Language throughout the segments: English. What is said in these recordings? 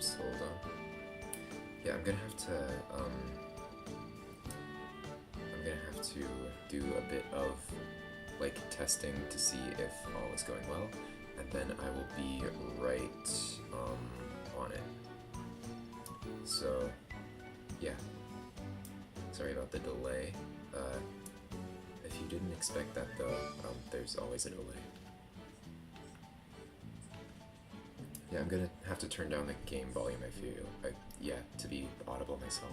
Oops, hold on. Yeah, I'm gonna have to do a bit of like testing to see if all is going well, and then I will be right on it. So yeah, sorry about the delay. If you didn't expect that though, there's always a delay. Yeah, I'm gonna have to turn down the game volume, I feel. Yeah, to be audible myself.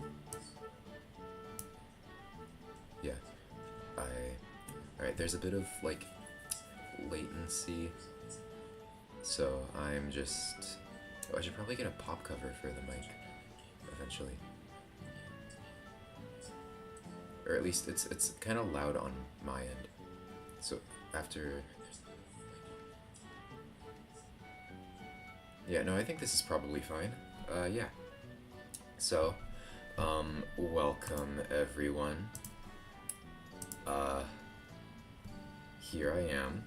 Yeah, Alright, there's a bit of, like, latency, so I'm just... Oh, I should probably get a pop cover for the mic, eventually. Or at least it's kind of loud on my end. So, after... Yeah, no, I think this is probably fine. Yeah. So, welcome everyone. Here I am.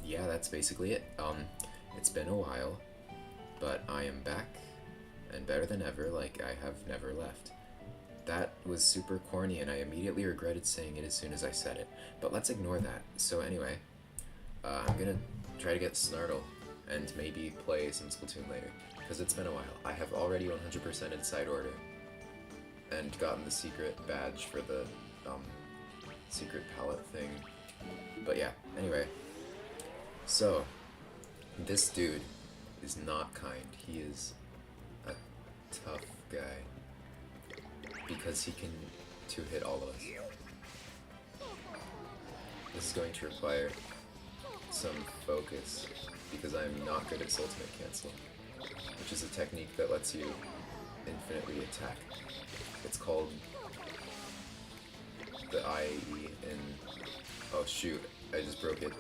Yeah, that's basically it. It's been a while, but I am back, and better than ever, like I have never left. That was super corny, and I immediately regretted saying it as soon as I said it, but let's ignore that. So anyway, I'm gonna try to get Snartle, and maybe play some Splatoon later, because it's been a while. I have already 100% in side order, and gotten the secret badge for the, secret palette thing. But yeah, anyway. So, this dude is not kind. He is a tough guy, because he can two-hit all of us. This is going to require some focus, because I'm not good at soultimate cancel, which is a technique that lets you infinitely attack. It's called the IE in... Oh shoot, I just broke it.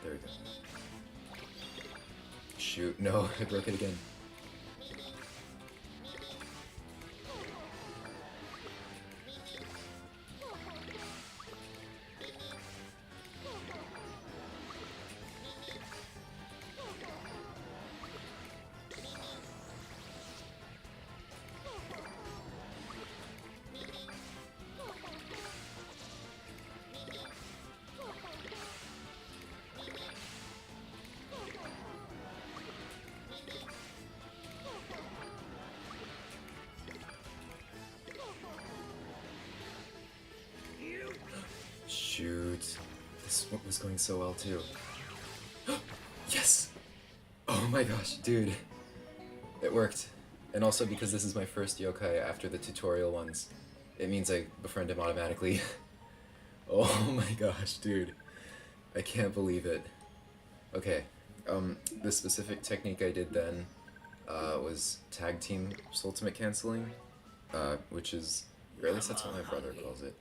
There we go. Shoot, no, I broke it again. Shoot. This was going so well too. Yes! Oh my gosh, dude. It worked. And also because this is my first yokai after the tutorial ones, it means I befriend him automatically. Oh my gosh, dude. I can't believe it. Okay, the specific technique I did then was tag team soultimate canceling, which is, or at least that's what my brother calls it.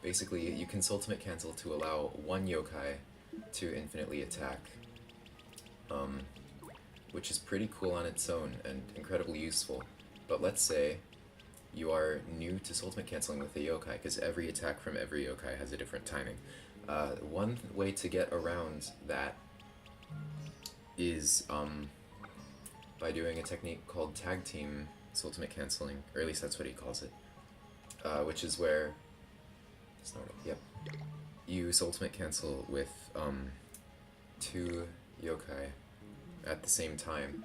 Basically, you can soultimate cancel to allow one yokai to infinitely attack, which is pretty cool on its own and incredibly useful. But let's say you are new to soultimate canceling with a yokai, because every attack from every yokai has a different timing. One way to get around that is by doing a technique called tag team soultimate canceling, or at least that's what he calls it, which is where Snartle, yep. You soultimate cancel with two yokai at the same time,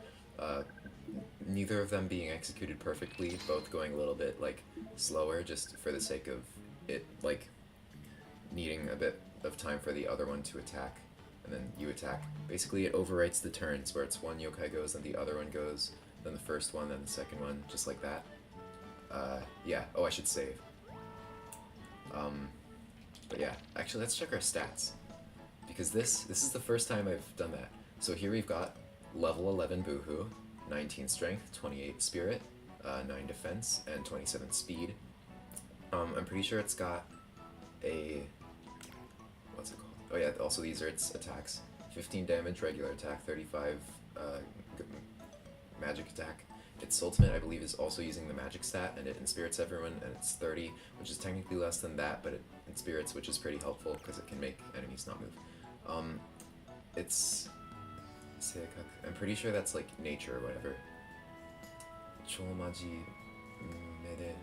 neither of them being executed perfectly, both going a little bit like slower just for the sake of it like needing a bit of time for the other one to attack, and then you attack. Basically it overwrites the turns where it's one yokai goes, then the other one goes, then the first one, then the second one, just like that. Yeah, oh, I should save. But yeah, actually let's check our stats, because this is the first time I've done that. So here we've got level 11 Boohoo, 19 strength, 28 spirit, 9 defense, and 27 speed. I'm pretty sure it's got a... what's it called? Oh yeah, also these are its attacks. 15 damage regular attack, 35 magic attack. Its ultimate, I believe, is also using the magic stat, and it inspirits everyone, and it's 30, which is technically less than that, but it inspirits, which is pretty helpful, because it can make enemies not move. it's seikaku. I'm pretty sure that's like nature or whatever. Chomaji mede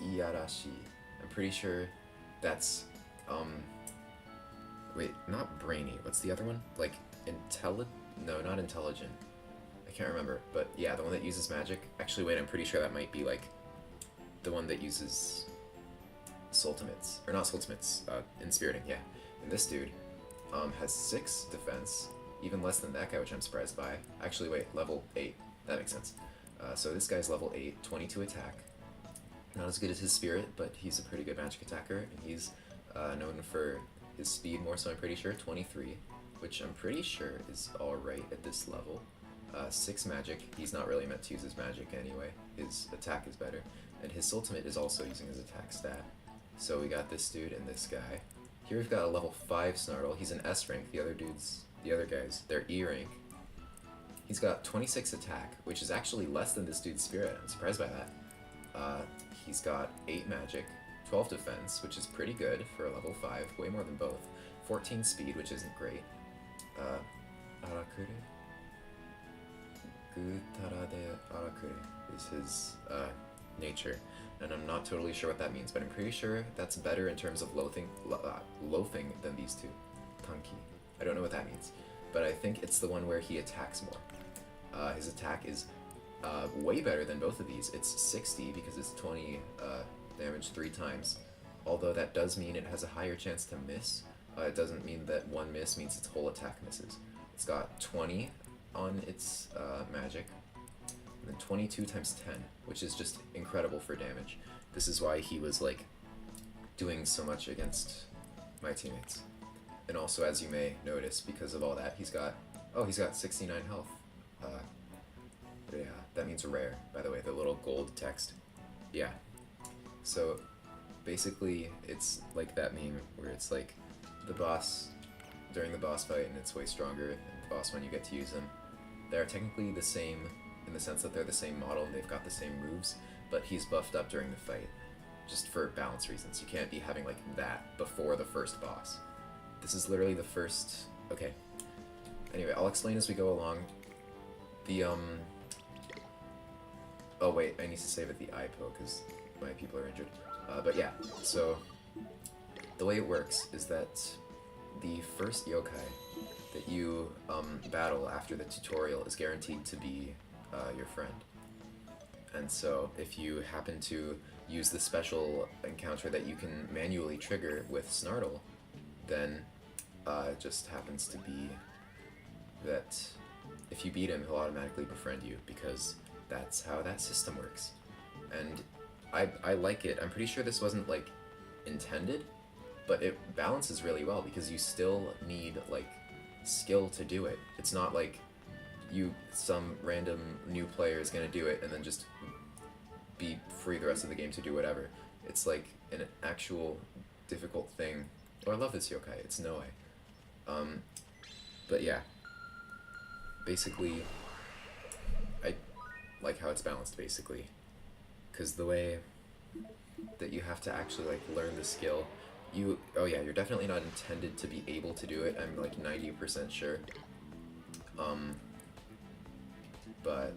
iyarashi. I'm pretty sure that's wait, not brainy. What's the other one? Like no, not intelligent. I can't remember, but yeah, the one that uses magic. Actually, wait, I'm pretty sure that might be like the one that uses soultimates, or not soultimates, inspiriting. Yeah, and this dude has 6 defense, even less than that guy, which I'm surprised by. Actually, wait, level 8. That makes sense. So this guy's level 8, 22 attack. Not as good as his spirit, but he's a pretty good magic attacker, and he's known for his speed more, so I'm pretty sure 23, which I'm pretty sure is alright at this level. 6 magic. He's not really meant to use his magic anyway. His attack is better. And his soultimate is also using his attack stat. So we got this dude and this guy. Here we've got a level 5 Snartle. He's an S rank. The other guys, they're E rank. He's got 26 attack, which is actually less than this dude's spirit. I'm surprised by that. He's got 8 magic, 12 defense, which is pretty good for a level 5, way more than both. 14 speed, which isn't great. Arakure? Gutara de Arakure is his nature, and I'm not totally sure what that means, but I'm pretty sure that's better in terms of loathing than these two. Tanki. I don't know what that means, but I think it's the one where he attacks more. His attack is way better than both of these. It's 60 because it's 20 damage 3 times, although that does mean it has a higher chance to miss. It doesn't mean that one miss means its whole attack misses. It's got 20 on its magic, and then 22 times 10, which is just incredible for damage. This is why he was like doing so much against my teammates. And also, as you may notice, because of all that, he's got 69 health. Yeah, that means rare, by the way, the little gold text. Yeah. So basically, it's like that meme where it's like the boss during the boss fight and it's way stronger, and the boss when you get to use them. They're technically the same in the sense that they're the same model and they've got the same moves, but he's buffed up during the fight, just for balance reasons. You can't be having like that before the first boss. This is literally the first... Okay. Anyway, I'll explain as we go along. The, Oh wait, I need to save at the IPO because my people are injured. But yeah, so the way it works is that the first yokai that you battle after the tutorial is guaranteed to be your friend. And so if you happen to use the special encounter that you can manually trigger with Snartle, then it just happens to be that if you beat him, he'll automatically befriend you, because that's how that system works. And I like it. I'm pretty sure this wasn't like intended, but it balances really well because you still need like skill to do it. It's not like some random new player is gonna do it and then just be free the rest of the game to do whatever. It's like an actual difficult thing. Oh, I love this yokai. It's Noe. But yeah, basically, I like how it's balanced, basically, because the way that you have to actually like learn the skill, oh yeah, you're definitely not intended to be able to do it. I'm like 90% sure. But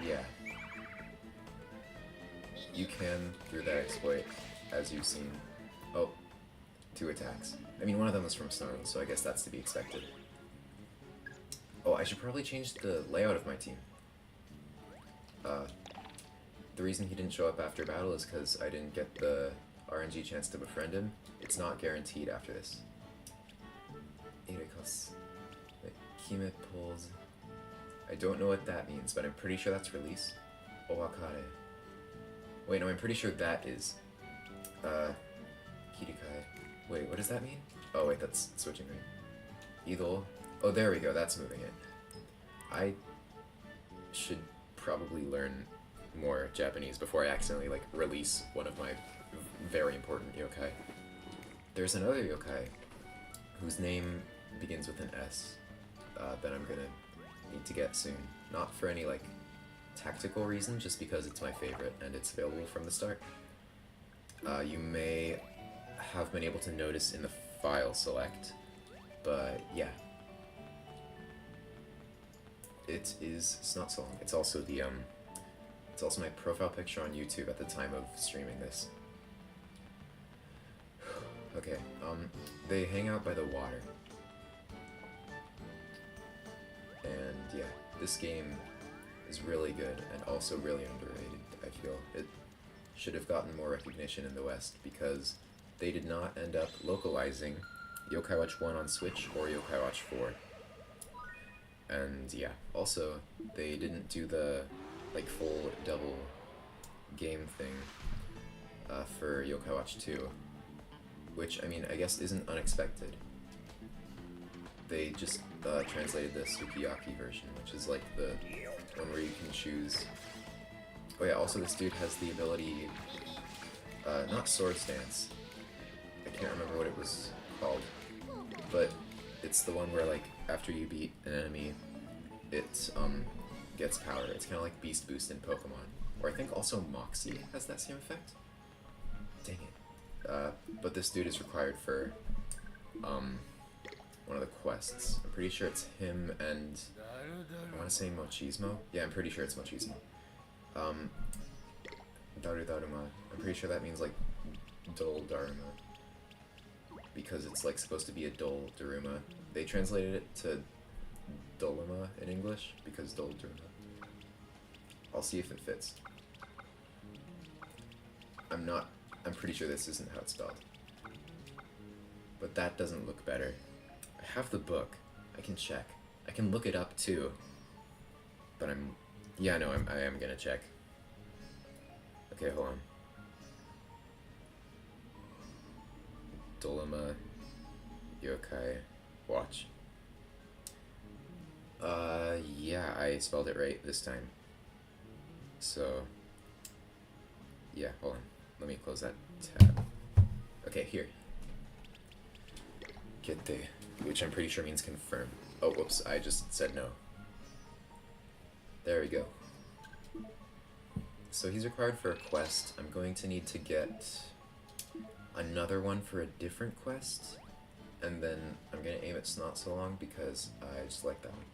yeah, you can through that exploit, as you've seen. Oh, 2 attacks. I mean, one of them was from Snartle, so I guess that's to be expected. Oh, I should probably change the layout of my team. The reason he didn't show up after battle is because I didn't get the RNG chance to befriend him. It's not guaranteed after this. Irekos. Kime pulls. I don't know what that means, but I'm pretty sure that's release. Owakare. Wait, no, I'm pretty sure that is. Kirikai. Wait, what does that mean? Oh wait, that's switching, right? Idol. Oh, there we go, that's moving it. I should probably learn more Japanese before I accidentally like release one of my very important yokai. There's another yokai whose name begins with an S that I'm gonna need to get soon. Not for any like tactical reason, just because it's my favorite and it's available from the start. You may have been able to notice in the file select, but yeah. It is, it's not so long. It's also the, it's also my profile picture on YouTube at the time of streaming this. Okay, they hang out by the water. And yeah, this game is really good and also really underrated, I feel. It should have gotten more recognition in the West because they did not end up localizing Yokai Watch 1 on Switch or Yokai Watch 4. And yeah, also, they didn't do the like full double game thing for Yokai Watch 2, which, I mean, I guess isn't unexpected. They just translated the Sukiyaki version, which is like the one where you can choose. Oh yeah, also this dude has the ability, not sword stance, I can't remember what it was called, but it's the one where, like, after you beat an enemy, it gets power. It's kind of like Beast Boost in Pokemon. Or I think also Moxie has that same effect. Dang it. But this dude is required for one of the quests. I'm pretty sure it's him and I want to say Mochismo. Yeah, I'm pretty sure it's Mochismo. Darudaruma. I'm pretty sure that means like Dol Daruma, because it's like supposed to be a Dol Daruma. They translated it to Dolima in English because Dol Daruma. I'll see if it fits. I'm pretty sure this isn't how it's spelled. But that doesn't look better. I have the book. I can check. I can look it up too. But yeah, no, I am gonna check. Okay, hold on. Dolima Yokai Watch. Yeah, I spelled it right this time. So, yeah, hold on. Let me close that tab. Okay, here. Kete, which I'm pretty sure means confirm. Oh, whoops, I just said no. There we go. So he's required for a quest. I'm going to need to get another one for a different quest, and then I'm going to aim at Snot so long because I just like that one.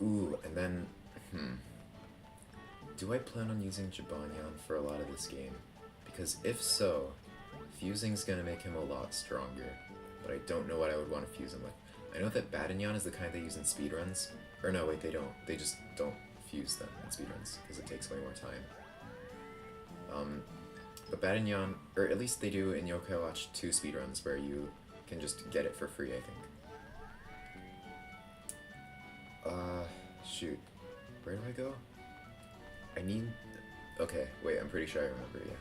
Ooh, and then, do I plan on using Jibanyan for a lot of this game? Because if so, fusing's gonna make him a lot stronger, but I don't know what I would want to fuse him with. I know that Badinyan is the kind they use in speedruns. Or no, wait, they don't. They just don't fuse them in speedruns, because it takes way more time. But Badinyan, or at least they do in Yokai Watch 2 speedruns, where you can just get it for free, I think. Shoot. Where do I go? I need... Okay, wait, I'm pretty sure I remember, yeah.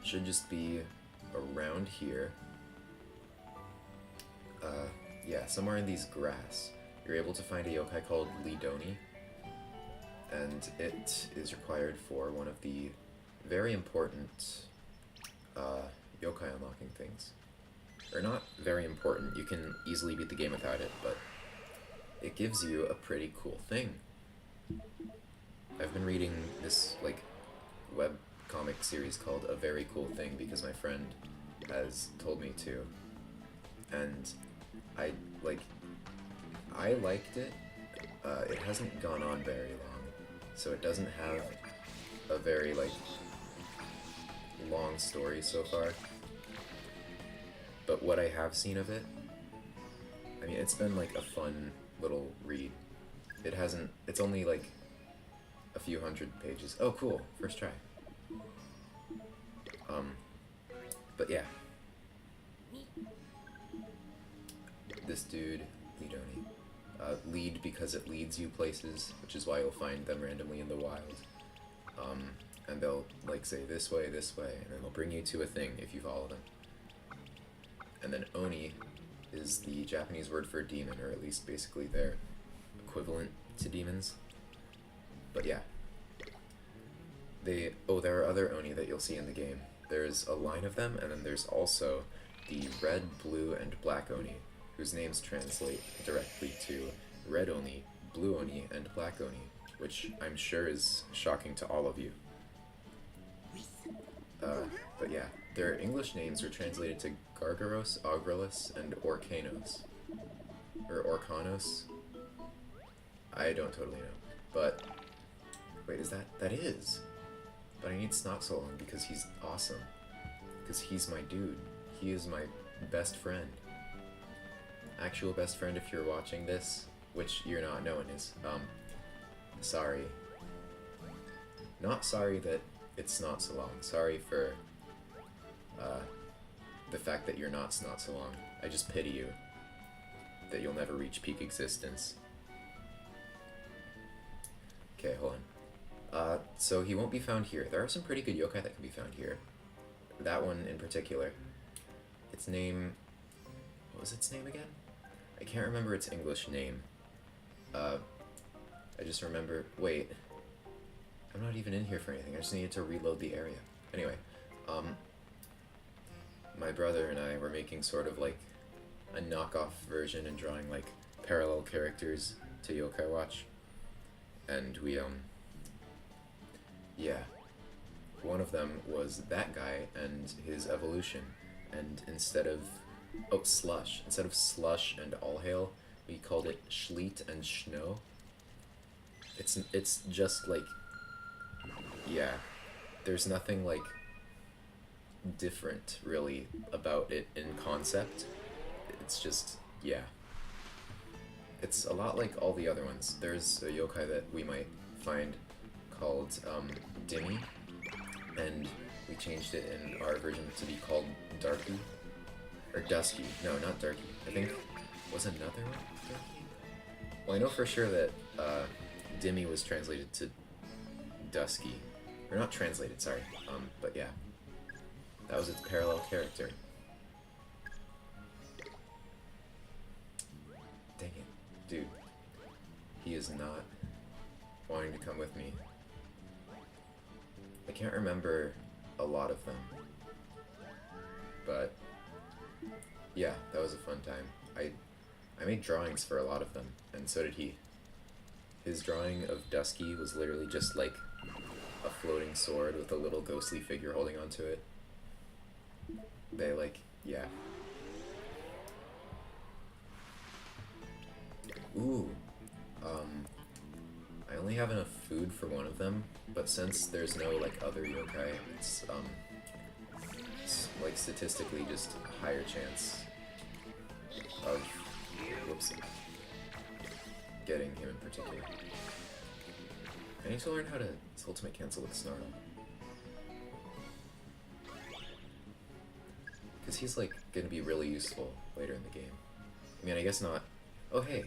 Should just be around here. Yeah, somewhere in these grass. You're able to find a yokai called Lidoni, and it is required for one of the very important yokai unlocking things. Or not very important, you can easily beat the game without it, but it gives you a pretty cool thing. I've been reading this, like, web comic series called A Very Cool Thing because my friend has told me to, and I liked it. It hasn't gone on very long, so it doesn't have a very, like, long story so far, but what I have seen of it, I mean, it's been like a fun little read. It's only like a few hundred pages. Oh, cool, first try. But yeah. This dude, Lidoni. Lead because it leads you places, which is why you'll find them randomly in the wild. And they'll, like, say this way, and then they'll bring you to a thing if you follow them. And then Oni is the Japanese word for demon, or at least basically their equivalent to demons. But yeah. There are other Oni that you'll see in the game. There's a line of them, and then there's also the red, blue, and black Oni, whose names translate directly to red Oni, blue Oni, and black Oni, which I'm sure is shocking to all of you. But yeah, their English names are translated to Gargaros, Agralis, and Orcanos. Or Orcanos. I don't totally know. But, wait, is that? That is! But I need Snotsolong because he's awesome. Because he's my dude. He is my best friend. Actual best friend if you're watching this, which you're not, no one is. Sorry. Not sorry that it's not so long. Sorry for, the fact that you're not so long. I just pity you. That you'll never reach peak existence. Okay, hold on. So he won't be found here. There are some pretty good yokai that can be found here. That one in particular. Its name... What was its name again? I can't remember its English name. I just remember... Wait. I'm not even in here for anything. I just needed to reload the area. Anyway, my brother and I were making sort of like a knockoff version and drawing like parallel characters to Yokai Watch. And we, yeah. One of them was that guy and his evolution. And instead of... Oh, Slush. Instead of Slush and All Hail, we called it Schleet and Schno. It's just like... Yeah. There's nothing, like, different, really, about it in concept. It's just... Yeah. It's a lot like all the other ones. There's a yokai that we might find called, Dimmy. And we changed it in our version to be called Darky. Or Dusky. No, not Darky. I think... Was another one Darky? Well, I know for sure that, Dimmy was translated to Dusky. Or not translated, sorry. But yeah. That was its parallel character. Dang it. Dude. He is not wanting to come with me. I can't remember a lot of them. But yeah, that was a fun time. I made drawings for a lot of them, and so did he. His drawing of Dusky was literally just like a floating sword with a little ghostly figure holding onto it. They like, yeah. Ooh. I only have enough food for one of them, but since there's no like other yokai, it's like statistically just a higher chance of, whoops, getting him in particular. I need to learn how to soultimate cancel with Snartle. Because he's like gonna be really useful later in the game. I mean, I guess not. Oh hey,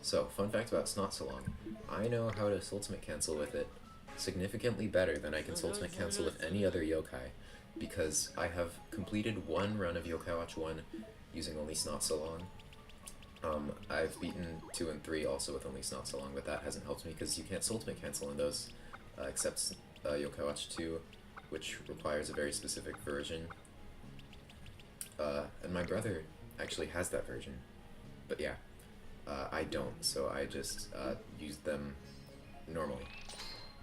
so fun fact about Snotsolong. I know how to soultimate cancel with it significantly better than I can soultimate cancel with any other yokai, because I have completed one run of Yokai Watch 1 using only Snotsolong. I've beaten 2 and 3 also with only Snotsolong, but that hasn't helped me because you can't soultimate cancel in those, except Yokai Watch 2, which requires a very specific version. And my brother actually has that version, but yeah, I don't, so I just used them normally.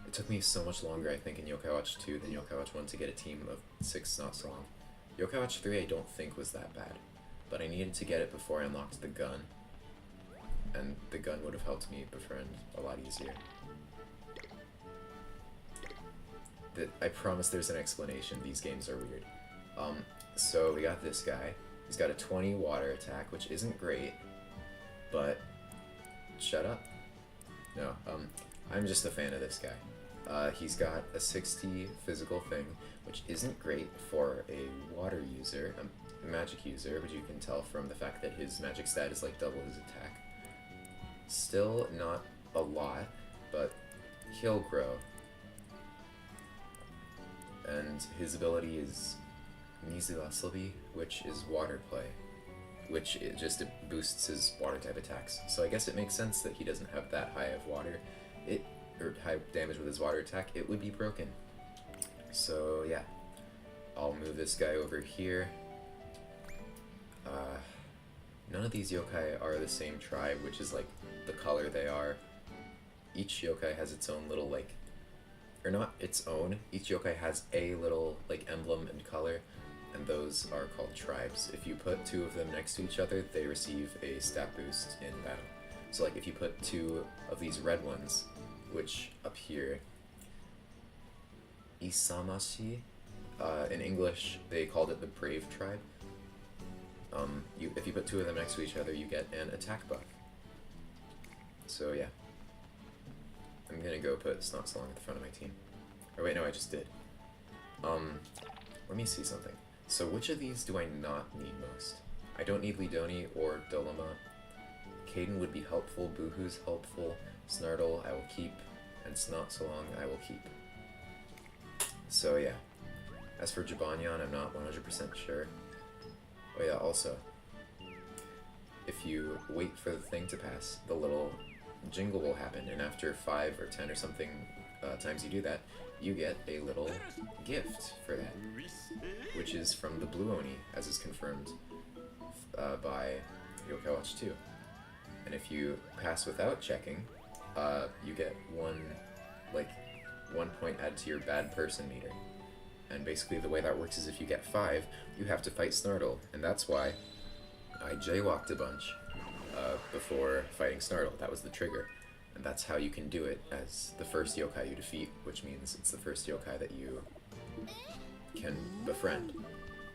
It took me so much longer, I think, in Yokai Watch 2 than Yokai Watch 1 to get a team of 6 Snotsolong. Yokai Watch 3 I don't think was that bad, but I needed to get it before I unlocked the gun, and the gun would have helped me befriend a lot easier. I promise there's an explanation, these games are weird. So we got this guy. He's got a 20 water attack, which isn't great, but shut up. No, I'm just a fan of this guy. He's got a 60 physical thing, which isn't great for a water user, a magic user, but you can tell from the fact that his magic stat is like double his attack. Still not a lot, but he'll grow. And his ability is Mizuasobi, which is water play, which it boosts his water type attacks. So I guess it makes sense that he doesn't have that high of water, or high damage with his water attack. It would be broken. So yeah, I'll move this guy over here. None of these yokai are the same tribe, which is like the color they are. Each yokai has its own little like, or not its own, each yokai has a little like emblem and color. those are called tribes. If you put two of them next to each other, they receive a stat boost in battle. So like if you put two of these red ones, which up here, Isamashi, in English they called it the Brave Tribe. If you put two of them next to each other, you get an attack buff. So yeah. I'm gonna go put Snartle at the front of my team. Or wait, no, I just did. Let me see something. So which of these do I not need most? I don't need Lidoni or Doloma. Caden would be helpful, Boohoo's helpful, Snartle I will keep, and Snotsalong I will keep. So yeah. As for Jibanyan, I'm not 100% sure. Oh yeah, also, if you wait for the thing to pass, the little jingle will happen, and after 5 or 10 or something times you do that, you get a little gift for that, which is from the Blue Oni, as is confirmed by Yokai Watch 2. And if you pass without checking, you get one point added to your bad person meter. And basically the way that works is if you get 5, you have to fight Snartle, and that's why I jaywalked a bunch before fighting Snartle. That was the trigger. And that's how you can do it as the first yokai you defeat, which means it's the first yokai that you can befriend.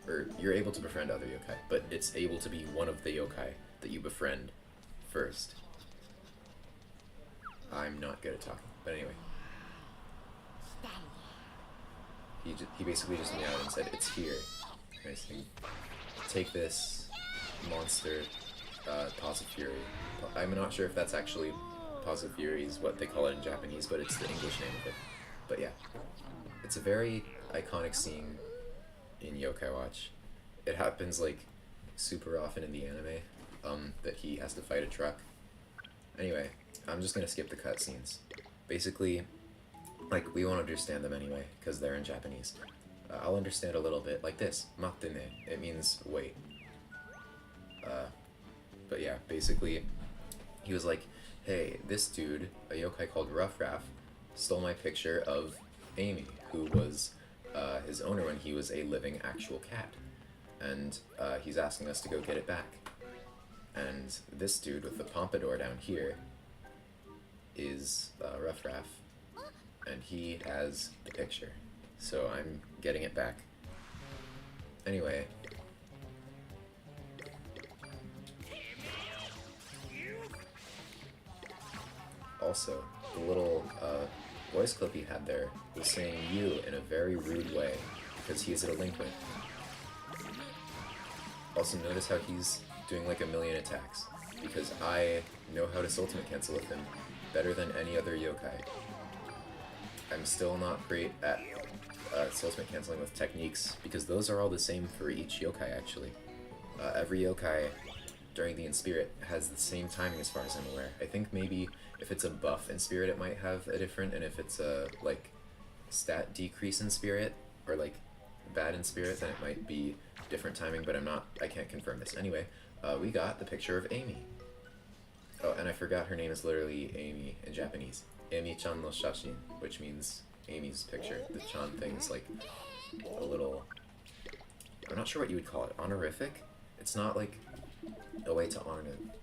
Or you're able to befriend other yokai, but it's able to be one of the yokai that you befriend first. I'm not good at talking, but anyway. He basically just meowed and said, "It's here." Nice thing. Take this monster, Positive Fury. I'm not sure if that's actually Positive Fury is what they call it in Japanese, but it's the English name of it. But yeah, it's a very iconic scene in Yokai Watch. It happens like super often in the anime, that he has to fight a truck. Anyway, I'm just gonna skip the cutscenes. Basically, like, we won't understand them anyway, because they're in Japanese. I'll understand a little bit, like this, matte ne. It means wait. But yeah, basically, he was like, hey, this dude, a yokai called Ruff Raff, stole my picture of Amy, who was his owner when he was a living actual cat. And he's asking us to go get it back. And this dude with the pompadour down here is Ruff Raff. And he has the picture, so I'm getting it back. Anyway. Also, the little voice clip he had there was saying "you" in a very rude way, because he is a delinquent. Also, notice how he's doing like a million attacks, because I know how to soultimate cancel with him better than any other yokai. I'm still not great at soultimate canceling with techniques, because those are all the same for each yokai, actually. Every yokai during the In-Spirit has the same timing as far as I'm aware. I think maybe if it's a buff in Spirit it might have a different, and if it's a, like, stat decrease in Spirit, or, like, bad in Spirit, then it might be different timing, but I can't confirm this. Anyway, we got the picture of Amy. Oh, and I forgot her name is literally Amy in Japanese. Emi-chan no shashin, which means Amy's picture. The chan thing is like a little, I'm not sure what you would call it, honorific? It's not like a way to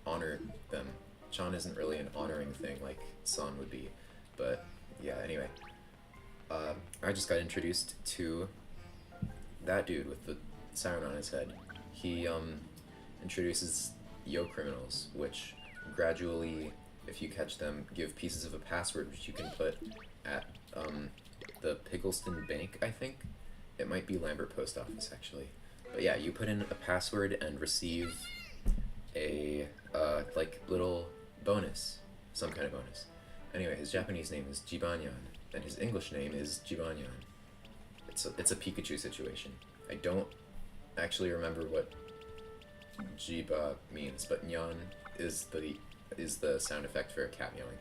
honor them. Chan isn't really an honoring thing like san would be, but yeah, anyway. I just got introduced to that dude with the siren on his head. He introduces yo criminals, which gradually, if you catch them, give pieces of a password which you can put at the Piggleston Bank, I think. It might be Lambert Post Office, actually. But yeah, you put in a password and receive a, like, little bonus. Some kind of bonus. Anyway, his Japanese name is Jibanyan, and his English name is Jibanyan. It's a Pikachu situation. I don't actually remember what Jiba means, but Nyan is the sound effect for a cat meowing.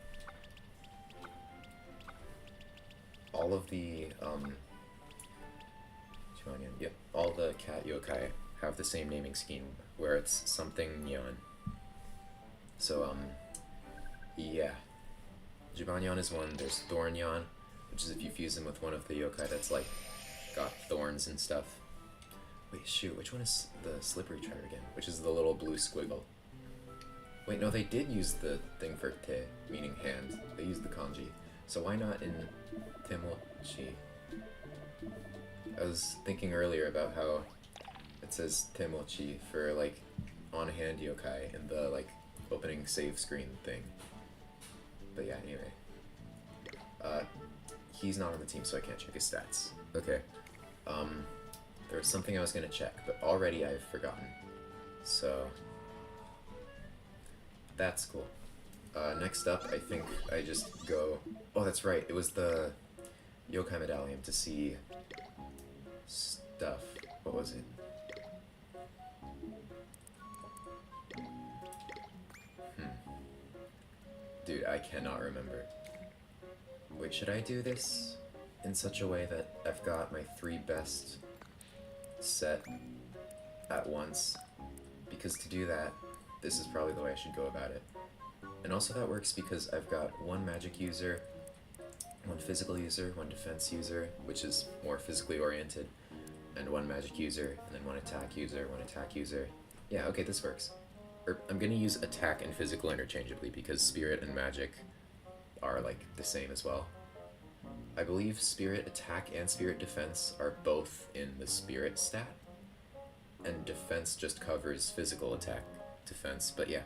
All of the yep, all the cat yokai have the same naming scheme, where it's something Nyan. So yeah, Jibanyan is one. There's Thornyan, which is if you fuse him with one of the yokai that's like got thorns and stuff. Wait, shoot, which one is the slippery treasure again? Which is the little blue squiggle? Wait, no, they did use the thing for te, meaning hand. They used the kanji. So why not in temochi? I was thinking earlier about how it says temochi for, like, on-hand yokai in the, like, opening save screen thing. But yeah, anyway. He's not on the team, so I can't check his stats. Okay. There was something I was gonna check, but already I've forgotten. So that's cool. Next up, I think I just go... Oh, that's right, it was the yokai medallion to see stuff. What was it? Dude, I cannot remember. Wait, should I do this in such a way that I've got my 3 best set at once? Because to do that, this is probably the way I should go about it. And also that works because I've got 1 magic user, 1 physical user, 1 defense user, which is more physically oriented, and 1 magic user, and then 1 attack user, 1 attack user. Yeah, okay, this works. I'm gonna use attack and physical interchangeably because spirit and magic are, like, the same as well. I believe spirit attack and spirit defense are both in the spirit stat, and defense just covers physical attack defense, but yeah.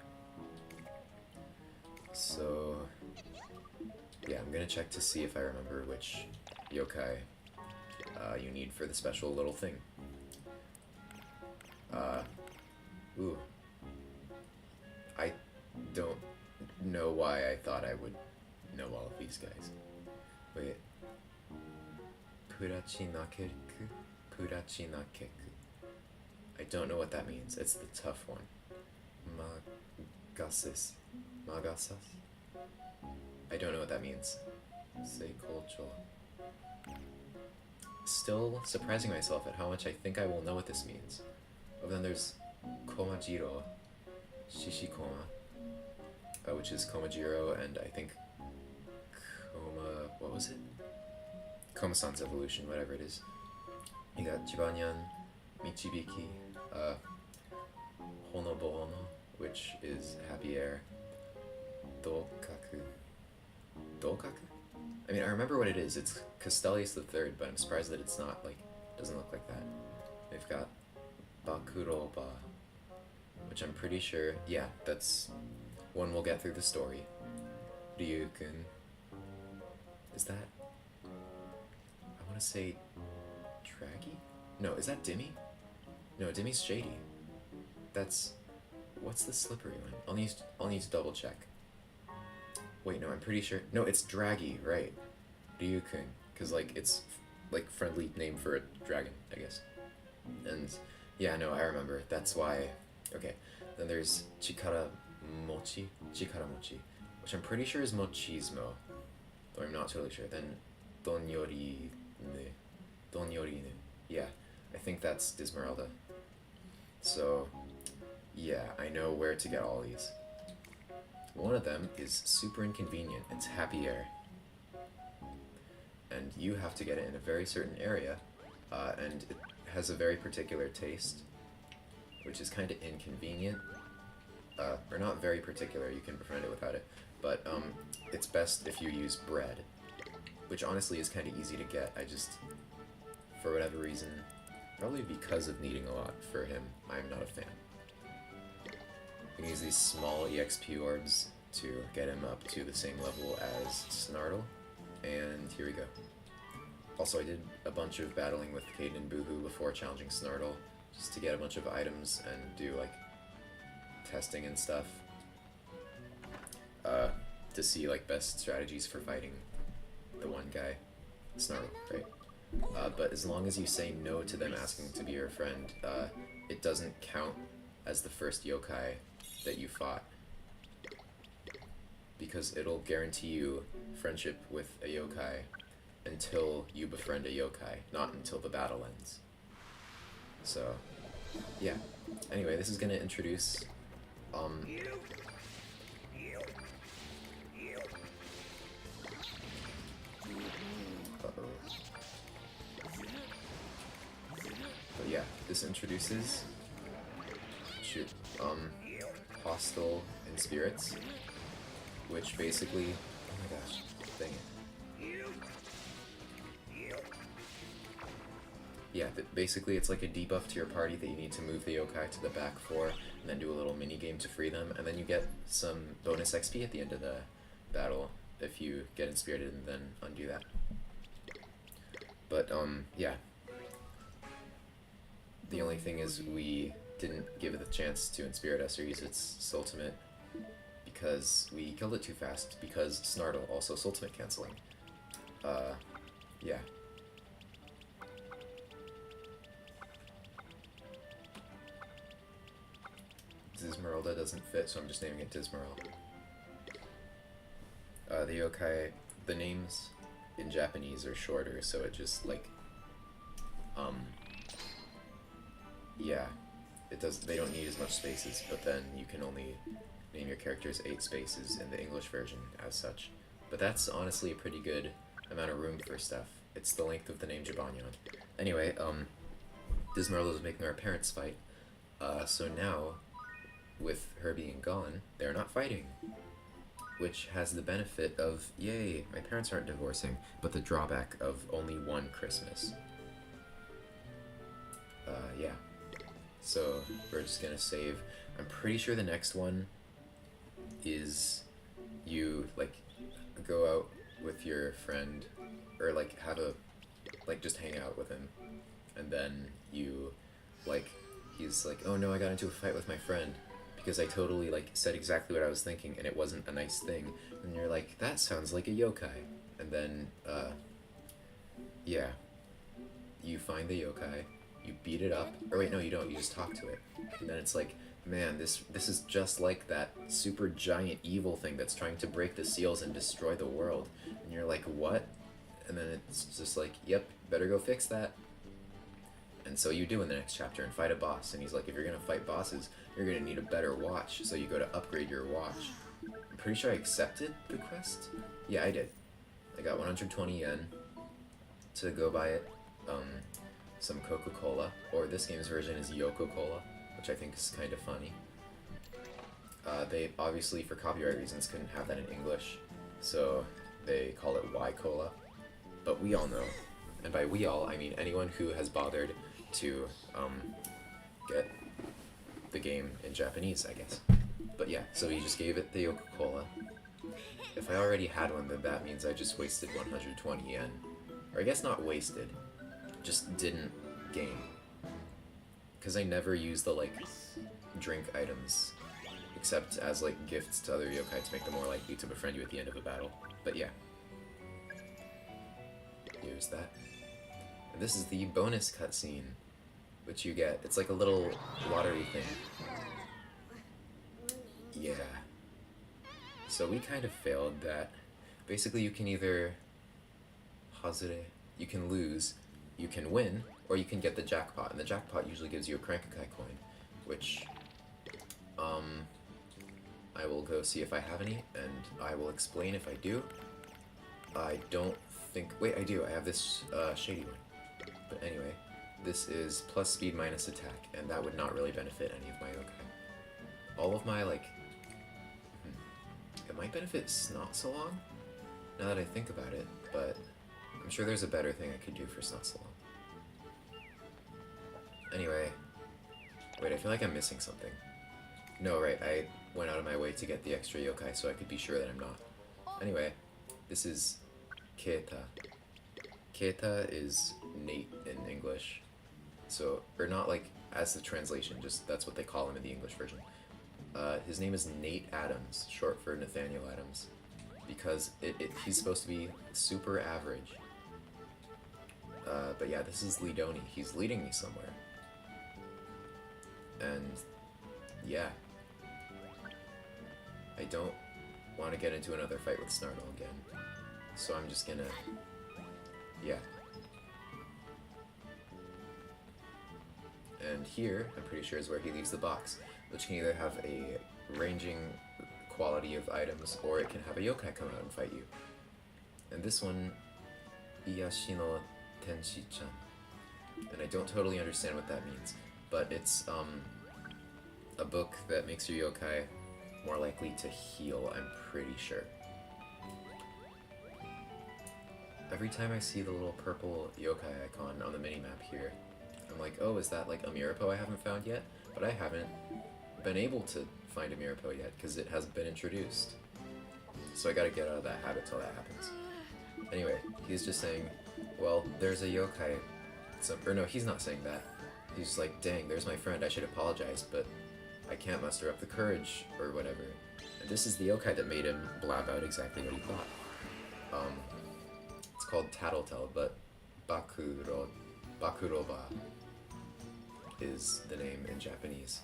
So, yeah, I'm gonna check to see if I remember which yokai you need for the special little thing. Ooh. I don't know why I thought I would know all of these guys. Wait. Purachinakeku? Purachinakeku. I don't know what that means. It's the tough one. Magasas. Magasas? I don't know what that means. Seikocho. Still surprising myself at how much I think I will know what this means. But then there's Komajiro, Shishikoma, which is Komajiro, and I think Koma... what was it? Koma-san's evolution, whatever it is. You got Jibanyan, Michibiki, Honobohono, which is Happy Air, Dokaku. Dokaku? I mean, I remember what it is. It's Castellius the Third, but I'm surprised that it's not, like, doesn't look like that. They've got Bakuroba, which I'm pretty sure, yeah, that's one we'll get through the story. Ryukun. Is that... I want to say... Draggy? No, is that Dimmy? No, Dimmy's Shady. That's... What's the slippery one? I'll need to double check. Wait, no, I'm pretty sure... No, it's Draggy, right. Ryukun. Because, like, it's, like, friendly name for a dragon, I guess. And, yeah, no, I remember. That's why... Okay. Then there's Chikara Mochi, which I'm pretty sure is Mochismo, though I'm not totally sure. Then Donyorine. Yeah, I think that's Dismeralda. So, yeah, I know where to get all these. One of them is super inconvenient. It's Happy Air. And you have to get it in a very certain area, and it has a very particular taste, which is kind of inconvenient. Or not very particular, you can befriend it without it, but it's best if you use bread, which honestly is kind of easy to get. I just, for whatever reason, probably because of needing a lot for him, I'm not a fan. You can use these small EXP orbs to get him up to the same level as Snartle, and here we go. Also, I did a bunch of battling with Caden and Boohoo before challenging Snartle, just to get a bunch of items and do, like, testing and stuff, to see, like, best strategies for fighting the one guy, Snartle, right? But as long as you say no to them asking to be your friend, it doesn't count as the first yokai that you fought, because it'll guarantee you friendship with a yokai until you befriend a yokai, not until the battle ends. So, yeah. Anyway, this is gonna introduce, uh-oh. But yeah, this introduces shoot hostile in spirits, which basically, oh my gosh, dang it. Yeah, basically it's like a debuff to your party that you need to move the yokai to the back 4 and then do a little mini game to free them, and then you get some bonus XP at the end of the battle if you get inspirited and then undo that. But yeah. The only thing is we didn't give it the chance to inspirit us or use its soultimate because we killed it too fast, because Snartle also soultimate canceling. Yeah. Dismeralda doesn't fit, so I'm just naming it Dismeral. The yokai, the names in Japanese are shorter, so it just like, yeah, it does. They don't need as much spaces, but then you can only name your characters 8 spaces in the English version as such. But that's honestly a pretty good amount of room for stuff. It's the length of the name Jibanyan. Anyway, Dismeralda is making our parents fight. So now, with her being gone, they're not fighting. Which has the benefit of, yay, my parents aren't divorcing, but the drawback of only one Christmas. Yeah. So, we're just gonna save. I'm pretty sure the next one is you, like, go out with your friend, or, like, have a, like, just hang out with him, and then you, like, he's like, oh no, I got into a fight with my friend, because I totally, like, said exactly what I was thinking, and it wasn't a nice thing, and you're like, that sounds like a yokai, and then, yeah, you find the yokai, you beat it up, or wait, no, you don't, you just talk to it, and then it's like, man, this is just like that super giant evil thing that's trying to break the seals and destroy the world, and you're like, what? And then it's just like, yep, better go fix that. And so you do in the next chapter and fight a boss, and he's like, if you're gonna fight bosses, you're gonna need a better watch, so you go to upgrade your watch. I'm pretty sure I accepted the quest? Yeah, I did. I got 120 yen to go buy it, some Coca-Cola, or this game's version is Yoko-Cola, which I think is kind of funny. They obviously, for copyright reasons, couldn't have that in English, so they call it Y-Cola, but we all know, and by we all, I mean anyone who has bothered to get the game in Japanese, I guess. But yeah, so he just gave it the Coca-Cola. If I already had one, then that means I just wasted 120 yen. Or I guess not wasted, just didn't gain. Because I never use the, like, drink items, except as, like, gifts to other yokai to make them more likely to befriend you at the end of a battle. But yeah. Here's that. And this is the bonus cutscene, which you get. It's like a little lottery thing. Yeah. So we kind of failed that. Basically, you can either hazure, you can lose, you can win, or you can get the jackpot. And the jackpot usually gives you a Crank-a-Kai coin, which I will go see if I have any, and I will explain if I do. I don't think... Wait, I do. I have this shady one. But anyway, this is plus speed minus attack, and that would not really benefit any of my yokai. All of my, like... It might benefit Snotsalong, now that I think about it, but I'm sure there's a better thing I could do for Snotsalong. Anyway, wait, I feel like I'm missing something. No, right, I went out of my way to get the extra yokai so I could be sure that I'm not. Anyway, this is Keita. Keita is Nate in English. So, or not like as the translation, just that's what they call him in the English version. His name is Nate Adams, short for Nathaniel Adams, because he's supposed to be super average. But yeah, this is Lidoni. He's leading me somewhere. And yeah, I don't want to get into another fight with Snartle again, so I'm just gonna, yeah. And here, I'm pretty sure is where he leaves the box, which can either have a ranging quality of items, or it can have a yokai come out and fight you. And this one, Iyashino Tenshi-chan. and I don't totally understand what that means, but it's a book that makes your yokai more likely to heal, I'm pretty sure. Every time I see the little purple yokai icon on the minimap here, I'm like, oh, is that like a Mirapo I haven't found yet? But I haven't been able to find a Mirapo yet, because it hasn't been introduced. So I gotta get out of that habit till that happens. Anyway, he's just saying, well, there's a yokai. Or no, he's not saying that. He's just like, dang, there's my friend, I should apologize, but I can't muster up the courage, or whatever. And this is the yokai that made him blab out exactly what he thought. It's called Tattletale, but Bakuroba is the name in Japanese.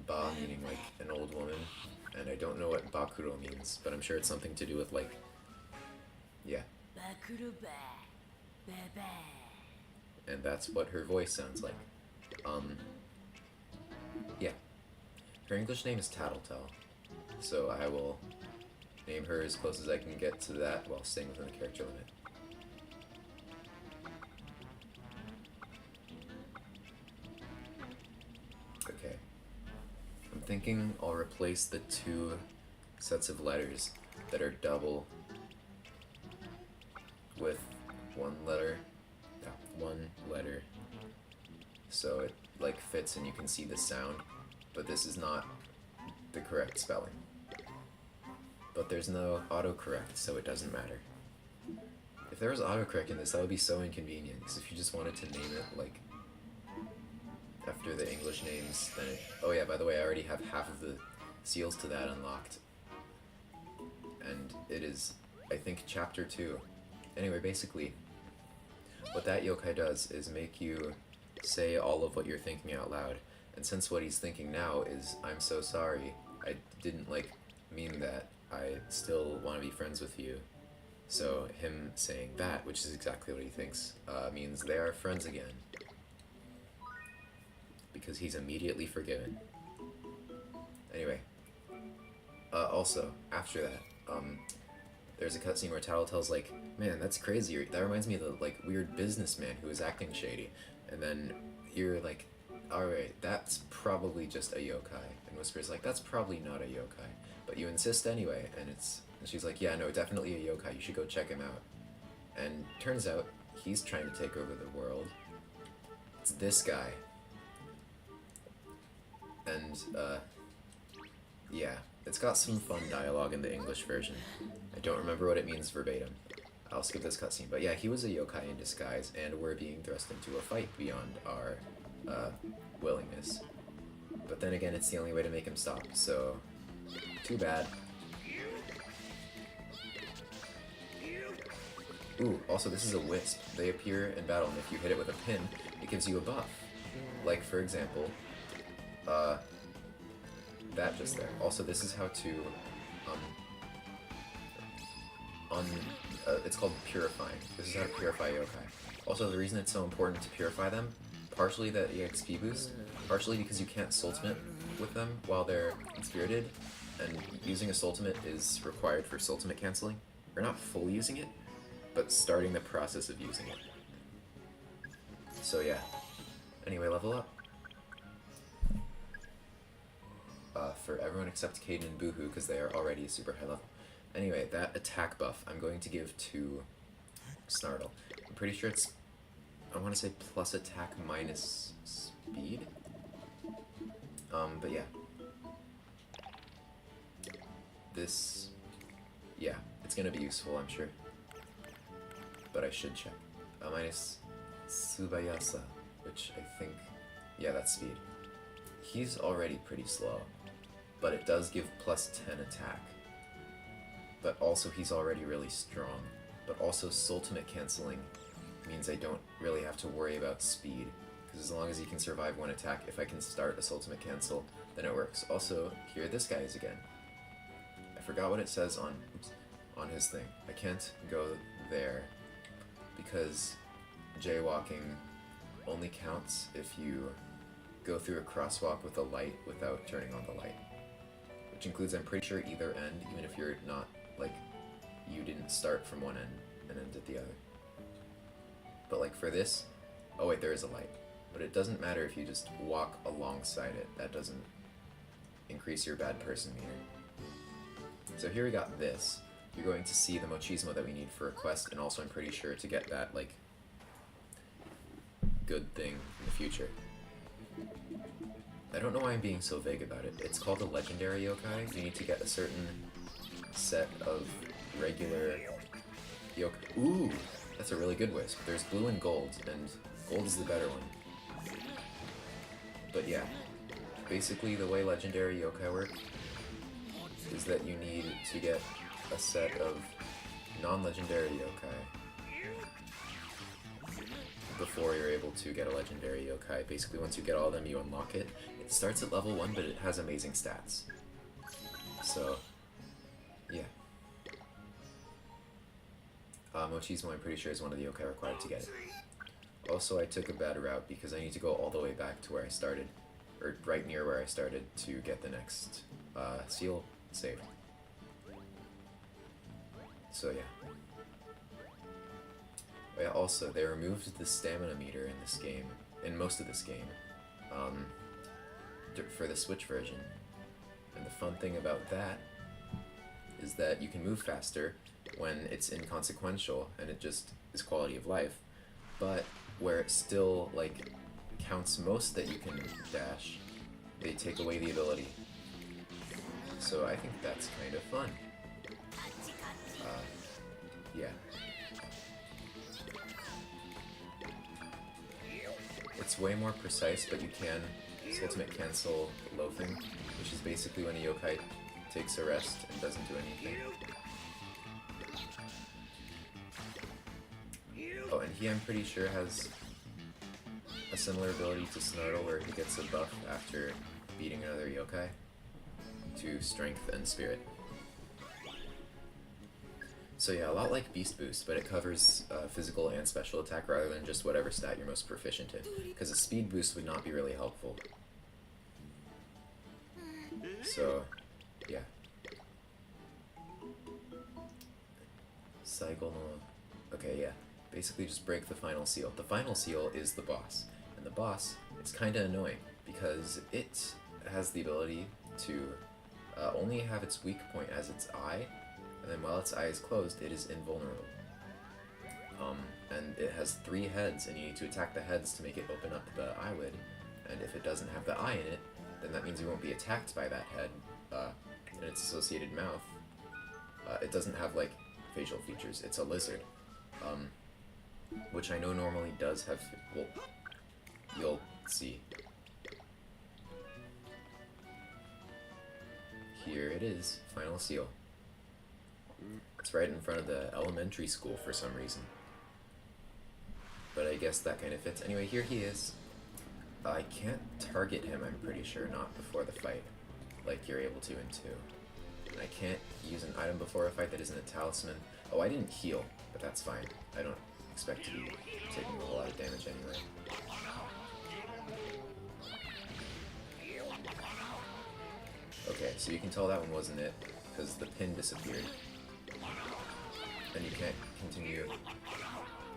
Ba meaning like an old woman, and I don't know what Bakuro means, but I'm sure it's something to do with like, yeah. And that's what her voice sounds like. Yeah. Her English name is Tattletale, so I will name her as close as I can get to that while staying within the character limit. Okay. I'm thinking I'll replace the 2 sets of letters that are double with one letter, so it like fits and you can see the sound, but this is not the correct spelling. But there's no autocorrect, so it doesn't matter. If there was autocorrect in this, that would be so inconvenient, because if you just wanted to name it like after the English names, then it... Oh yeah, by the way, I already have half of the seals to that unlocked. And it is, I think, chapter 2. Anyway, basically, what that yokai does is make you say all of what you're thinking out loud. And since what he's thinking now is, I'm so sorry, I didn't, like, mean that, I still want to be friends with you. So him saying that, which is exactly what he thinks, means they are friends again. Because he's immediately forgiven. Anyway. Also, after that, there's a cutscene where Tattletale's like, man, that's crazy. That reminds me of the, like, weird businessman who was acting shady. And then you're like, alright, that's probably just a yokai. And Whisper's like, that's probably not a yokai. But you insist anyway, and she's like, yeah, no, definitely a yokai. You should go check him out. And turns out, he's trying to take over the world. It's this guy. And, yeah. It's got some fun dialogue in the English version. I don't remember what it means verbatim. I'll skip this cutscene. But yeah, he was a yokai in disguise, and we're being thrust into a fight beyond our, willingness. But then again, it's the only way to make him stop, so... Too bad. Ooh, also this is a wisp. They appear in battle, and if you hit it with a pin, it gives you a buff. Like, for example, that just there. Also, this is how to, it's called purifying. This is how to purify yokai. Also, the reason it's so important to purify them, partially the EXP boost, partially because you can't soultimate with them while they're inspirited, and using a soultimate is required for soultimate canceling. Or not full using it, but starting the process of using it. So yeah. Anyway, level up. For everyone except Caden and Boohoo, because they are already a super high level. Anyway, that attack buff I'm going to give to Snartle. I'm pretty sure it's, I want to say plus attack minus speed? But yeah. This, yeah, it's going to be useful, I'm sure. But I should check. Minus Tsubayasa, which I think, yeah, that's speed. He's already pretty slow, but it does give plus 10 attack. But also he's already really strong. But also soultimate canceling means I don't really have to worry about speed, because as long as he can survive one attack, if I can start a soultimate cancel, then it works. Also, here this guy is again. I forgot what it says on his thing. I can't go there because jaywalking only counts if you go through a crosswalk with a light without turning on the light. Which includes, I'm pretty sure, either end, even if you're not, like, you didn't start from one end and end at the other. But, like, for this, Oh wait, there is a light. But it doesn't matter if you just walk alongside it. That doesn't increase your bad person meter. So here we got this. You're going to see the Mochismo that we need for a quest, and also I'm pretty sure to get that, like, good thing in the future. I don't know why I'm being so vague about it. It's called a legendary yokai. You need to get a certain set of regular yokai. Ooh! That's a really good wisp. There's blue and gold is the better one. But yeah, basically the way legendary yokai work is that you need to get a set of non-legendary yokai before you're able to get a legendary yokai. Basically, once you get all of them, you unlock it. It starts at level 1, but it has amazing stats. So, yeah. Mochismo, I'm pretty sure, is one of the yokai required to get it. Also, I took a bad route because I need to go all the way back to where I started, or right near where I started, to get the next seal saved. So yeah. Oh, yeah. Also, they removed the stamina meter in this game, in most of this game, for the Switch version. And the fun thing about that is that you can move faster when it's inconsequential and it just is quality of life, but where it still, like, counts most that you can dash, they take away the ability. So I think that's kind of fun. Yeah. It's way more precise, but you can soultimate cancel loafing, which is basically when a yokai takes a rest and doesn't do anything. Oh, and he, I'm pretty sure, has a similar ability to Snartle, where he gets a buff after beating another yokai to strength and spirit. So yeah, a lot like Beast Boost, but it covers physical and special attack rather than just whatever stat you're most proficient in, because a speed boost would not be really helpful. So, yeah. Cycle no... Okay, yeah. Basically just break the final seal. The final seal is the boss, and the boss is kinda annoying, because it has the ability to only have its weak point as its eye, and then while its eye is closed, it is invulnerable. And it has 3 heads, and you need to attack the heads to make it open up the eyelid, and if it doesn't have the eye in it, then that means you won't be attacked by that head and its associated mouth. It doesn't have, like, facial features. It's a lizard, which I know normally does have... well, you'll see. Here it is, final seal. It's right in front of the elementary school for some reason. But I guess that kind of fits. Anyway, here he is. I can't target him, I'm pretty sure, not before the fight, like you're able to in 2. And I can't use an item before a fight that isn't a talisman. Oh, I didn't heal, but that's fine. I don't expect to be taking a whole lot of damage anyway. Okay, so you can tell that one wasn't it, because the pin disappeared. And you can't continue...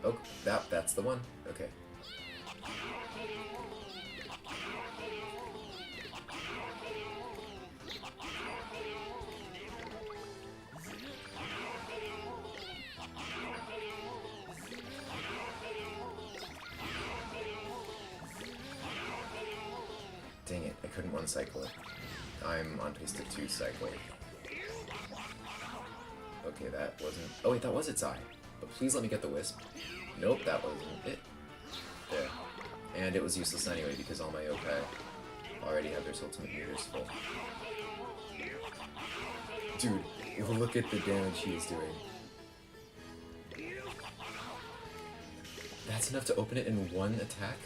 Oh, that's the one? Okay. Dang it, I couldn't one-cycle it. I'm on pace to 2-cycle. Okay, that wasn't... Oh wait, that was its eye. But please let me get the wisp. Nope, that wasn't it. There. And it was useless anyway because all my yokai already have their soultimate meters full. Dude, look at the damage he's doing. That's enough to open it in one attack?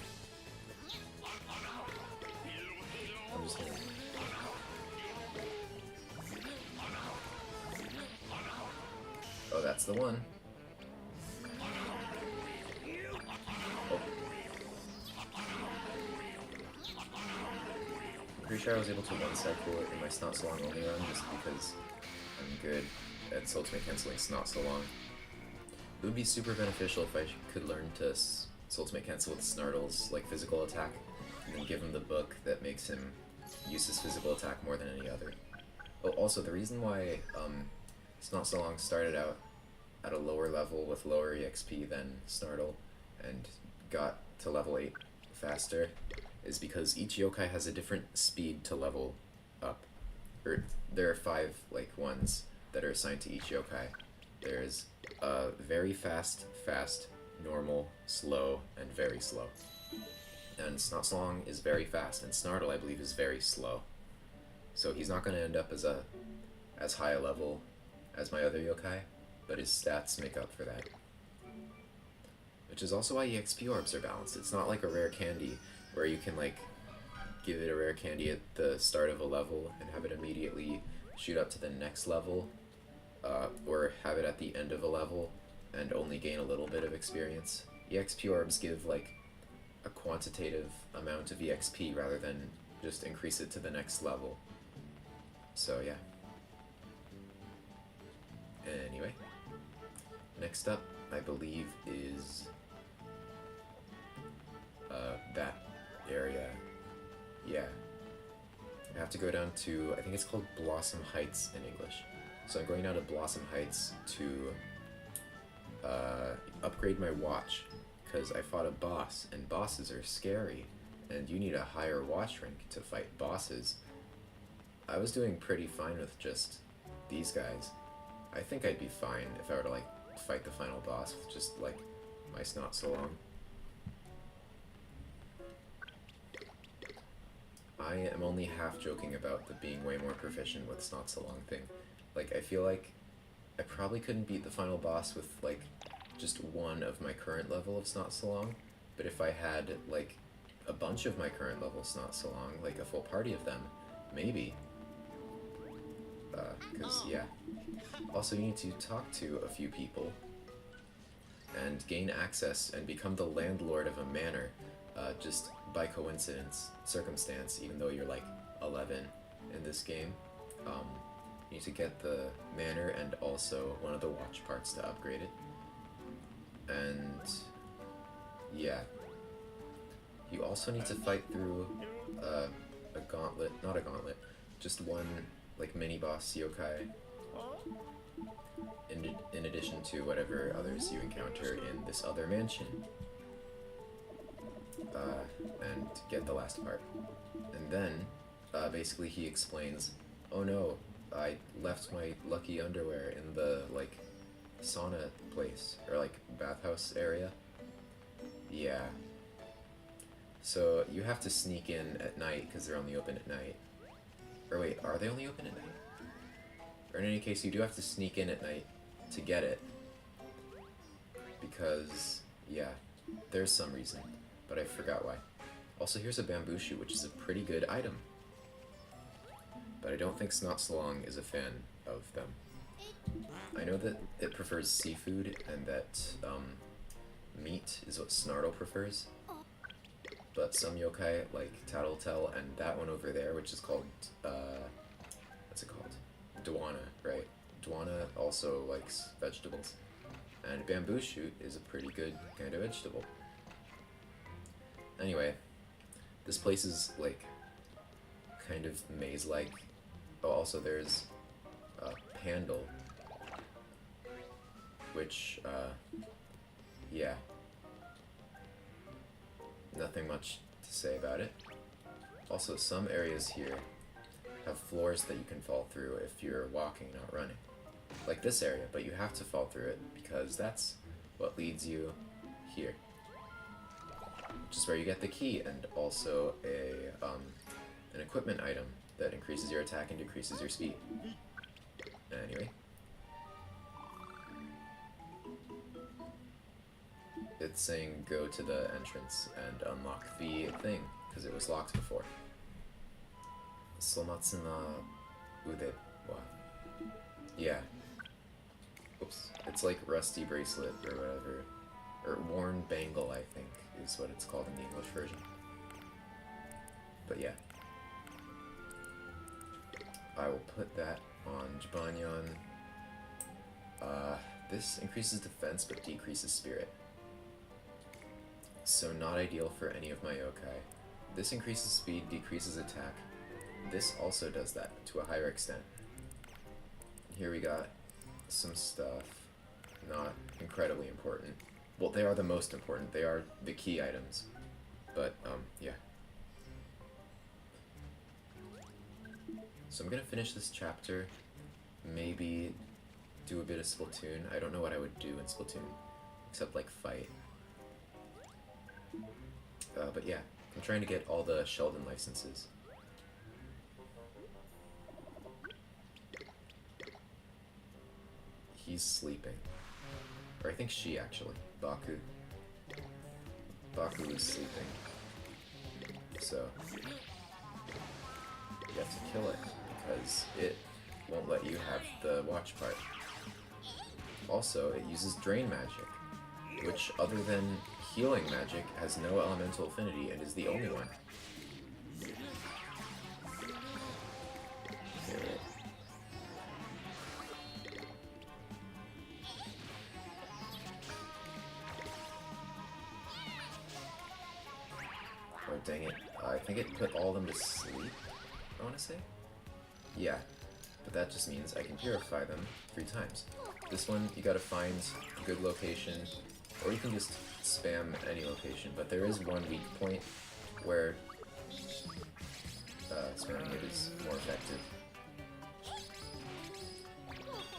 I'm just gonna... Oh, that's the one. Oh. I'm pretty sure I was able to one-cycle it in my Snot So Long only run just because I'm good at soultimate canceling Snot So Long. It would be super beneficial if I could learn to soultimate cancel with Snartle's like physical attack, and then give him the book that makes him use his physical attack more than any other. Oh, also the reason why It's Not So Long started out at a lower level with lower EXP than Snartle and got to level 8 faster is because each yokai has a different speed to level up. Or there are 5 like ones that are assigned to each yokai. There's very fast, fast, normal, slow, and very slow. And It's Not So Long is very fast, and Snartle, I believe, is very slow. So he's not going to end up as high a level as my other yokai, but his stats make up for that. Which is also why EXP orbs are balanced. It's not like a rare candy where you can like give it a rare candy at the start of a level and have it immediately shoot up to the next level, or have it at the end of a level and only gain a little bit of experience. EXP orbs give like a quantitative amount of EXP rather than just increase it to the next level. So yeah. Anyway, next up I believe is that area. Yeah. I have to go down to, I think it's called Blossom Heights in English. So I'm going down to Blossom Heights to upgrade my watch, because I fought a boss, and bosses are scary, and you need a higher watch rank to fight bosses. I was doing pretty fine with just these guys. I think I'd be fine if I were to like fight the final boss with just like my It's Not So Long. I am only half joking about the being way more proficient with It's Not So Long thing. Like, I feel like I probably couldn't beat the final boss with like just one of my current level of It's Not So Long, but if I had like a bunch of my current level It's Not So Long, like a full party of them, maybe. Because, yeah. Also, you need to talk to a few people and gain access and become the landlord of a manor, just by coincidence, circumstance, even though you're like 11 in this game. You need to get the manor and also one of the watch parts to upgrade it. And yeah. You also need to fight through a gauntlet, not a gauntlet, just one like mini boss yokai in addition to whatever others you encounter in this other mansion. And get the last part. And then, basically he explains, oh no, I left my lucky underwear in the, like, sauna place, or, like, bathhouse area. Yeah. So, you have to sneak in at night, because they're only open at night. Or wait, are they only open at night? Or in any case, you do have to sneak in at night to get it. Because, yeah, there's some reason, but I forgot why. Also, here's a bamboo shoot, which is a pretty good item. But I don't think It's Not So Long is a fan of them. I know that it prefers seafood, and that meat is what Snartle prefers. But some yokai, like Tattletale, and that one over there, which is called, what's it called? Dwana, right? Dwana also likes vegetables. And bamboo shoot is a pretty good kind of vegetable. Anyway, this place is, like, kind of maze-like. Oh, also there's Pandal, which, yeah. Nothing much to say about it. Also, some areas here have floors that you can fall through if you're walking, not running. Like this area, but you have to fall through it because that's what leads you here. Which is where you get the key and also an equipment item that increases your attack and decreases your speed. Anyway. It's saying go to the entrance and unlock the thing, because it was locked before. Somatsu na ude wa. Yeah. Oops. It's like rusty bracelet or whatever. Or worn bangle, I think, is what it's called in the English version. But yeah. I will put that on Jibanyan. This increases defense but decreases spirit. so not ideal for any of my yokai. This increases speed, decreases attack. This also does that to a higher extent. Here we got some stuff, not incredibly important. Well, they are the most important. They are the key items. But, yeah. So I'm gonna finish this chapter, maybe do a bit of Splatoon. I don't know what I would do in Splatoon, except, like, fight. But yeah, I'm trying to get all the Sheldon licenses. He's sleeping. Or I think she, actually. Baku. Baku is sleeping. So, you have to kill it, because it won't let you have the watch part. Also, it uses drain magic, which, other than healing magic, has no elemental affinity and is the only one. Oh, dang it. I think it put all of them to sleep, I want to say? Yeah, but that just means I can purify them 3 times. This one, you gotta find a good location, or you can just spam any location, but there is one weak point where spamming it is more effective.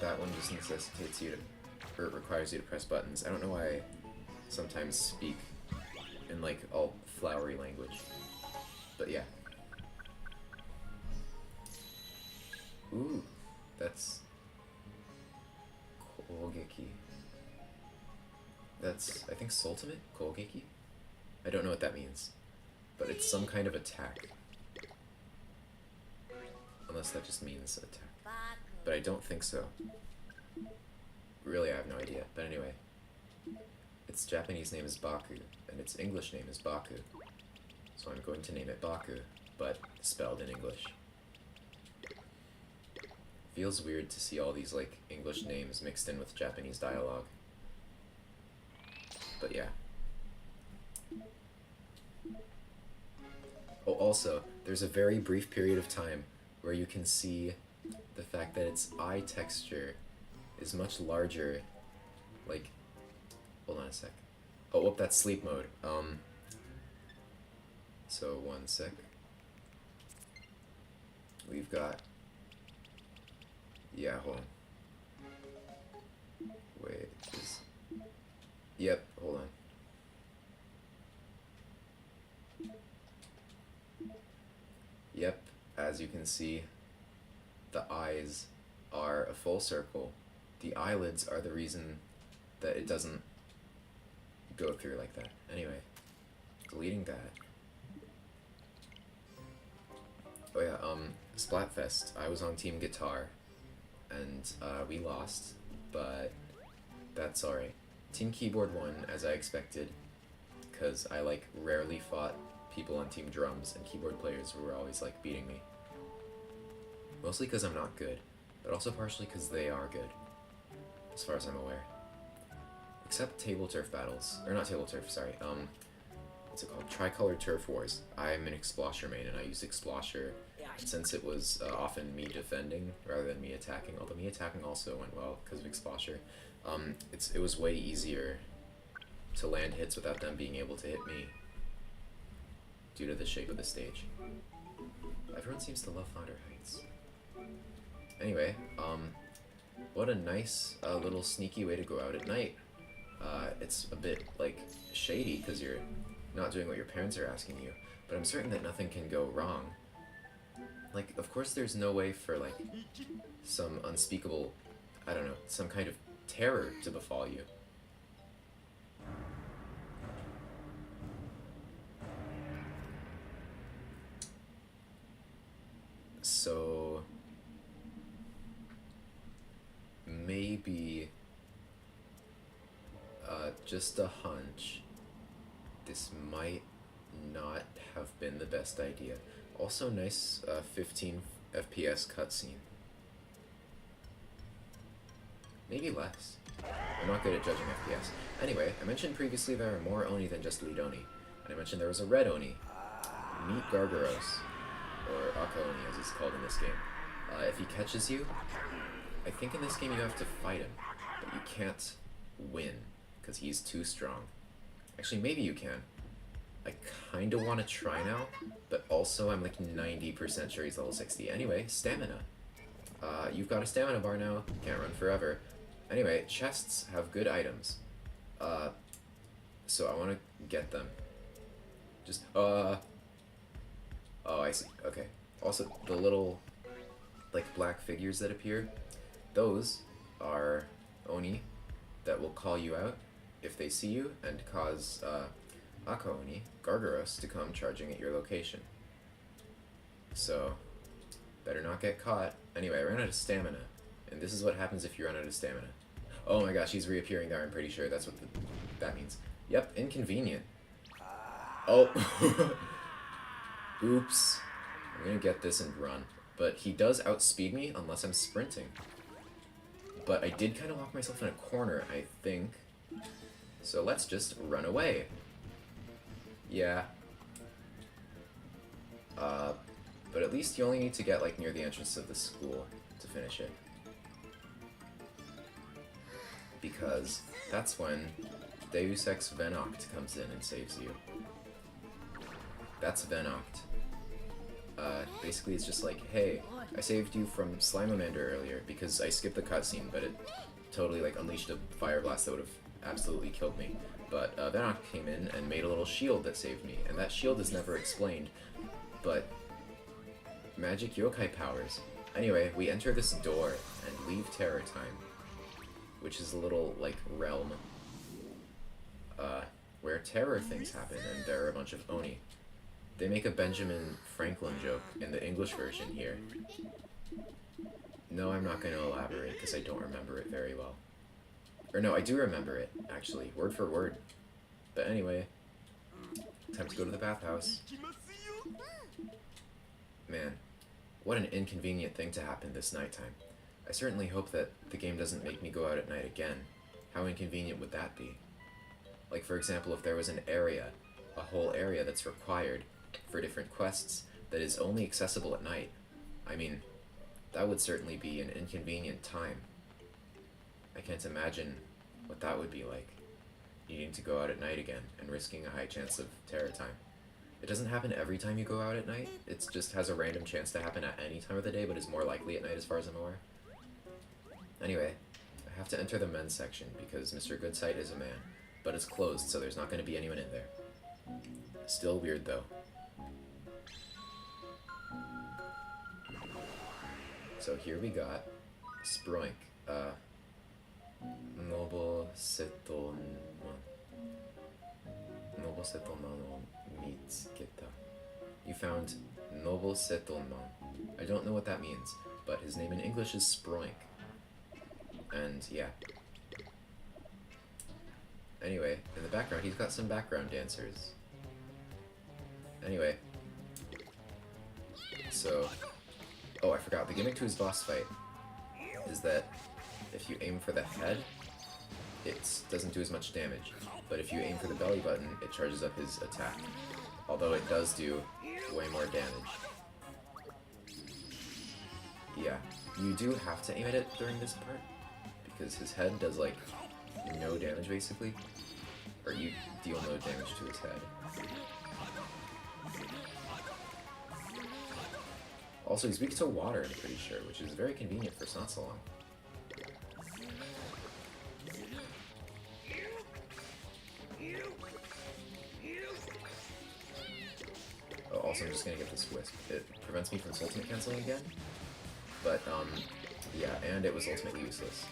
That one just necessitates you to, or it requires you to press buttons. I don't know why I sometimes speak in, like, all flowery language, but yeah. Ooh, that's Kogeki. That's, I think, soultimate? Kogeki? I don't know what that means, but it's some kind of attack. Unless that just means attack. But I don't think so. Really, I have no idea. But anyway, its Japanese name is Baku, and its English name is Baku. So I'm going to name it Baku, but spelled in English. Feels weird to see all these, like, English names mixed in with Japanese dialogue. But yeah. Oh, also, there's a very brief period of time where you can see the fact that its eye texture is much larger. Like, hold on a sec. Oh, whoop, that's sleep mode. So 1 sec. We've got, yeah, hold on. Wait, yep, hold on. Yep, as you can see, the eyes are a full circle. The eyelids are the reason that it doesn't go through like that. Anyway, deleting that. Oh yeah, Splatfest, I was on Team Guitar, and we lost, but that's alright. Team Keyboard won, as I expected, because I, like, rarely fought people on Team Drums, and keyboard players were always, like, beating me. Mostly because I'm not good, but also partially because they are good, as far as I'm aware. Except Table Turf battles, or not Table Turf, sorry, what's it called? Tricolor Turf Wars. I'm an Explosher main, and I used Explosher since it was often me defending rather than me attacking, although me attacking also went well because of Explosher. It was way easier to land hits without them being able to hit me due to the shape of the stage. Everyone seems to love Flounder Heights. Anyway, what a nice little sneaky way to go out at night. It's a bit, like, shady because you're not doing what your parents are asking you, but I'm certain that nothing can go wrong. Like, of course there's no way for, like, some unspeakable, I don't know, some kind of terror to befall you. So, maybe, just a hunch, this might not have been the best idea. Also, nice 15 FPS cutscene. Maybe less. I'm not good at judging FPS. Anyway, I mentioned previously there are more Oni than just lead Oni. And I mentioned there was a red Oni. Meet Gargaros, or Aka Oni as it's called in this game. If he catches you, I think in this game you have to fight him, but you can't win, because he's too strong. Actually, maybe you can. I kinda want to try now, but also I'm like 90% sure he's level 60. Anyway, stamina. You've got a stamina bar now, can't run forever. Anyway, chests have good items. So I want to get them. Just, oh, I see, okay. Also, the little, like, black figures that appear, those are Oni that will call you out if they see you and cause, Aka Oni, Gargaros, to come charging at your location. So, better not get caught. Anyway, I ran out of stamina, and this is what happens if you run out of stamina. Oh my gosh, he's reappearing there, I'm pretty sure that's what that means. Yep, inconvenient. Oh! Oops. I'm gonna get this and run. But he does outspeed me unless I'm sprinting. But I did kind of lock myself in a corner, I think. So let's just run away. Yeah. But at least you only need to get, like, near the entrance of the school to finish it. Because that's when Deus Ex Venoct comes in and saves you. That's Venoct. Basically it's just like, hey, I saved you from Slimeamander earlier because I skipped the cutscene, but it totally, like, unleashed a fire blast that would have absolutely killed me. But Venoct came in and made a little shield that saved me, and that shield is never explained, but magic yokai powers. Anyway, we enter this door and leave Terror Time, which is a little, like, realm where terror things happen, and there are a bunch of Oni. They make a Benjamin Franklin joke in the English version here. No, I'm not going to elaborate, because I don't remember it very well. Or no, I do remember it, actually, word for word. But anyway, time to go to the bathhouse. Man, what an inconvenient thing to happen this nighttime. I certainly hope that the game doesn't make me go out at night again. How inconvenient would that be? Like, for example, if there was an area, a whole area that's required for different quests that is only accessible at night. I mean, that would certainly be an inconvenient time. I can't imagine what that would be like, needing to go out at night again and risking a high chance of terror time. It doesn't happen every time you go out at night, it just has a random chance to happen at any time of the day, but is more likely at night as far as I'm aware. Anyway, I have to enter the men's section because Mr. Goodsight is a man, but it's closed, so there's not going to be anyone in there. Still weird, though. So here we got Sproink, Noble Settlement no Mitsuketa. You found Noble Settlement. I don't know what that means, but his name in English is Sproink. And yeah. Anyway, in the background, he's got some background dancers. Anyway. So, oh, I forgot. The gimmick to his boss fight is that if you aim for the head, it doesn't do as much damage. But if you aim for the belly button, it charges up his attack. Although it does do way more damage. Yeah, you do have to aim at it during this part, because his head does, like, no damage, basically. Or you deal no damage to his head. Also, he's weak to water, I'm pretty sure, which is very convenient for Snartle. Oh, also, I'm just gonna get this Wisp. It prevents me from soultimate canceling again. But, yeah, and it was ultimately useless.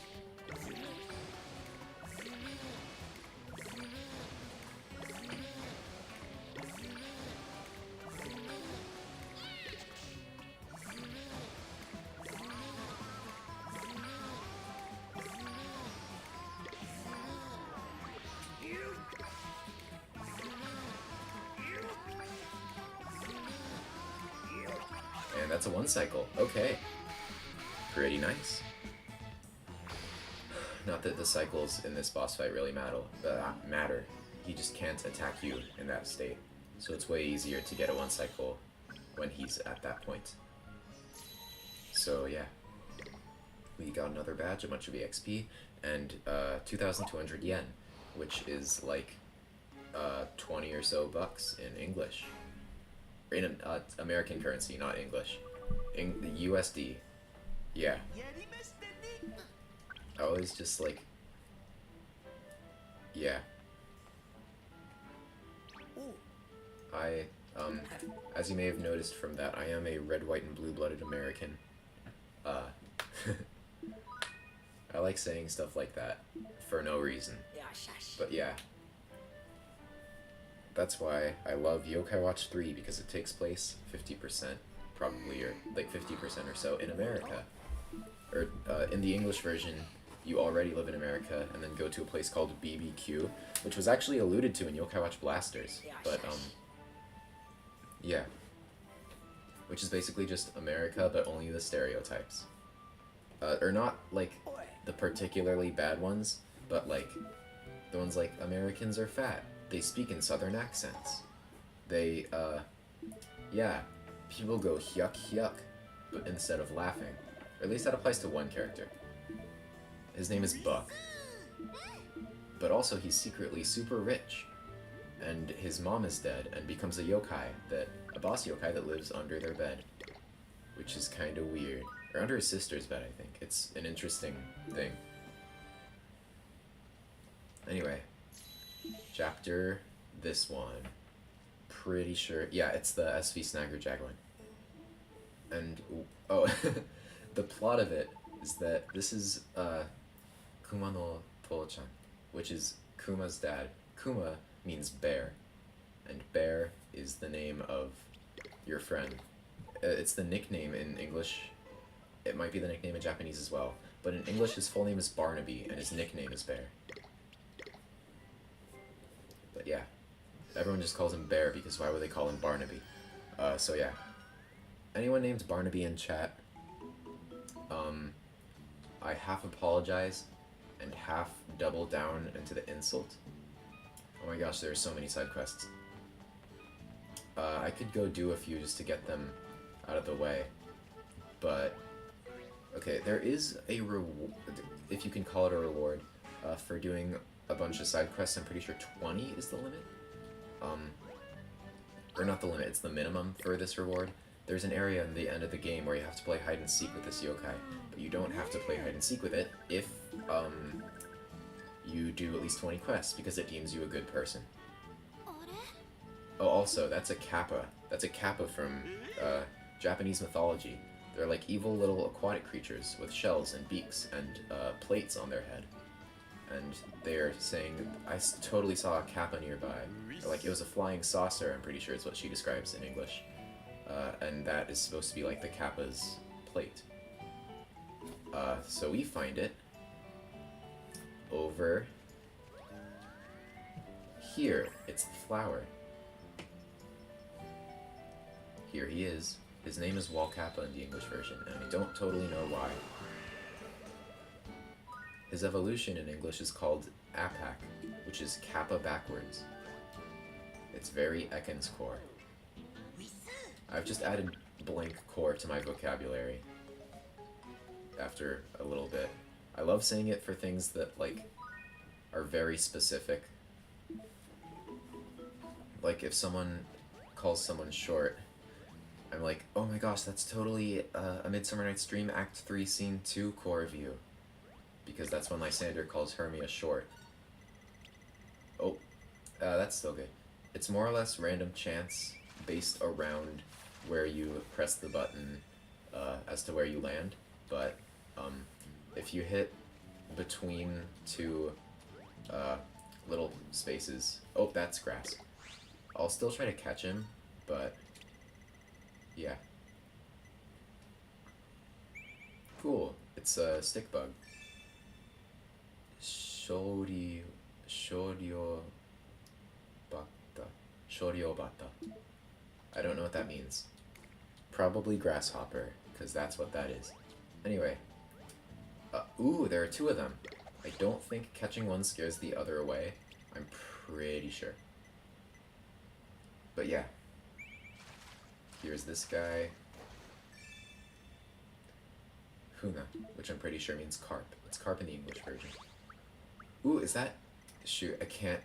And that's a one cycle. Okay. Pretty nice. Not that the cycles in this boss fight really matter. He just can't attack you in that state. So it's way easier to get a 1 cycle when he's at that point. So yeah. We got another badge, a bunch of EXP, and 2,200 yen, which is like 20 or so bucks in English. In American currency, not English. In the USD. Yeah. I always just like... Yeah. As you may have noticed from that, I am a red, white, and blue-blooded American. I like saying stuff like that for no reason. But yeah. That's why I love Yokai Watch 3, because it takes place 50%, probably, or like 50% or so in America. Or in the English version, you already live in America and then go to a place called BBQ, which was actually alluded to in Yokai Watch Blasters. But, yeah. Which is basically just America, but only the stereotypes. Or not, like, the particularly bad ones, but, like, the ones like, Americans are fat. They speak in southern accents. They, yeah. People go hyuk hyuk, but instead of laughing. Or at least that applies to one character. His name is Buck. But also he's secretly super rich. And his mom is dead and becomes a yokai, a boss yokai that lives under their bed. Which is kind of weird. Or under his sister's bed, I think. It's an interesting thing. Anyway. Chapter this one. Pretty sure. Yeah, it's the SV Snagger Jaguar. And, oh, the plot of it is that this is Kuma no To-chan, which is Kuma's dad. Kuma means bear, and bear is the name of your friend. It's the nickname in English. It might be the nickname in Japanese as well, but in English his full name is Barnaby, and his nickname is Bear. But yeah, everyone just calls him Bear because why would they call him Barnaby? So yeah. Anyone named Barnaby in chat, I half apologize and half double down into the insult. Oh my gosh, there are so many side quests. I could go do a few just to get them out of the way, but okay, there is a reward, if you can call it a reward, for doing a bunch of side quests. I'm pretty sure 20 is the limit. Or not the limit, it's the minimum for this reward. There's an area in the end of the game where you have to play hide and seek with this yokai, but you don't have to play hide and seek with it if you do at least 20 quests, because it deems you a good person. Oh, also, that's a kappa. That's a kappa from Japanese mythology. They're like evil little aquatic creatures with shells and beaks and plates on their head. And they're saying, I totally saw a kappa nearby. Or, like, it was a flying saucer, I'm pretty sure is what she describes in English. And that is supposed to be like the kappa's plate. So we find it over here. It's the flower. Here he is. His name is Wall Kappa in the English version, and I don't totally know why. His evolution in English is called Apak, which is Kappa backwards. It's very Ekans core. I've just added blank core to my vocabulary after a little bit. I love saying it for things that, like, are very specific. Like, if someone calls someone short, I'm like, oh my gosh, that's totally A Midsummer Night's Dream Act 3 Scene 2 core view. Because that's when Lysander calls Hermia short. Oh, that's still good. It's more or less random chance based around where you press the button as to where you land. But if you hit between two little spaces... Oh, that's grass. I'll still try to catch him, but... yeah. Cool. It's a stick bug. Shoryo bata. I don't know what that means. Probably grasshopper, because that's what that is. Anyway. Ooh, there are two of them. I don't think catching one scares the other away. I'm pretty sure. But yeah. Here's this guy. Huna, which I'm pretty sure means carp. It's carp in the English version. Ooh, is that... Shoot, I can't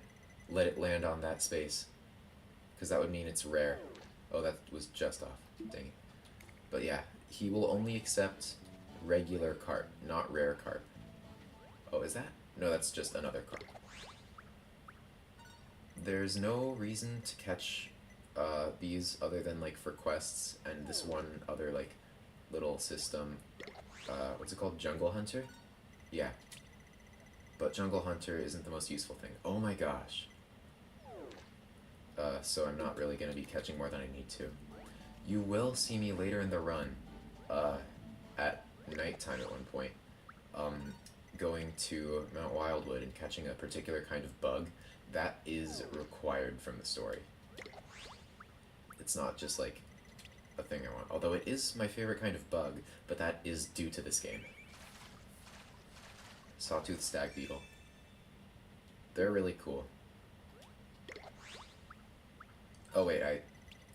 let it land on that space. Because that would mean it's rare. Oh, that was just off. Dang it. But yeah, he will only accept regular carp, not rare carp. Oh, is that? No, that's just another carp. There's no reason to catch these other than like for quests and this one other like little system. What's it called? Jungle Hunter? Yeah. But Jungle Hunter isn't the most useful thing. Oh my gosh. So I'm not really going to be catching more than I need to. You will see me later in the run, at nighttime at one point, going to Mount Wildwood and catching a particular kind of bug that is required from the story. It's not just like a thing I want, although it is my favorite kind of bug, but that is due to this game. Sawtooth Stag Beetle. They're really cool. Oh wait, I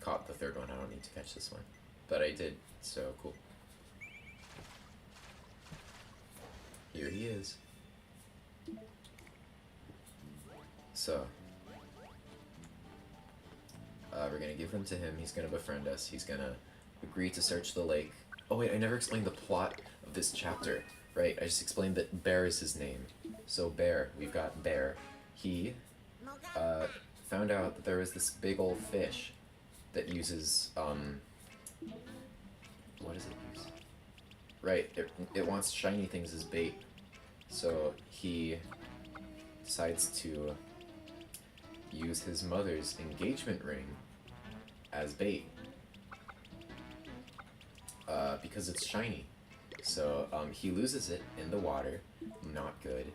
caught the third one. I don't need to catch this one. But I did, so cool. Here he is. So, we're gonna give them to him. He's gonna befriend us. He's gonna agree to search the lake. Oh wait, I never explained the plot of this chapter. Right, I just explained that Bear is his name. So Bear, we've got Bear. He, found out that there was this big old fish that uses, what does it use? Right, it wants shiny things as bait. So he decides to use his mother's engagement ring as bait. Because it's shiny. So, he loses it in the water. Not good.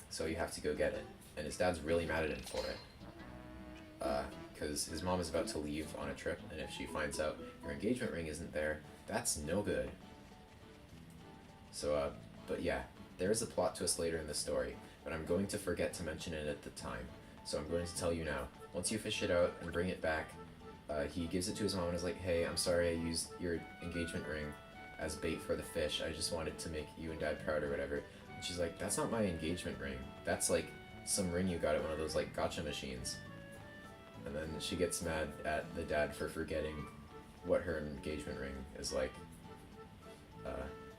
So you have to go get it. And his dad's really mad at him for it. Because his mom is about to leave on a trip, and if she finds out your engagement ring isn't there, that's no good. So, but yeah, there is a plot twist later in the story, but I'm going to forget to mention it at the time. So I'm going to tell you now. Once you fish it out and bring it back, he gives it to his mom and is like, hey, I'm sorry I used your engagement ring as bait for the fish. I just wanted to make you and Dad proud or whatever. And she's like, that's not my engagement ring. That's like some ring you got at one of those like gotcha machines. And then she gets mad at the dad for forgetting what her engagement ring is like.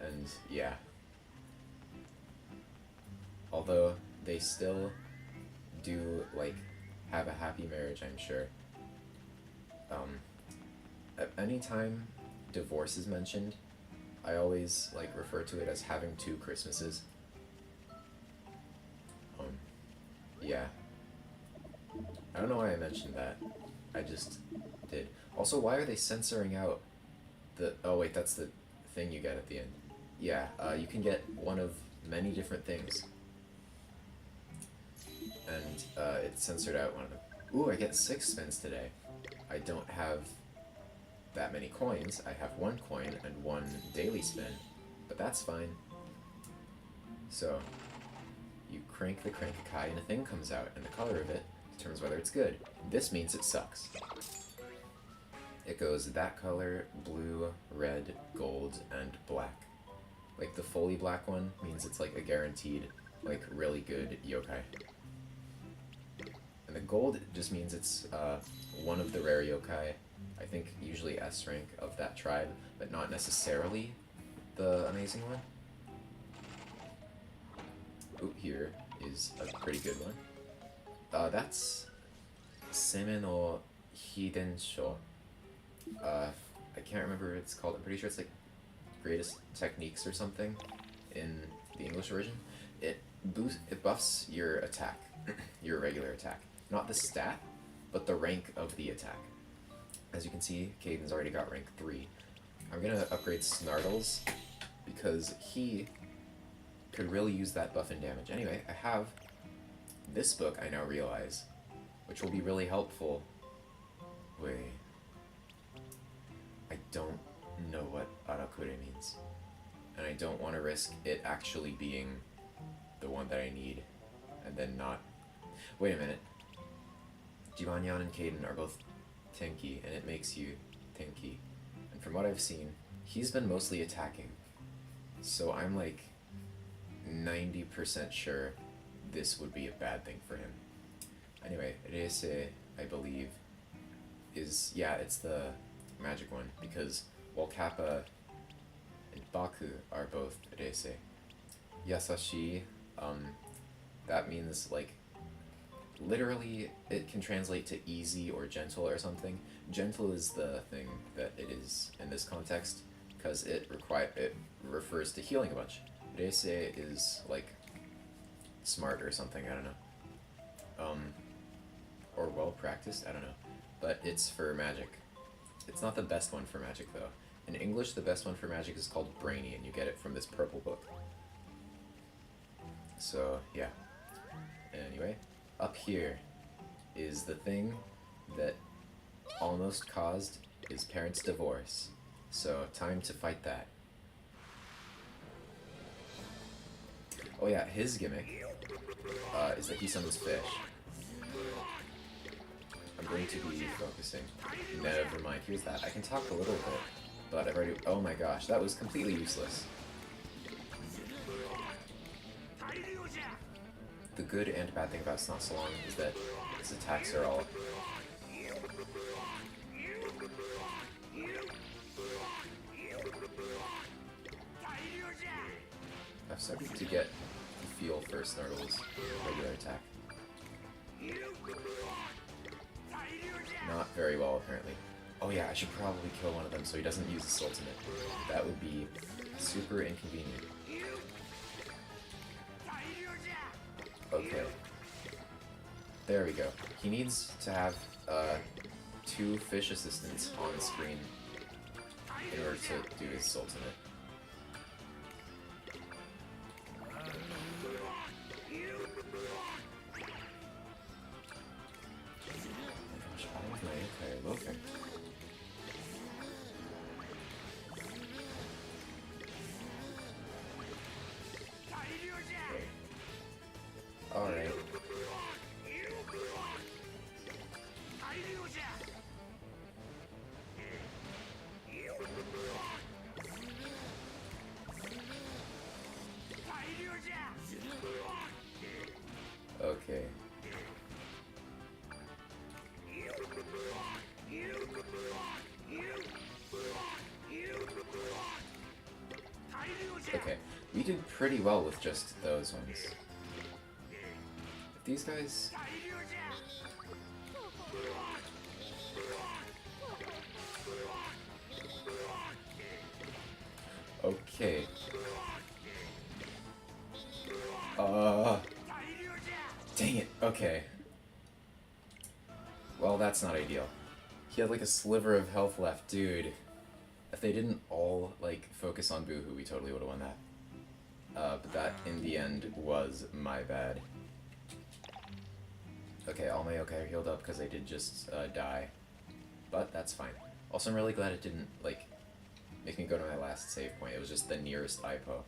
And yeah. Although they still do like have a happy marriage, I'm sure. Anytime divorce is mentioned, I always like refer to it as having two Christmases. Yeah. I don't know why I mentioned that. I just did. Also, why are they censoring out the... Oh wait, that's the thing you get at the end. Yeah, you can get one of many different things. And it censored out one of them. Ooh, I get 6 spins today. I don't have that many coins. I have 1 coin and 1 daily spin. But that's fine. So, you crank the crank-a-kai and a thing comes out, and the color of it determines whether it's good. This means it sucks. It goes that color, blue, red, gold, and black. Like the fully black one means it's like a guaranteed, like really good yokai. And the gold just means it's one of the rare yokai, I think usually S rank of that tribe, but not necessarily the amazing one. Ooh, here is a pretty good one. That's Seme no Hidensho. I can't remember what it's called. I'm pretty sure it's like Greatest Techniques or something in the English version. It buffs your attack, your regular attack. Not the stat, but the rank of the attack. As you can see, Caden's already got rank 3. I'm gonna upgrade Snartles because he could really use that buff and damage. Anyway, I have this book, I now realize, which will be really helpful. Wait. I don't know what Arakure means. And I don't want to risk it actually being the one that I need, and then not... Wait a minute. Jivanyan and Caden are both tanky, and it makes you tanky. And from what I've seen, he's been mostly attacking. So I'm like 90% sure this would be a bad thing for him. Anyway, Reise, I believe, is... yeah, it's the magic one, because while Kappa and Baku are both Reise. Yasashi, that means, like, literally, it can translate to easy or gentle or something. Gentle is the thing that it is in this context, because it refers to healing a bunch. Reise is, like, smart or something, I don't know. Or well-practiced, I don't know. But it's for magic. It's not the best one for magic, though. In English, the best one for magic is called Brainy, and you get it from this purple book. So, yeah. Anyway, up here is the thing that almost caused his parents' divorce. So, time to fight that. Oh yeah, his gimmick is that he summons fish. I'm going to be focusing. Never mind, here's that. I can talk a little bit, but I've already... oh my gosh, that was completely useless. The good and bad thing about Snartle is that his attacks are all... I've started to get the feel for Snartle's regular attack. Not very well, apparently. Oh yeah, I should probably kill one of them so he doesn't use the soultimate. That would be super inconvenient. Okay. There we go. He needs to have 2 fish assistants on screen in order to do his soultimate. Okay. Alright. Okay. Okay, we did pretty well with just those ones. If these guys... okay. Dang it, okay. Well, that's not ideal. He had like a sliver of health left, dude. If they didn't all, like, focus on Boohoo, we totally would have won that. But that, in the end, was my bad. Okay, all my yokai are healed up because I did just die. But that's fine. Also, I'm really glad it didn't, like, make me go to my last save point. It was just the nearest IPO,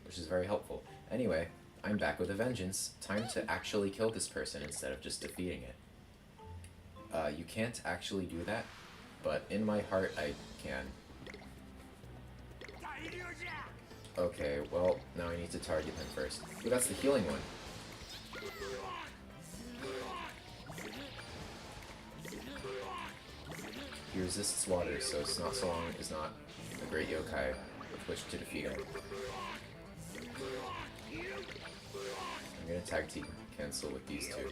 which is very helpful. Anyway, I'm back with a vengeance. Time to actually kill this person instead of just defeating it. You can't actually do that, but in my heart I can. Okay, well, now I need to target him first. Ooh, that's the healing one. He resists water, so Snartle is not a great yokai with which to defeat him. I'm gonna tag team cancel with these two.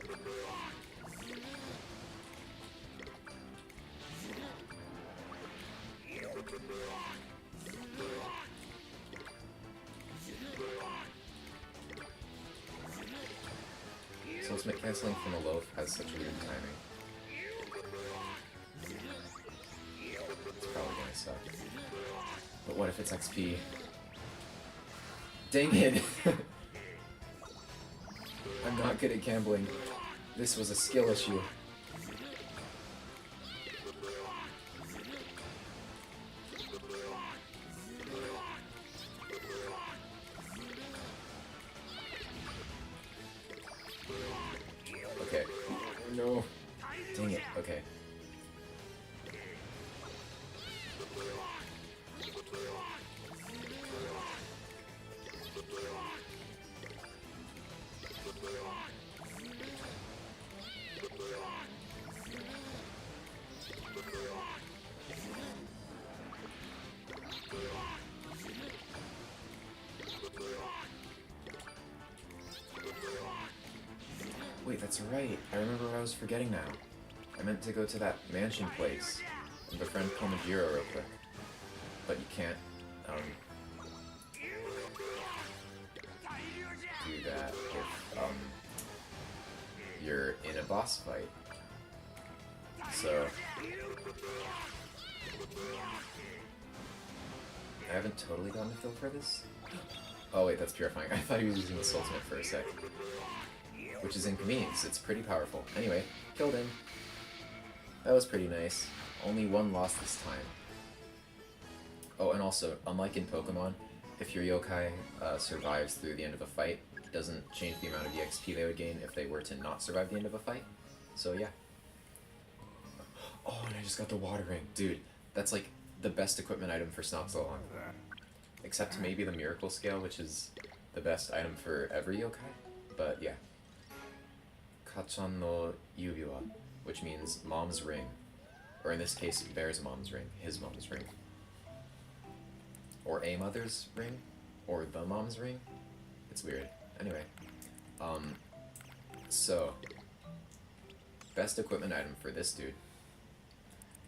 Soultimate canceling from a loaf has such weird timing. It's probably gonna suck. But what if it's XP? Dang it! I'm not good at gambling. This was a skill issue. that's right. I remember what I was forgetting now. I meant to go to that mansion place and befriend Komajiro real quick. But you can't, do that if, you're in a boss fight. So... I haven't totally gotten a feel for this. Oh wait, that's purifying. I thought he was using the soultimate for a sec. Which is inconvenience. It's pretty powerful. Anyway, killed him. That was pretty nice. Only one loss this time. Oh, and also, unlike in Pokemon, if your yokai survives through the end of a fight, it doesn't change the amount of EXP they would gain if they were to not survive the end of a fight. So yeah. Oh, and I just got the water ring. Dude, that's like the best equipment item for Snartle. Except maybe the Miracle Scale, which is the best item for every yokai. But yeah. Kachan no Yubiwa, which means mom's ring. Or in this case, Bear's mom's ring, his mom's ring. Or a mother's ring, or the mom's ring. It's weird. Anyway, so, best equipment item for this dude.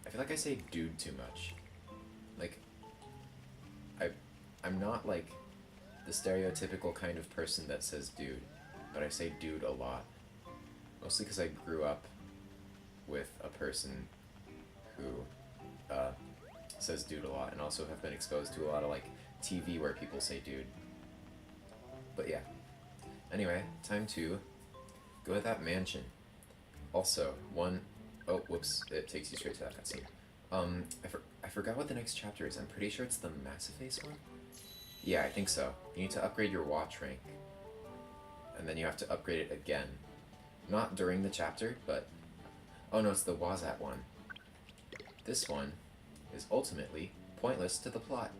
I feel like I say dude too much. Like, I'm not like the stereotypical kind of person that says dude, but I say dude a lot. Mostly because I grew up with a person who says dude a lot, and also have been exposed to a lot of like TV where people say dude. But yeah. Anyway, time to go to that mansion. Also, oh, whoops, it takes you straight to that cutscene. I forgot what the next chapter is. I'm pretty sure it's the Massiface one? Yeah, I think so. You need to upgrade your watch rank. And then you have to upgrade it again. Not during the chapter, but... Oh no, it's the Wazat one. This one is ultimately pointless to the plot.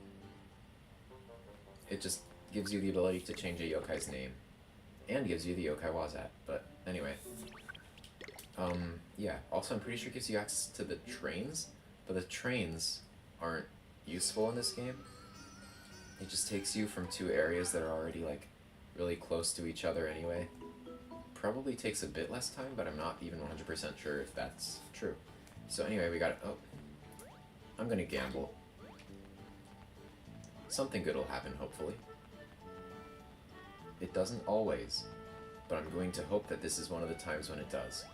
It just gives you the ability to change a yokai's name. And gives you the yokai Wazat, but anyway. Yeah, also I'm pretty sure it gives you access to the trains, but the trains aren't useful in this game. It just takes you from two areas that are already, like, really close to each other anyway. Probably takes a bit less time, but I'm not even 100% sure if that's true. So anyway, we got... Oh. I'm gonna gamble. Something good will happen, hopefully. It doesn't always, but I'm going to hope that this is one of the times when it does.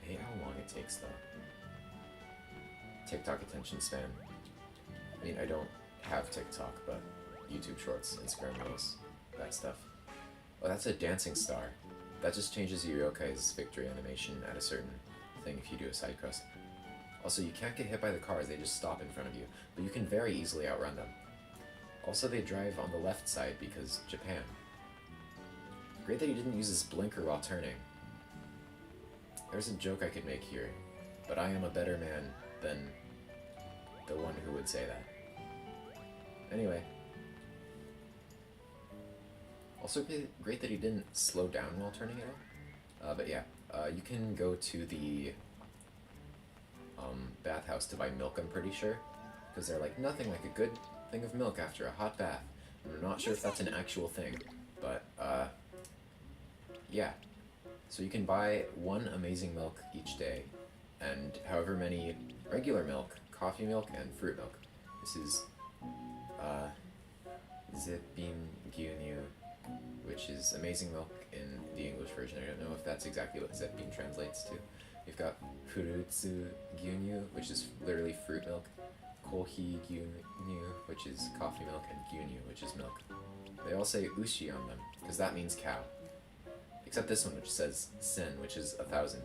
I hate how long it takes, though. TikTok attention span. I mean, I don't have TikTok, but YouTube Shorts, Instagram Reels, that stuff. Oh, that's a dancing star. That just changes your yokai's victory animation at a certain thing if you do a side quest. Also, you can't get hit by the cars, they just stop in front of you, but you can very easily outrun them. Also, they drive on the left side because Japan. Great that he didn't use his blinker while turning. There's a joke I could make here, but I am a better man than the one who would say that. Anyway. Also great that he didn't slow down while turning at all. But yeah, you can go to the bathhouse to buy milk, I'm pretty sure. Because they're like, nothing like a good thing of milk after a hot bath. And I'm not sure if that's an actual thing, but yeah. So you can buy one amazing milk each day, and however many regular milk, coffee milk, and fruit milk. This is Zeppin Gyunyu, which is amazing milk in the English version. I don't know if that's exactly what Zeppin translates to. You've got Furutsu Gyunyu, which is literally fruit milk, Kohi Gyunyu, which is coffee milk, and Gyunyu, which is milk. They all say ushi on them, because that means cow. Except this one, which says sen, which is 1,000.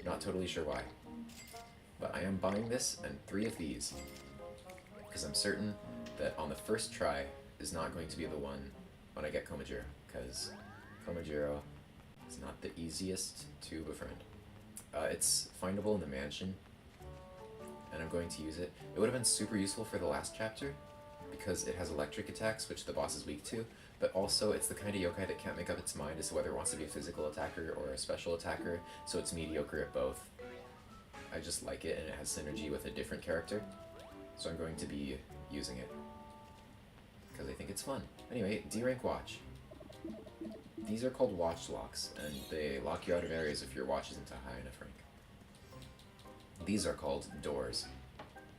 Not totally sure why. But I am buying this and 3 of these, because I'm certain that on the first try is not going to be the one when I get Komajiro, because Komajiro is not the easiest to befriend. It's findable in the mansion, and I'm going to use it. It would have been super useful for the last chapter, because it has electric attacks, which the boss is weak to, but also it's the kind of yokai that can't make up its mind as to whether it wants to be a physical attacker or a special attacker, so it's mediocre at both. I just like it, and it has synergy with a different character, so I'm going to be using it, because I think it's fun. Anyway, D-rank watch. These are called watch locks, and they lock you out of areas if your watch isn't a high enough rank. These are called doors.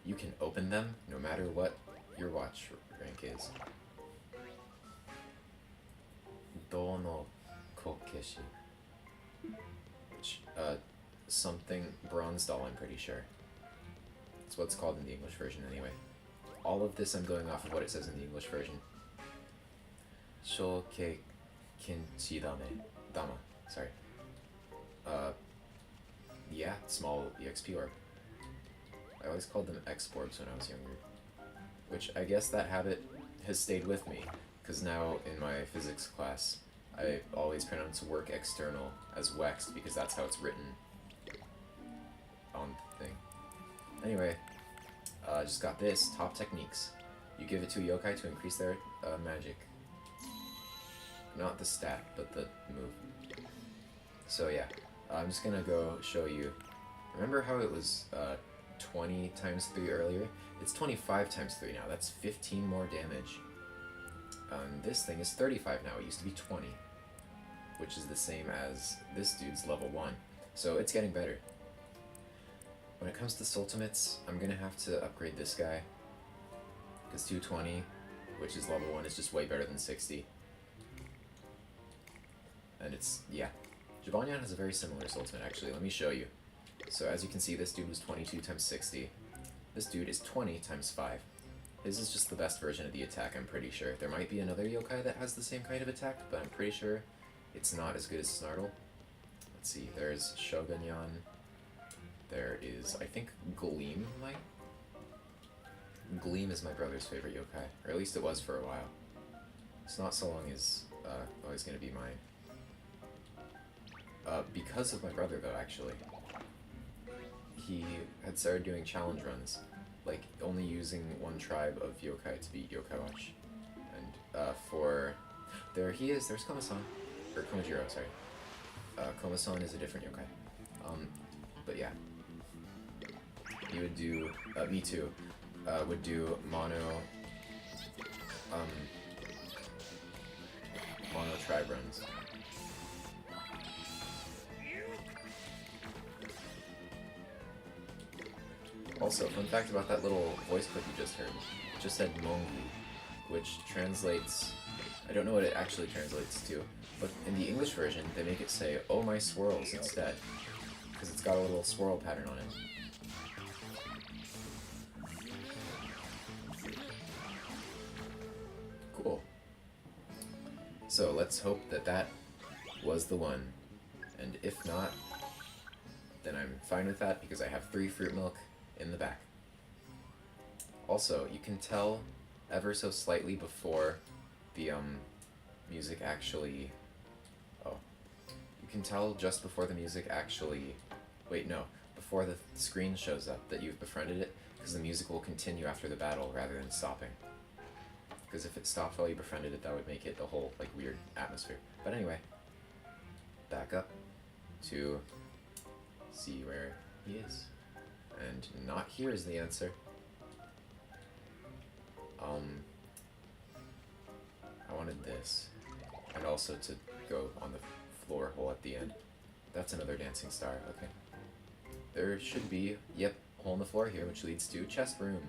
You can open them no matter what your watch rank is. Do no kokeshi. Which, something bronze doll, I'm pretty sure. That's what it's called in the English version anyway. All of this I'm going off of what it says in the English version. Shoke kenchi dama. Sorry. Yeah, small EXP orb. I always called them X-orbs when I was younger. Which I guess that habit has stayed with me, because now in my physics class, I always pronounce work external as Wext, because that's how it's written on the thing. Anyway, just got this, top techniques. You give it to a yokai to increase their magic. Not the stat, but the move. So yeah, I'm just gonna go show you. Remember how it was 20 times 3 earlier? It's 25 times 3 now. That's 15 more damage. This thing is 35 now. It used to be 20, which is the same as this dude's level 1. So it's getting better. When it comes to soultimates, I'm gonna have to upgrade this guy, because 220, which is level 1, is just way better than 60. And it's, yeah. Jibanyan has a very similar soultimate, actually. Let me show you. So as you can see, this dude was 22 times 60. This dude is 20 times 5. His is just the best version of the attack, I'm pretty sure. There might be another yokai that has the same kind of attack, but I'm pretty sure it's not as good as Snartle. Let's see, there's Shogunyan. There is, I think, Gleam might? Gleam is my brother's favorite yokai, or at least it was for a while. It's not so long is always going to be mine. Because of my brother, though, actually. He had started doing challenge runs, like only using one tribe of yokai to beat Yokai Watch. And for... There he is, there's Koma-san. Or Komajiro, sorry. Koma-san is a different yokai. But yeah. He would do... me too. Would do mono tribe runs. Also, fun fact about that little voice clip you just heard. It just said Mongu, which translates... I don't know what it actually translates to, but in the English version, they make it say, "Oh my swirls," instead, because it's got a little swirl pattern on it. Cool. So let's hope that that was the one, and if not, then I'm fine with that because I have 3 fruit milk in the back. Also, you can tell ever so slightly before the music actually... Oh. You can tell just before the music actually... Wait, no. Before the screen shows up that you've befriended it, because the music will continue after the battle rather than stopping. Because if it stopped while you befriended it, that would make it a whole, like, weird atmosphere. But anyway, back up to see where he is. And not here is the answer. I wanted this. And also to go on the floor hole at the end. That's another dancing star, okay. There should be, yep, hole in the floor here, which leads to chest room.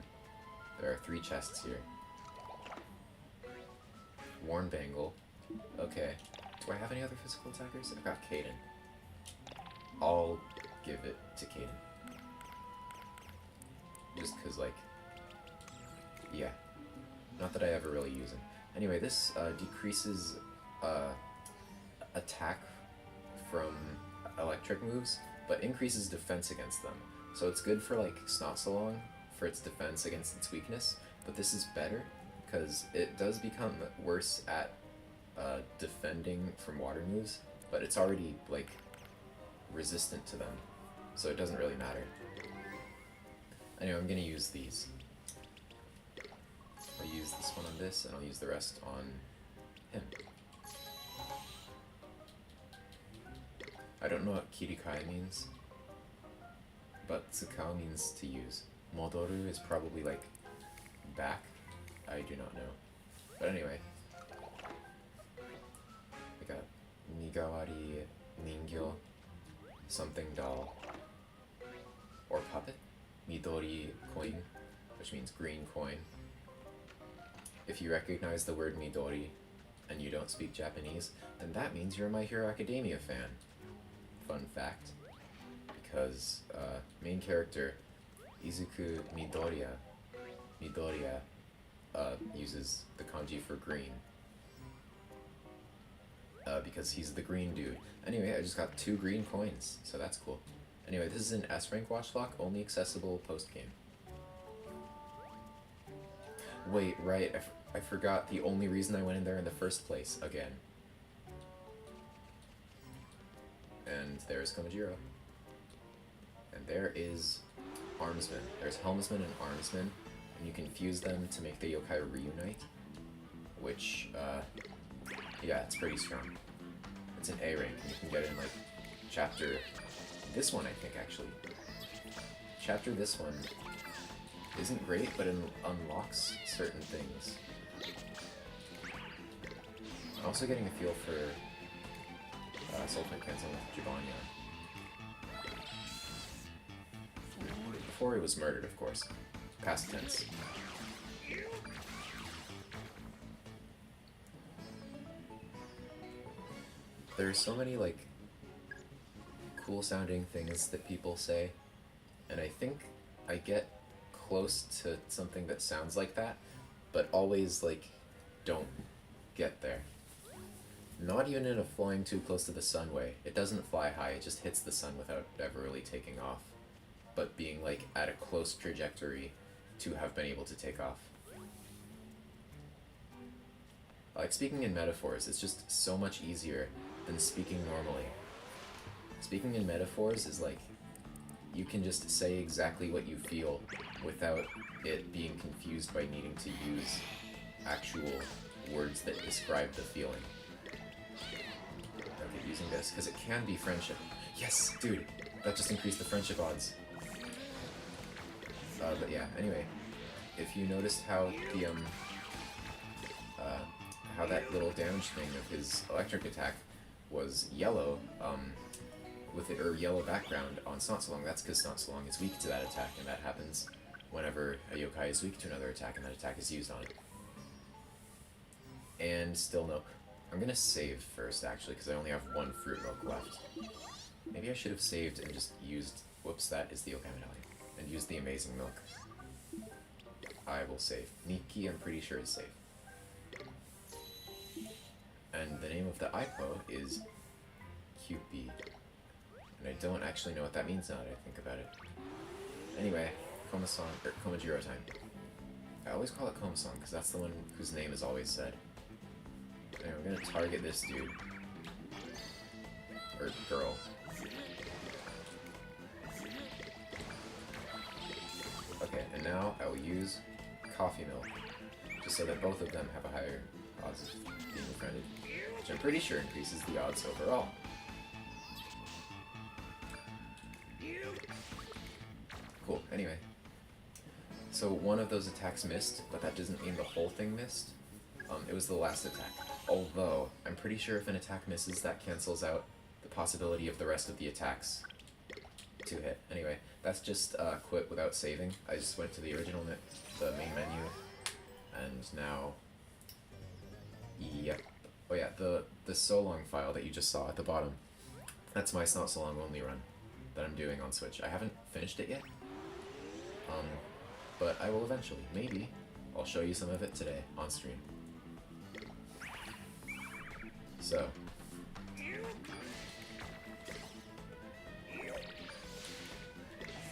There are 3 chests here. Worn bangle. Okay. Do I have any other physical attackers? I've got Kaden. I'll give it to Kaden. Just cause, like, yeah. Not that I ever really use him. Anyway, this decreases attack from electric moves, but increases defense against them. So it's good for, like, Not So Long for its defense against its weakness, but this is better because it does become worse at defending from water moves, but it's already, like, resistant to them, so it doesn't really matter. Anyway, I'm gonna use these. I'll use this one on this, and I'll use the rest on him. I don't know what Kirikai means, but Tsukao means to use. Modoru is probably like back. I do not know. But anyway, I got Gawari Ningyo something doll or puppet. Midori coin, which means green coin. If you recognize the word Midori and you don't speak Japanese, then that means you're a My Hero Academia fan. Fun fact. Because main character Izuku Midoriya uses the kanji for green. Because he's the green dude. Anyway, I just got 2 green coins, so that's cool. Anyway, this is an S rank watch lock, only accessible post-game. Wait, right, I forgot the only reason I went in there in the first place, again. And there's Komajiro. And there is Armsman. There's Helmsman and Armsman, and you can fuse them to make the yokai reunite, which, yeah, it's pretty strong. It's an A rank, and you can get it in, like, chapter... This one, I think, actually. Chapter this one isn't great, but it unlocks certain things. I'm also getting a feel for soultimate canceling with Jibanya. Before he was murdered, of course. Past tense. There are so many, like, cool sounding things that people say, and I think I get close to something that sounds like that, but always, like, don't get there. Not even in a flying too close to the sun way. It doesn't fly high, it just hits the sun without ever really taking off. But being, like, at a close trajectory to have been able to take off. Like, speaking in metaphors, it's just so much easier than speaking normally. Speaking in metaphors is like, you can just say exactly what you feel without it being confused by needing to use actual words that describe the feeling. Okay, using this, because it can be friendship. Yes, dude, that just increased the friendship odds. But yeah, anyway, if you noticed how the, how that little damage thing of his electric attack was yellow, with it, or yellow background on Snartle, that's because Snartle is weak to that attack, and that happens whenever a yokai is weak to another attack and that attack is used on it. And still no. I'm gonna save first, actually, because I only have 1 fruit milk left. Maybe I should have saved and just used... Whoops, that is the yokai medallion. And used the amazing milk. I will save. Nikki, I'm pretty sure, is safe. And the name of the IPO is Cupid. And I don't actually know what that means now that I think about it. Anyway, Koma-san, or Komajiro time. I always call it Koma-san because that's the one whose name is always said. Anyway, we're gonna target this dude. Or girl. Okay, and now I will use coffee milk, just so that both of them have a higher odds of being befriended, which I'm pretty sure increases the odds overall. Cool, anyway. So one of those attacks missed, but that doesn't mean the whole thing missed. It was the last attack. Although, I'm pretty sure if an attack misses, that cancels out the possibility of the rest of the attacks to hit. Anyway, that's just quit without saving. I just went to the original the main menu, and now, yep. Oh yeah, the so long file that you just saw at the bottom. That's my Not So Long only run that I'm doing on Switch. I haven't finished it yet, but I will eventually. Maybe I'll show you some of it today on stream. So.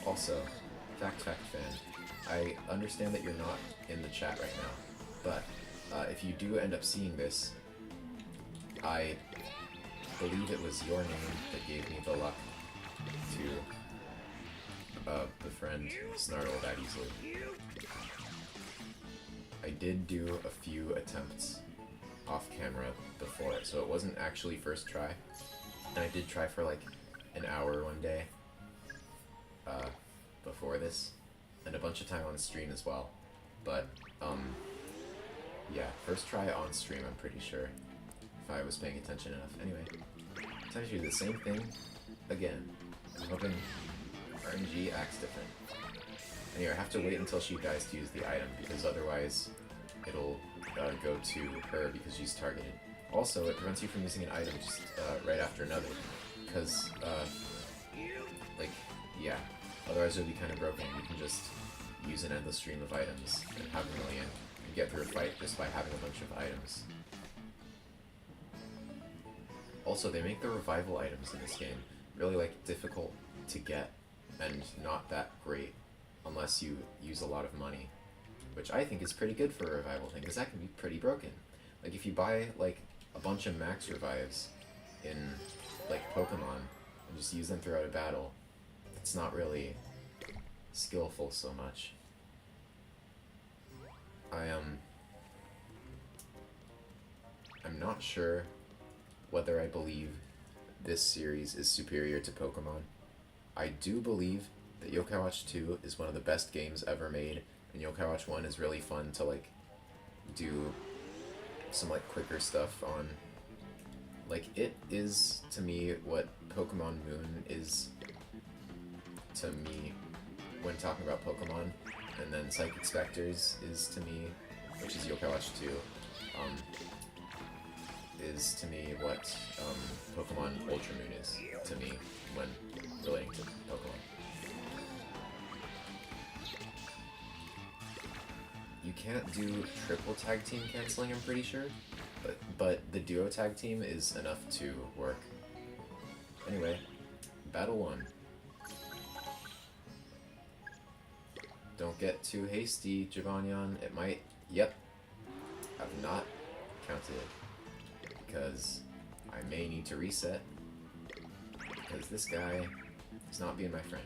Also, fact fan, I understand that you're not in the chat right now, but if you do end up seeing this, I believe it was your name that gave me the luck to befriend Snartle that easily. I did do a few attempts off camera before, so it wasn't actually first try, and I did try for like an hour one day before this, and a bunch of time on stream as well, but yeah, first try on stream I'm pretty sure, if I was paying attention enough. Anyway, Sometimes you do the same thing again. I'm hoping RNG acts different. Anyway, I have to wait until she dies to use the item, because otherwise it'll go to her because she's targeted. Also, it prevents you from using an item just right after another, because, like, yeah, otherwise it would be kind of broken. You can just use an endless stream of items and have a million and get through a fight just by having a bunch of items. Also, they make the revival items in this game really, like, difficult to get and not that great unless you use a lot of money, which I think is pretty good for a revival thing, because that can be pretty broken. Like, if you buy, like, a bunch of max revives in, like, Pokemon and just use them throughout a battle, it's not really skillful so much. I'm not sure whether I believe this series is superior to Pokemon. I do believe that Yokai Watch 2 is one of the best games ever made, and Yokai Watch 1 is really fun to, like, do some, like, quicker stuff on. Like, it is, to me, what Pokemon Moon is to me when talking about Pokemon, and then Psychic Spectres is to me, which is Yokai Watch 2, is to me what Pokemon Ultra Moon is to me when relating to Pokemon. You can't do triple tag team canceling, I'm pretty sure, but the duo tag team is enough to work. Anyway, Battle 1. Don't get too hasty, Javonyan. It might... Yep. I've not counted it, because I may need to reset, because this guy is not being my friend.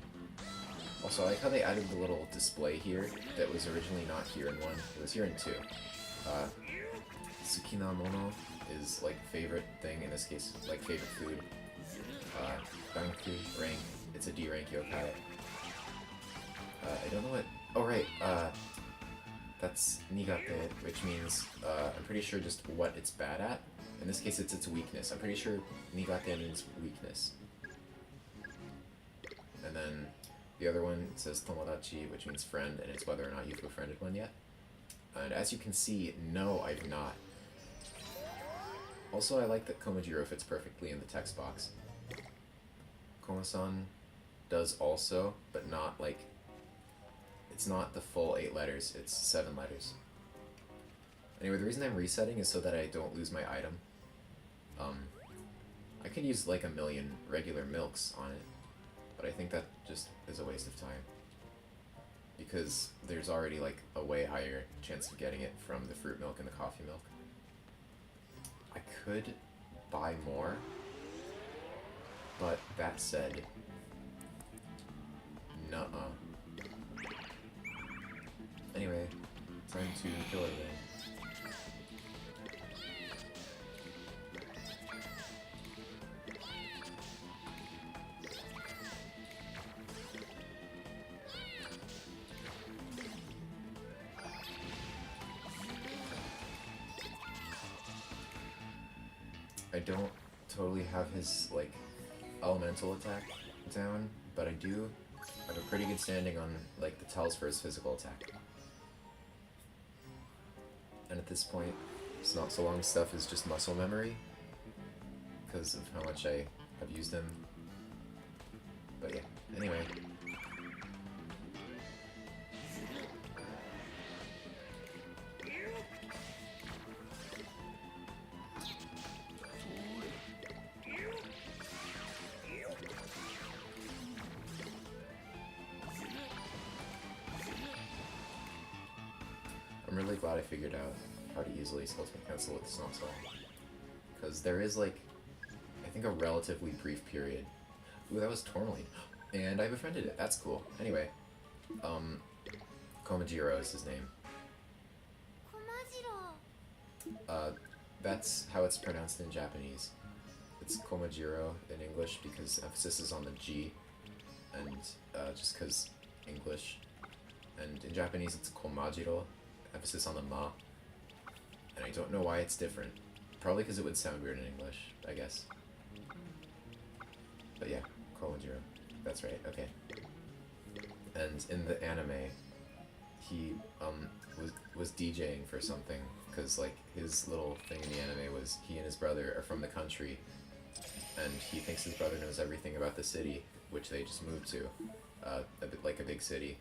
Also, I like how they added the little display here that was originally not here in 1. It was here in 2. Tsukina Mono is, like, favorite thing, in this case, like, favorite food. Banku, rank, it's a D rank yokai. I don't know what... Oh, right, that's Nigate, which means, I'm pretty sure just what it's bad at. In this case, it's its weakness. I'm pretty sure Nigate means weakness. And then the other one says Tomodachi, which means friend, and it's whether or not you've befriended one yet. And as you can see, no, I've not. Also, I like that Komajiro fits perfectly in the text box. Komasan does also, but not, like, it's not the full 8 letters, it's 7 letters. Anyway, the reason I'm resetting is so that I don't lose my item. I could use, like, 1,000,000 regular milks on it, but I think that just is a waste of time. Because there's already, like, a way higher chance of getting it from the fruit milk and the coffee milk. I could buy more, but that said, nuh-uh. Anyway, time to kill everything. I don't totally have his, like, elemental attack down, but I do have a pretty good standing on, like, the tells for his physical attack. And at this point, it's not so long stuff is just muscle memory, because of how much I have used him. But yeah, anyway. I'm really glad I figured out how to easily soultimate cancel with Snartle, because there is, like, I think a relatively brief period. Ooh, that was Tourmaline, and I befriended it. That's cool. Anyway, Komajiro is his name. That's how it's pronounced in Japanese. It's Komajiro in English because emphasis is on the G, and just because English. And in Japanese, it's Komajiro. Emphasis on the ma, and I don't know why it's different. Probably because it would sound weird in English, I guess. But yeah, Komajiro. That's right, okay. And in the anime, he was DJing for something, because like his little thing in the anime was he and his brother are from the country, and he thinks his brother knows everything about the city, which they just moved to, a bit like a big city,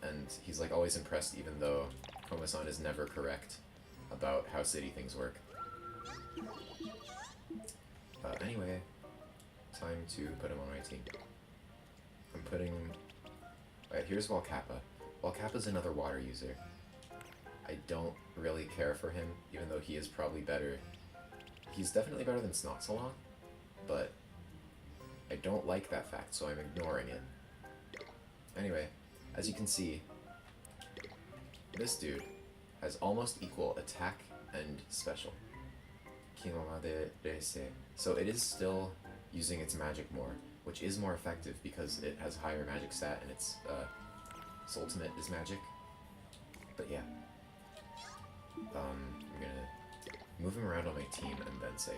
and he's like always impressed even though Komasan is never correct about how city things work. Anyway, time to put him on my team. I'm putting... Alright, here's Walcappa. Walcappa's another water user. I don't really care for him, even though he is probably better. He's definitely better than Snotsalon, but I don't like that fact, so I'm ignoring it. Anyway, as you can see, this dude has almost equal attack and special. Kimamade Reise. So it is still using its magic more, which is more effective because it has higher magic stat and its soultimate is magic. But yeah. I'm gonna move him around on my team and then save.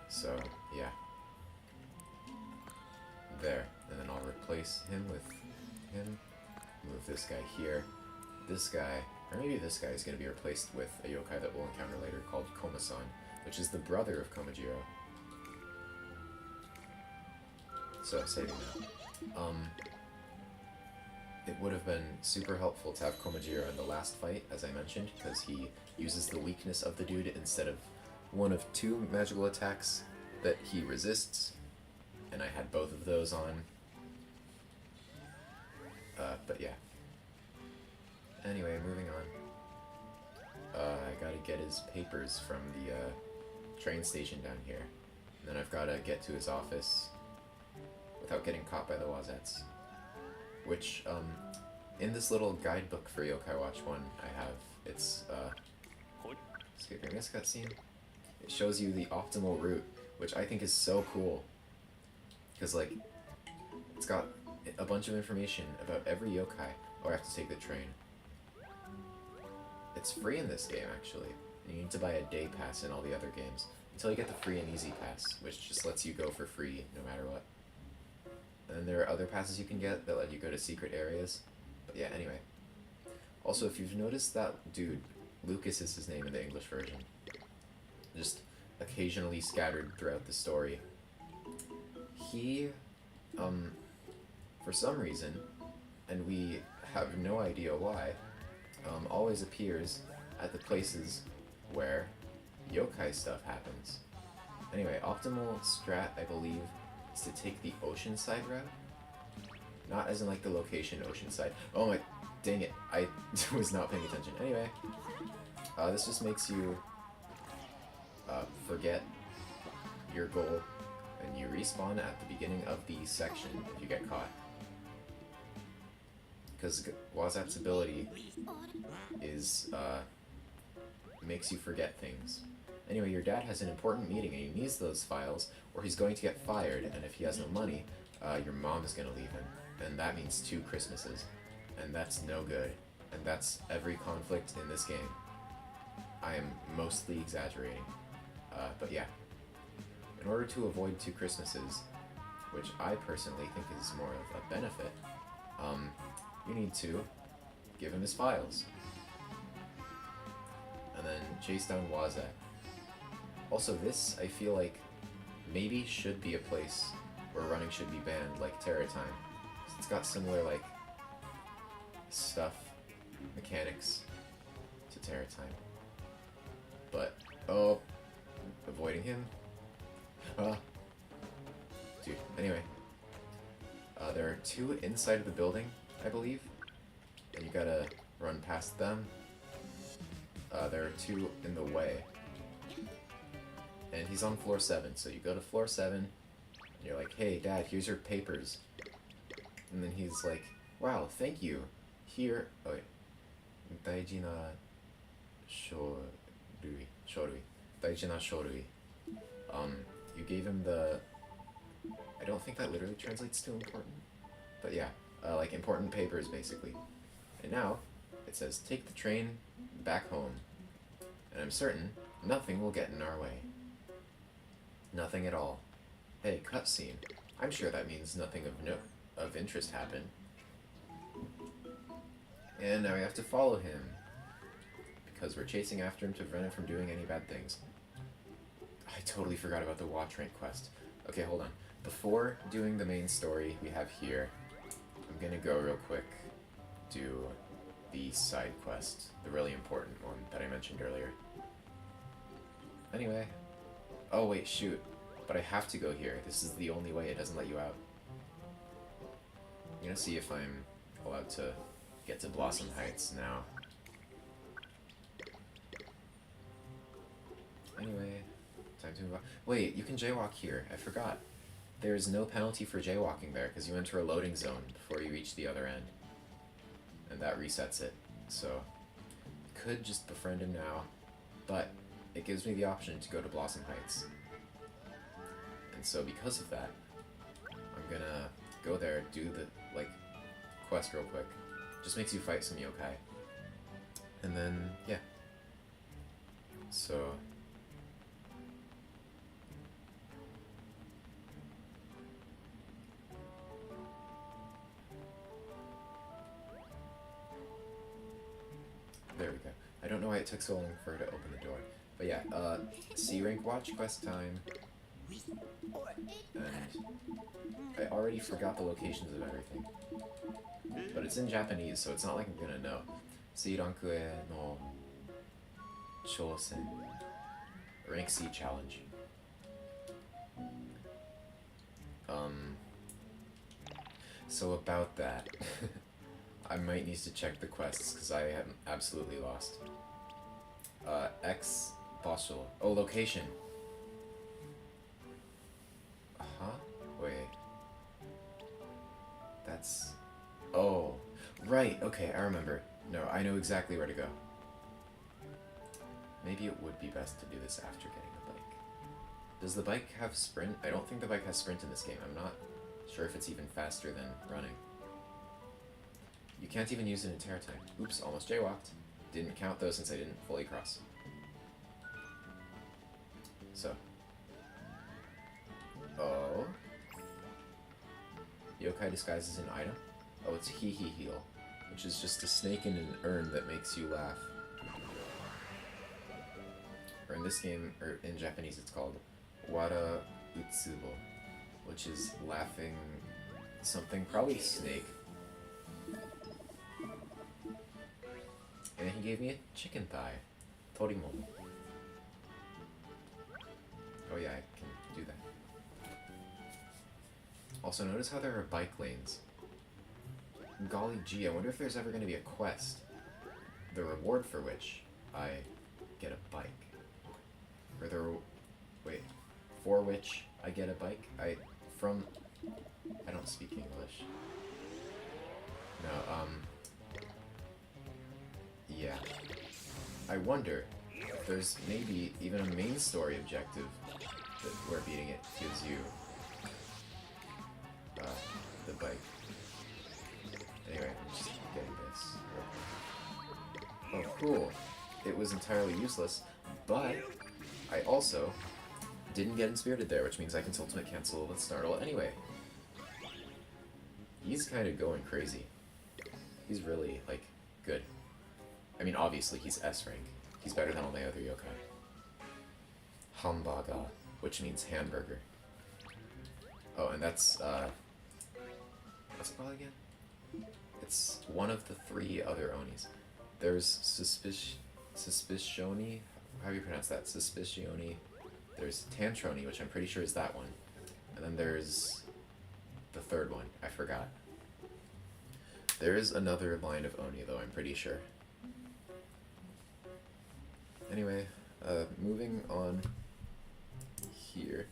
So, yeah. There. And then I'll replace him with him. Move this guy here. This guy, or maybe this guy is going to be replaced with a yokai that we'll encounter later called Komasan, which is the brother of Komajiro. So, saving now. It would have been super helpful to have Komajiro in the last fight, as I mentioned, because he uses the weakness of the dude instead of one of two magical attacks that he resists, and I had both of those on. But yeah. Anyway, moving on. I gotta get his papers from the train station down here, and then I've gotta get to his office without getting caught by the Wazets. Which, in this little guidebook for Yokai Watch 1 I have, it's, skipping this cutscene, it shows you the optimal route, which I think is so cool. Because, like, it's got a bunch of information about every yokai. Oh, I have to take the train. It's free in this game, actually. You need to buy a day pass in all the other games, until you get the free and easy pass, which just lets you go for free no matter what. And then there are other passes you can get that let you go to secret areas. But yeah, anyway. Also, if you've noticed that dude, Lucas is his name in the English version, just occasionally scattered throughout the story, he, for some reason, and we have no idea why, always appears at the places where yokai stuff happens. Anyway, optimal strat, I believe, is to take the Oceanside route. Not as in like the location Oceanside. Oh my, dang it, I was not paying attention. Anyway, this just makes you forget your goal, and you respawn at the beginning of the section if you get caught. Because Wazap's ability is, makes you forget things. Anyway, your dad has an important meeting and he needs those files, or he's going to get fired, and if he has no money, your mom is going to leave him. And that means 2 Christmases. And that's no good. And that's every conflict in this game. I am mostly exaggerating. But yeah. In order to avoid 2 Christmases, which I personally think is more of a benefit, you need to give him his files. And then chase down Wazak. Also, this, I feel like, maybe should be a place where running should be banned, like Terror Time. It's got similar, like, stuff, mechanics to Terror Time. But, oh, avoiding him? Dude, anyway. There are 2 inside of the building, I believe, and you gotta run past them. There are 2 in the way. And he's on floor 7, so you go to floor 7, and you're like, hey, Dad, here's your papers. And then he's like, wow, thank you. Here, oh wait. Daiji na shorui. Daiji na shorui. You gave him the... I don't think that literally translates to important. But yeah, like important papers, basically. And now, it says, take the train back home. And I'm certain nothing will get in our way. Nothing at all. Hey, cutscene. I'm sure that means nothing of interest happened. And now we have to follow him, because we're chasing after him to prevent him from doing any bad things. I totally forgot about the watch rank quest. Okay, hold on. Before doing the main story we have here, I'm gonna go real quick, do the side quest, the really important one that I mentioned earlier. Anyway. Oh wait, shoot. But I have to go here. This is the only way, it doesn't let you out. I'm gonna see if I'm allowed to get to Blossom Heights now. Anyway, time to move on. Wait, you can jaywalk here. I forgot. There's no penalty for jaywalking there, because you enter a loading zone before you reach the other end. And that resets it. So, could just befriend him now, but it gives me the option to go to Blossom Heights. And so because of that, I'm gonna go there, do the, quest real quick. Just makes you fight some yokai. And then, yeah. So... there we go. I don't know why it took so long for her to open the door. But yeah, C rank watch quest time. And I already forgot the locations of everything. But it's in Japanese, so it's not like I'm gonna know. C rank e no chousen. Rank C challenge. So about that. I might need to check the quests, because I am absolutely lost. X Basho. Oh, location. Huh? Wait. That's... oh. Right, okay, I remember. No, I know exactly where to go. Maybe it would be best to do this after getting the bike. Does the bike have sprint? I don't think the bike has sprint in this game. I'm not sure if it's even faster than running. You can't even use it in terra time. Oops, almost jaywalked. Didn't count though since I didn't fully cross. So. Oh. Yokai disguises an item? Oh, it's Hee Heal, which is just a snake in an urn that makes you laugh. Or in this game, or in Japanese, it's called Wara Utsubo, which is laughing something, probably snake. And then he gave me a chicken thigh. Torimo. Oh yeah, I can do that. Also, notice how there are bike lanes. Golly gee, I wonder if there's ever going to be a quest. The reward for which I get a bike. Or wait. For which I get a bike? I don't speak English. No, yeah. I wonder if there's maybe even a main story objective where beating it gives you the bike. Anyway, I'm just getting this. Oh, cool. It was entirely useless, but I also didn't get inspirited there, which means I can soultimate cancel with Snartle anyway. He's kind of going crazy. He's really, good. I mean, obviously he's S rank. He's better than all my other yokai. Hambaga, which means hamburger. Oh, and that's, what's it called again? It's one of the 3 other Onis. There's Suspicioni, how do you pronounce that? Suspicioni. There's Tantroni, which I'm pretty sure is that one. And then there's the 3rd one, I forgot. There is another line of Oni, though, I'm pretty sure. Anyway, moving on here,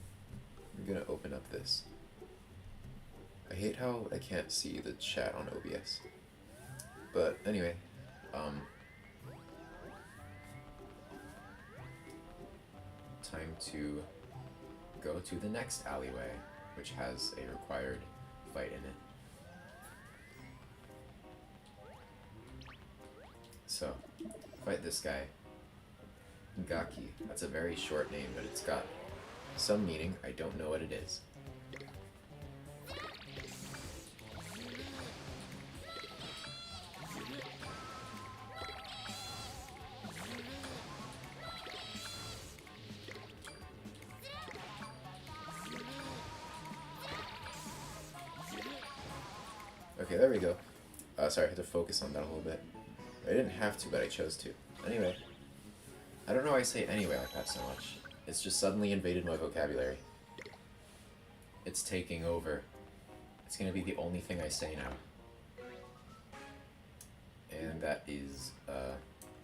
I'm gonna open up this. I hate how I can't see the chat on OBS. But anyway, time to go to the next alleyway, which has a required fight in it. So, fight this guy. Gaki. That's a very short name, but it's got some meaning. I don't know what it is. Okay, there we go. Sorry, I had to focus on that a little bit. I didn't have to, but I chose to. Anyway. I don't know why I say anyway like that so much. It's just suddenly invaded my vocabulary. It's taking over. It's gonna be the only thing I say now. And that is,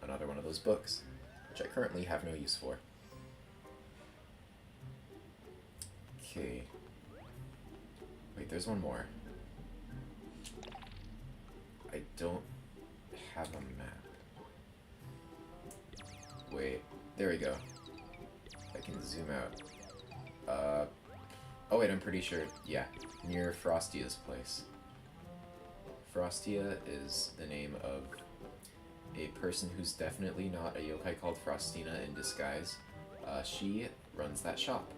another one of those books, which I currently have no use for. Okay. Wait, there's one more. I don't have a map. Wait, there we go. I can zoom out. Oh wait, I'm pretty sure, yeah, near Frostia's place. Frostia is the name of a person who's definitely not a yokai called Frostina in disguise. She runs that shop.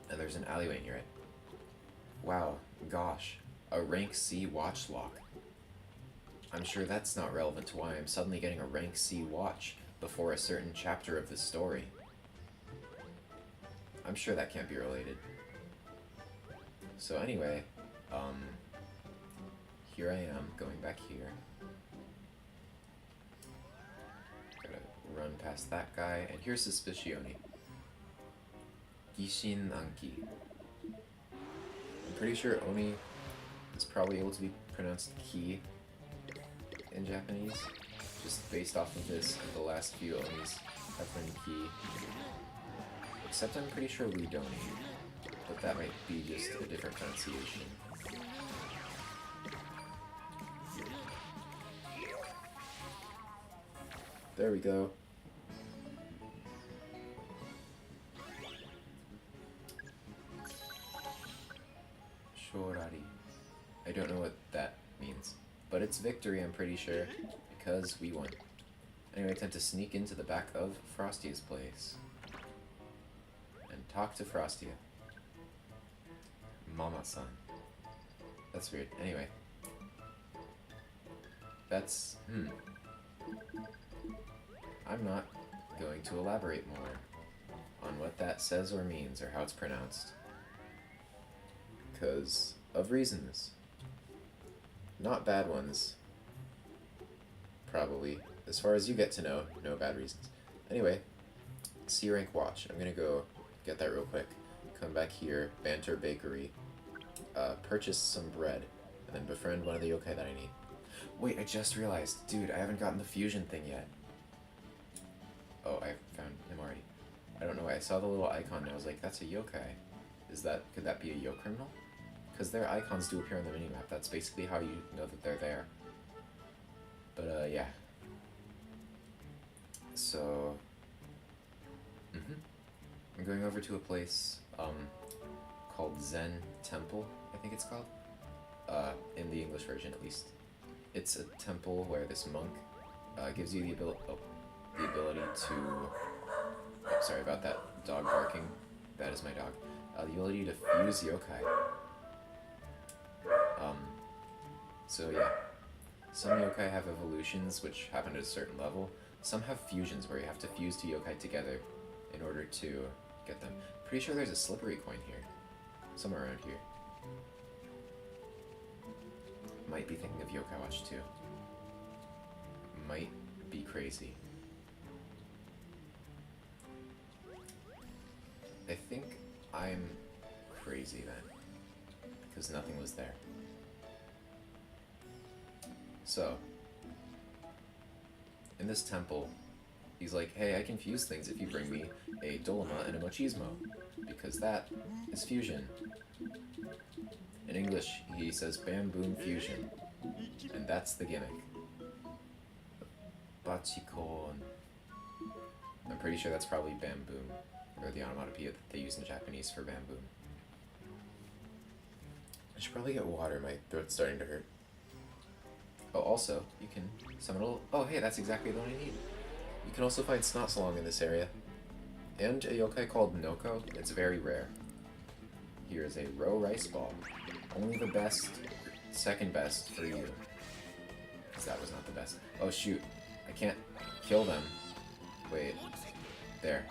And there's an alleyway near it. Wow, gosh, a rank C watch lock. I'm sure that's not relevant to why I'm suddenly getting a rank C watch before a certain chapter of the story. I'm sure that can't be related. So anyway, here I am, going back here. Gotta run past that guy, and here's Suspicione. Gishin Anki. I'm pretty sure Oni is probably able to be pronounced Ki in Japanese, just based off of this, and the last few Onis have been Ki. Except I'm pretty sure Ludoni, but that might be just a different pronunciation. There we go. Shorari. I don't know what that means, but it's victory, I'm pretty sure, because we won. Anyway, I attempt to sneak into the back of Frostia's place and talk to Frostia. Mama-san. That's weird. Anyway. That's... I'm not going to elaborate more on what that says or means or how it's pronounced. Because of reasons. Not bad ones. Probably. As far as you get to know, no bad reasons. Anyway, C rank watch. I'm gonna go get that real quick. Come back here, Banter Bakery, purchase some bread, and then befriend one of the yokai that I need. Wait, I just realized. Dude, I haven't gotten the fusion thing yet. Oh, I found him already. I don't know why. I saw the little icon and I was like, that's a yokai. Could that be a yo criminal? Because their icons do appear on the minimap. That's basically how you know that they're there. But, yeah. So... I'm going over to a place, called Zen Temple, I think it's called. In the English version, at least. It's a temple where this monk, gives you the ability to... Oh, sorry about that dog barking. That is my dog. The ability to fuse yokai. So yeah. Some yokai have evolutions which happen at a certain level. Some have fusions where you have to fuse two yokai together in order to get them. Pretty sure there's a slippery coin here. Somewhere around here. Might be thinking of Yokai Watch too. Might be crazy. I think I'm crazy then. Because nothing was there. So, in this temple, he's like, hey, I can fuse things if you bring me a Dolima and a Machismo, because that is fusion. In English, he says Bam Boom Fusion, and that's the gimmick. Bachikon. I'm pretty sure that's probably Bam Boom, or the onomatopoeia that they use in Japanese for Bam Boom. I should probably get water, my throat's starting to hurt. Oh, also, you can summon a little... Oh, hey, that's exactly the one I need. You can also find Snotsalong in this area. And a yokai called Noko. It's very rare. Here is a row rice ball. Only the best, second best for you. Because that was not the best. Oh, shoot. I can't kill them. Wait. There.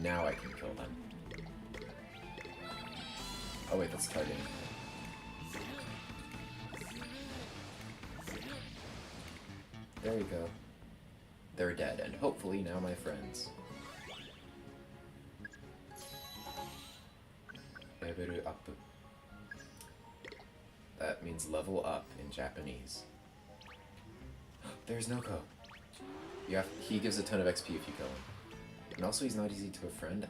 Now I can kill them. Oh, wait, that's targeting. there you go. They're dead, and hopefully now my friends. Level up. That means level up in Japanese. There's Noko. He gives a ton of XP if you kill him. And also he's not easy to befriend.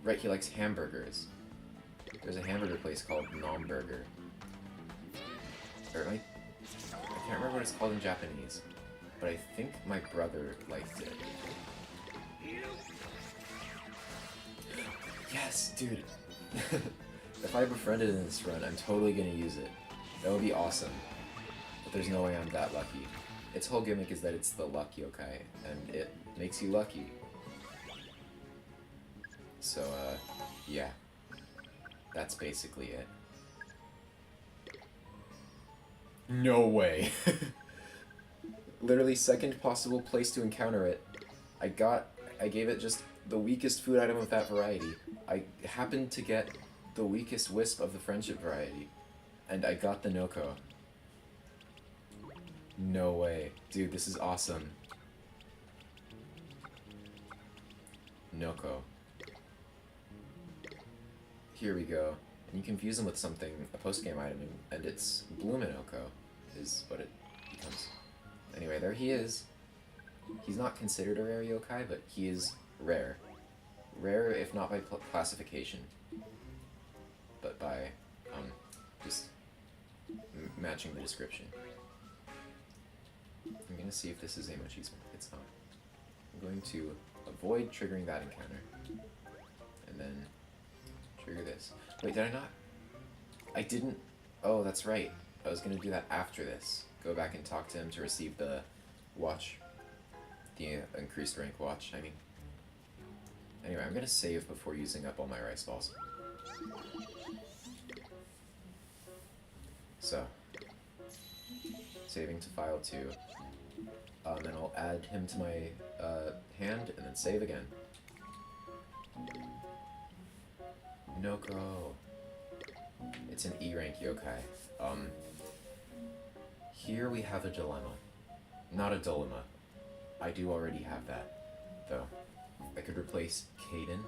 Right, he likes hamburgers. There's a hamburger place called Nomburger. Or I can't remember what it's called in Japanese. But I think my brother liked it. Yes, dude. If I befriended in this run, I'm totally gonna use it. That would be awesome. But there's no way I'm that lucky. Its whole gimmick is that it's the luck yokai, and it makes you lucky. So, yeah. That's basically it. No way! Literally second possible place to encounter it. I gave it just the weakest food item of that variety. I happened to get the weakest wisp of the friendship variety. And I got the Noko. No way. Dude, this is awesome. Noko. Here we go. And you confuse them with something, a post-game item, and it's Bloominoko is what it becomes. Anyway, there he is. He's not considered a rare yokai, but he is rare. Rare, if not by classification, but by, just matching the description. I'm gonna see if this is a machismo. It's not. I'm going to avoid triggering that encounter. And then trigger this. Wait, did I not? I didn't. Oh, that's right. I was gonna do that after this. Go back and talk to him to receive the watch. The increased rank watch, I mean. Anyway, I'm gonna save before using up all my rice balls. So, saving to file 2. Then I'll add him to my hand, and then save again. Noko. It's an E rank yokai. Here we have a dilemma. Not a dilemma. I do already have that, though. I could replace Kaden,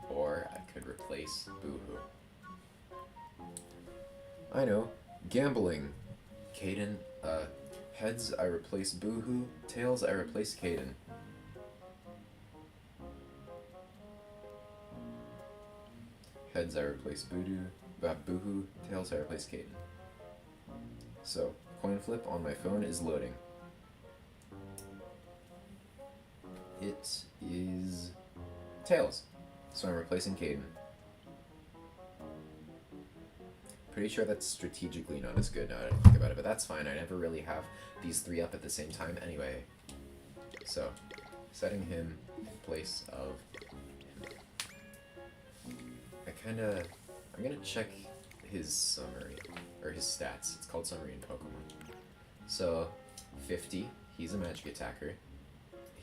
or I could replace Boohoo. I know. Gambling. Kaden, heads I replace Boohoo, tails I replace Kaden. Heads I replace Boohoo, tails I replace Kaden. So, coin flip on my phone is loading. It is tails, so I'm replacing Kaden. Pretty sure that's strategically not as good now that I think about it, but that's fine. I never really have these 3 up at the same time anyway. So, setting him in place of him. I'm gonna check his summary, or his stats. It's called summary in Pokemon. So, 50, he's a magic attacker.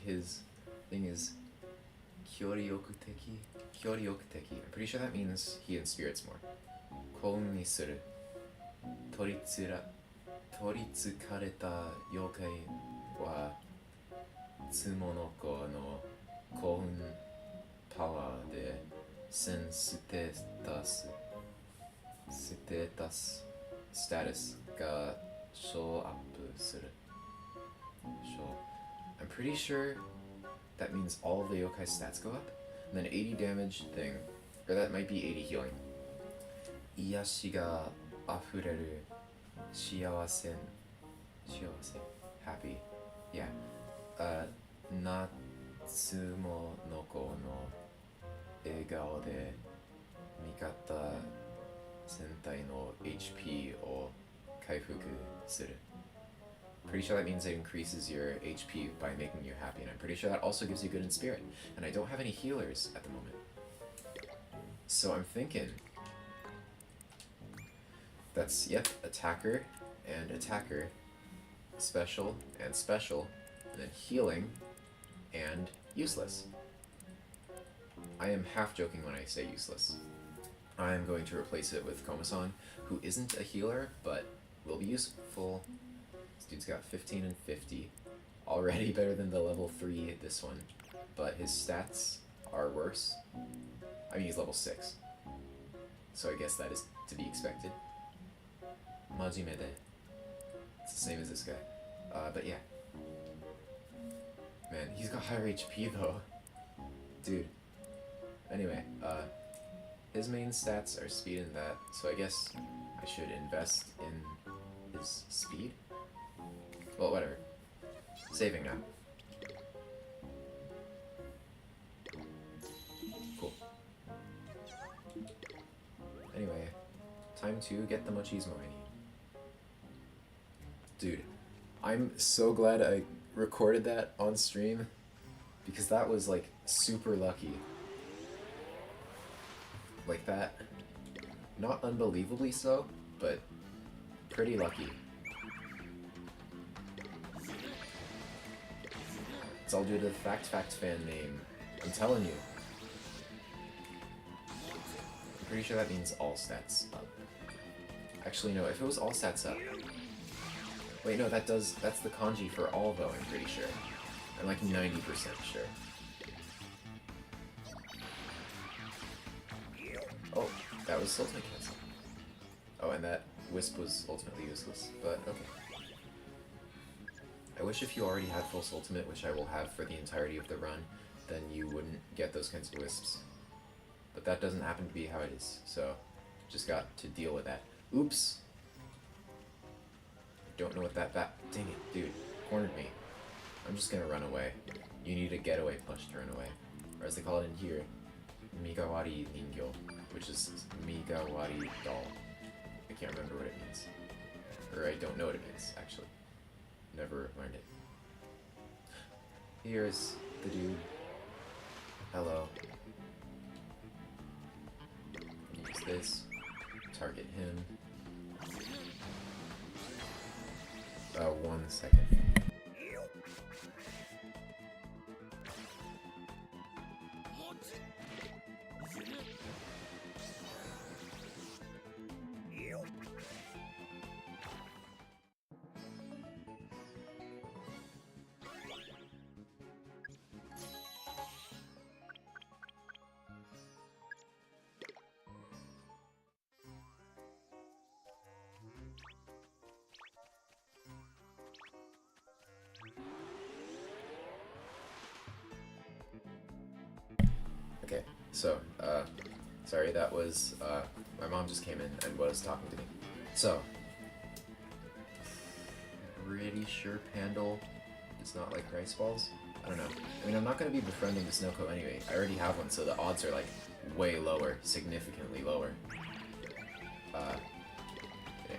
His thing is Kyoriyokuteki. Kyoriyokuteki. I'm pretty sure that means he inspirits more. Koun ni suru. Toritsukareta yokai wa Tsumonoko no koun power de sen status ga show up suru. I'm pretty sure that means all of the yokai stats go up, and then 80 damage thing, or that might be 80 healing. Iyashi ga afureru shiawase, happy, yeah. Natsumo noko no egao de mikata sentai no HP o kaifuku suru. Pretty sure that means it increases your HP by making you happy, and I'm pretty sure that also gives you good in spirit. And I don't have any healers at the moment. So I'm thinking that's, yep, attacker and attacker, special and special, and then healing and useless. I am half joking when I say useless. I am going to replace it with Komasan, who isn't a healer, but will be useful. This dude's got 15 and 50. already better than the level 3 this one, but his stats are worse. I mean, he's level 6, so I guess that is to be expected. Majime de. It's the same as this guy. But yeah. Man, he's got higher HP though. Dude. Anyway, his main stats are speed and that, so I guess I should invest in his speed? Well, whatever. Saving now. Cool. Anyway, time to get the machismo I need. Dude, I'm so glad I recorded that on stream because that was like super lucky. Like that. Not unbelievably so, but pretty lucky. It's all due to the Fact fan name. I'm telling you. I'm pretty sure that means all stats up. Actually, no, if it was all stats up. Wait, no, that's the kanji for all though, I'm pretty sure. I'm like 90% sure. Oh, that was soultimate cancel. Oh, and that wisp was ultimately useless, but okay. I wish if you already had full soultimate, which I will have for the entirety of the run, then you wouldn't get those kinds of wisps. But that doesn't happen to be how it is, so just got to deal with that. Oops! Don't know what that dang it, dude. Cornered me. I'm just gonna run away. You need a getaway plush to run away. Or as they call it in here, Migawari Ningyo, which is Migawari doll. I can't remember what it means. Or I don't know what it means, actually. Never learned it. Here's the dude. Hello. Use this. Target him. 1 second. Okay, so, sorry, that was, my mom just came in and was talking to me. So, pretty sure Pandal is not like rice balls? I don't know. I mean, I'm not going to be befriending the Snowco anyway. I already have one, so the odds are like way lower, significantly lower.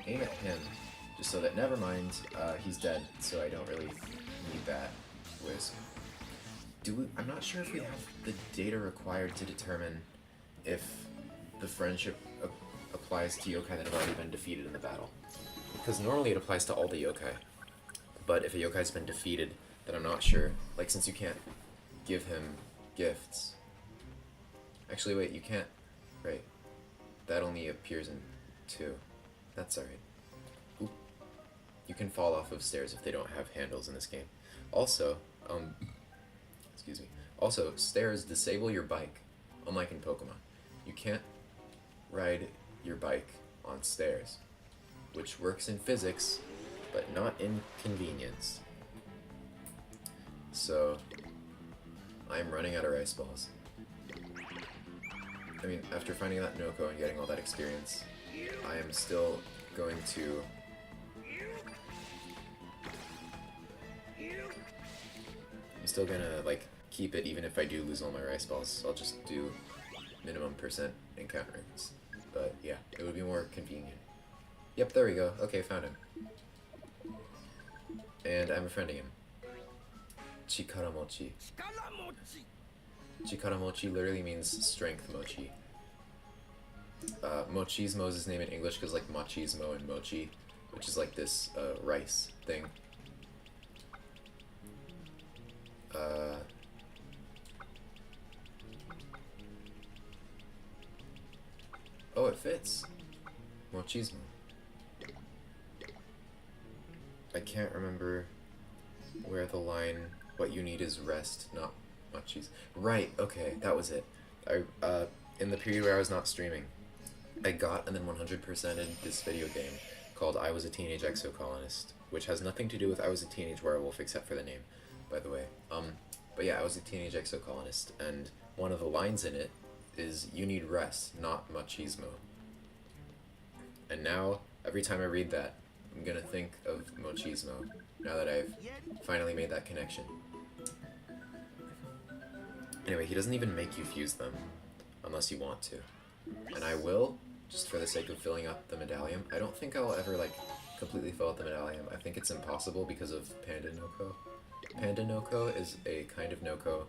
Aim at him, just so that, never mind, he's dead, so I don't really need that wisp. I'm not sure if we have the data required to determine if the friendship applies to yokai that have already been defeated in the battle. Because normally it applies to all the yokai. But if a yokai's been defeated, then I'm not sure. Like, since you can't give him gifts. Actually, wait, you can't. Right. That only appears in 2. That's alright. Oop. You can fall off of stairs if they don't have handles in this game. Also, excuse me. Also, stairs disable your bike, unlike in Pokemon. You can't ride your bike on stairs, which works in physics, but not in convenience. So, I'm running out of rice balls. I mean, after finding that Noko and getting all that experience, I am still going to... I'm still gonna, like, keep it even if I do lose all my rice balls. I'll just do minimum % encounters. But yeah, it would be more convenient. Yep, there we go. Okay, found him. And I'm befriending him. Chikaramochi. Chikaramochi literally means strength mochi. Mochismo is his name in English because like machismo and mochi, which is like this rice thing. Oh, it fits. Mochismo. I can't remember where the line, what you need is rest, not munchies. Right, okay, that was it. In the period where I was not streaming, I got and then 100%ed this video game called I Was a Teenage Exocolonist, which has nothing to do with I Was a Teenage Werewolf except for the name, by the way. But yeah, I was a teenage exocolonist, and one of the lines in it is, you need rest, not machismo. And now, every time I read that, I'm gonna think of machismo, now that I've finally made that connection. Anyway, he doesn't even make you fuse them, unless you want to. And I will, just for the sake of filling up the medallion. I don't think I'll ever, like, completely fill up the medallion. I think it's impossible because of Panda Noko. Panda Noko is a kind of Noko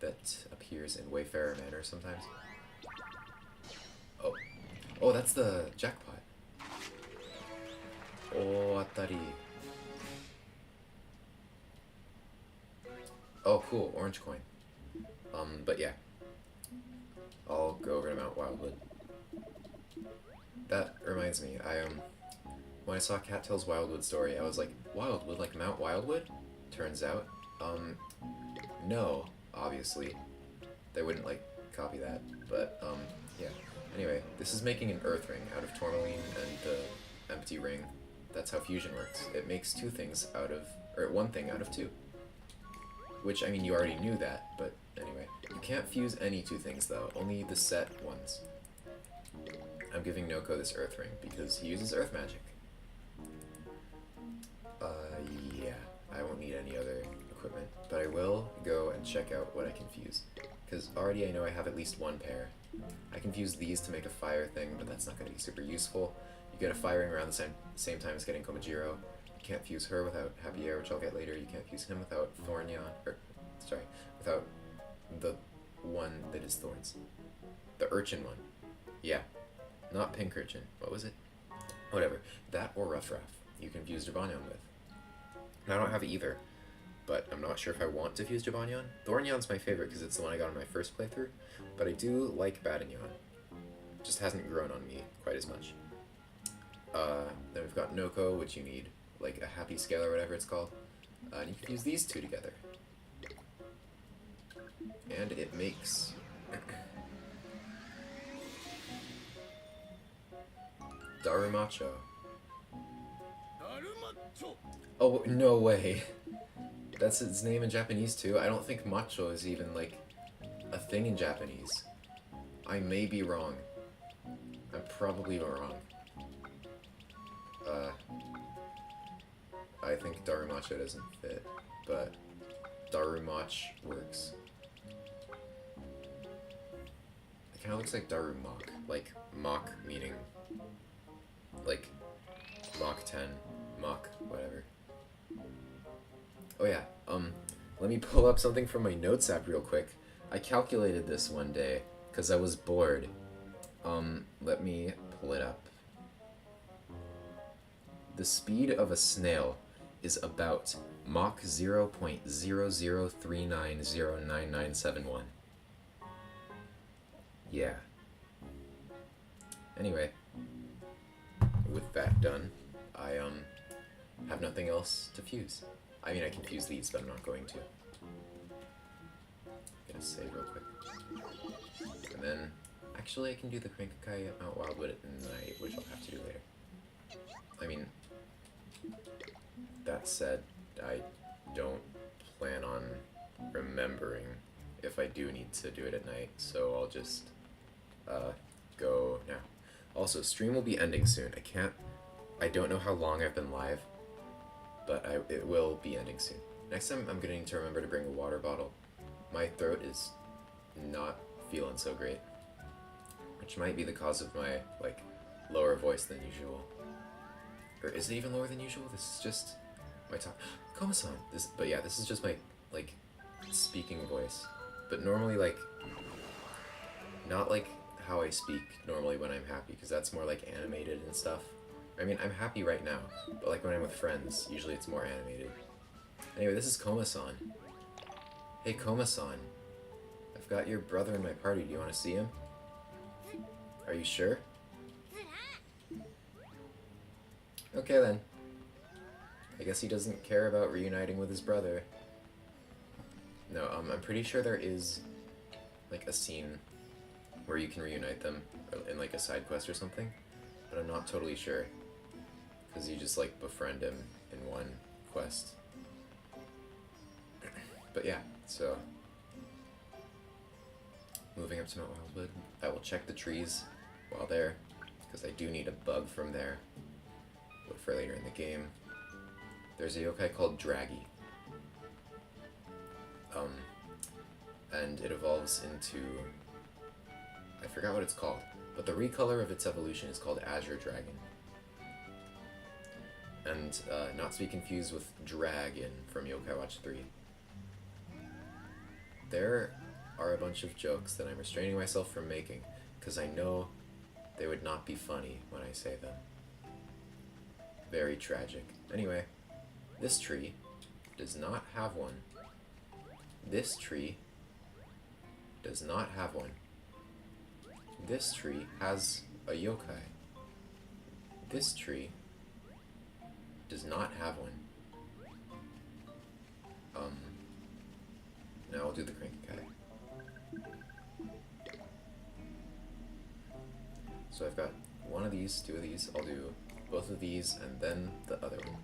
that appears in Wayfarer Manor sometimes. Oh. Oh, that's the jackpot. Oh, atari. Oh, cool. Orange coin. But yeah. I'll go over to Mount Wildwood. That reminds me, when I saw Cattail's Wildwood story, I was like, Wildwood, like Mount Wildwood? Turns out, no, obviously. They wouldn't, like, copy that, but, yeah. Anyway, this is making an earth ring out of tourmaline and the empty ring. That's how fusion works. It makes two things out of, or one thing out of two. Which, I mean, you already knew that, but anyway. You can't fuse any two things, though, only the set ones. I'm giving Noko this earth ring, because he uses earth magic. Yeah, I won't need any other equipment, but I will go and check out what I can fuse. Because already I know I have at least one pair. I can fuse these to make a fire thing, but that's not going to be super useful. You get a fire ring around the same time as getting Komajiro. You can't fuse her without Happy Air, which I'll get later. You can't fuse him without Thornyon, or, sorry, without the one that is Thorns. The Urchin one. Yeah. Not Pink Urchin. What was it? Whatever. That or Ruff Ruff. You can fuse Jabonyon with. And I don't have either, but I'm not sure if I want to fuse Jabonyon. Thornyon's my favorite because it's the one I got on my first playthrough, but I do like Batonyon. It just hasn't grown on me quite as much. Then we've got Noko, which you need, like, a happy scale or whatever it's called. And you can fuse these two together. And it makes... Darumacho. Oh, no way. That's its name in Japanese too? I don't think macho is even, like, a thing in Japanese. I may be wrong. I'm probably wrong. I think Darumacho doesn't fit, but Darumach works. It kinda looks like Darumach. Like, Mach meaning, like, Mach 10, Mach, whatever. Oh yeah, let me pull up something from my notes app real quick. I calculated this one day, because I was bored. Let me pull it up. The speed of a snail is about Mach 0.0039099971. Yeah. Anyway, with that done, I, have nothing else to fuse. I mean, I can fuse these, but I'm not going to. I'm gonna save real quick. And then, actually I can do the Crankakai at Mount Wildwood at night, which I'll have to do later. I mean, that said, I don't plan on remembering if I do need to do it at night, so I'll just, go now. Also, stream will be ending soon. I don't know how long I've been live, but it will be ending soon. Next time, I'm gonna need to remember to bring a water bottle. My throat is not feeling so great, which might be the cause of my, like, lower voice than usual. Or is it even lower than usual? This is just my talk. Koma-san! But yeah, this is just my, like, speaking voice. But normally, like, not like how I speak normally when I'm happy, because that's more, like, animated and stuff. I mean, I'm happy right now, but, like, when I'm with friends, usually it's more animated. Anyway, this is Koma-san. Hey, Koma-san. I've got your brother in my party. Do you want to see him? Are you sure? Okay, then. I guess he doesn't care about reuniting with his brother. No, I'm pretty sure there is, like, a scene where you can reunite them in, like, a side quest or something, but I'm not totally sure, because you just, like, befriend him in one quest. But yeah, so moving up to Mount Wildwood, I will check the trees while there, because I do need a bug from there, but for later in the game. There's a yokai called Draggy, and it evolves into, I forgot what it's called, but the recolor of its evolution is called Azure Dragon. And not to be confused with Dragon from Yokai Watch 3. There are a bunch of jokes that I'm restraining myself from making, because I know they would not be funny when I say them. Very tragic. Anyway, this tree does not have one. This tree does not have one. This tree has a yokai. This tree does not have one. Now I'll do the Cranky Kai. So I've got one of these, two of these. I'll do both of these and then the other one.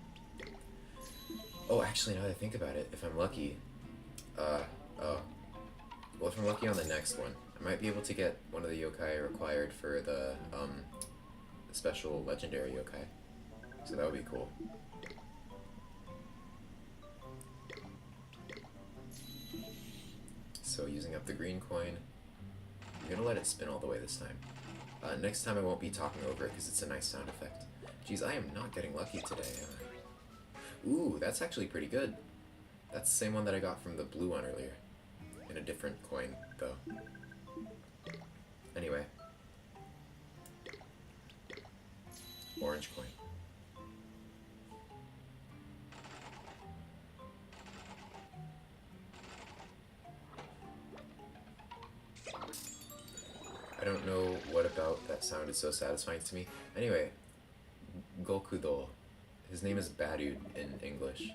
Oh, actually, now that I think about it, if I'm lucky, well, if I'm lucky on the next one, I might be able to get one of the yokai required for the special legendary yokai. So that would be cool. So using up the green coin, I'm gonna let it spin all the way this time. Next time I won't be talking over it because it's a nice sound effect. Geez, I am not getting lucky today. Ooh, that's actually pretty good. That's the same one that I got from the blue one earlier. In a different coin, though. Anyway. Orange coin. I don't know what about that sound is so satisfying to me. Anyway, Gokudo. His name is Badude in English.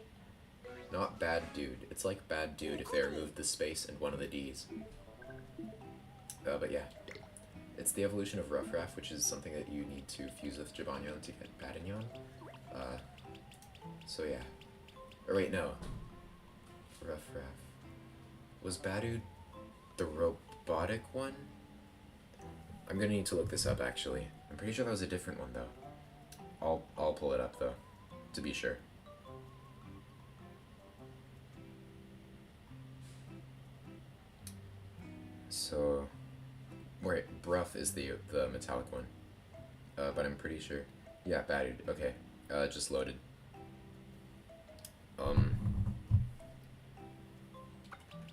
Not Bad Dude. It's like Bad Dude if they removed the space and one of the D's. But yeah. It's the evolution of Ruffraff, which is something that you need to fuse with Jibanyan to get Badignon. So yeah. Or wait, no. Ruffraff. Was Badude the robotic one? I'm gonna need to look this up, actually. I'm pretty sure that was a different one, though. I'll pull it up, though, to be sure. So, wait, Bruff is the metallic one, but I'm pretty sure. Yeah, Badude. Okay, just loaded.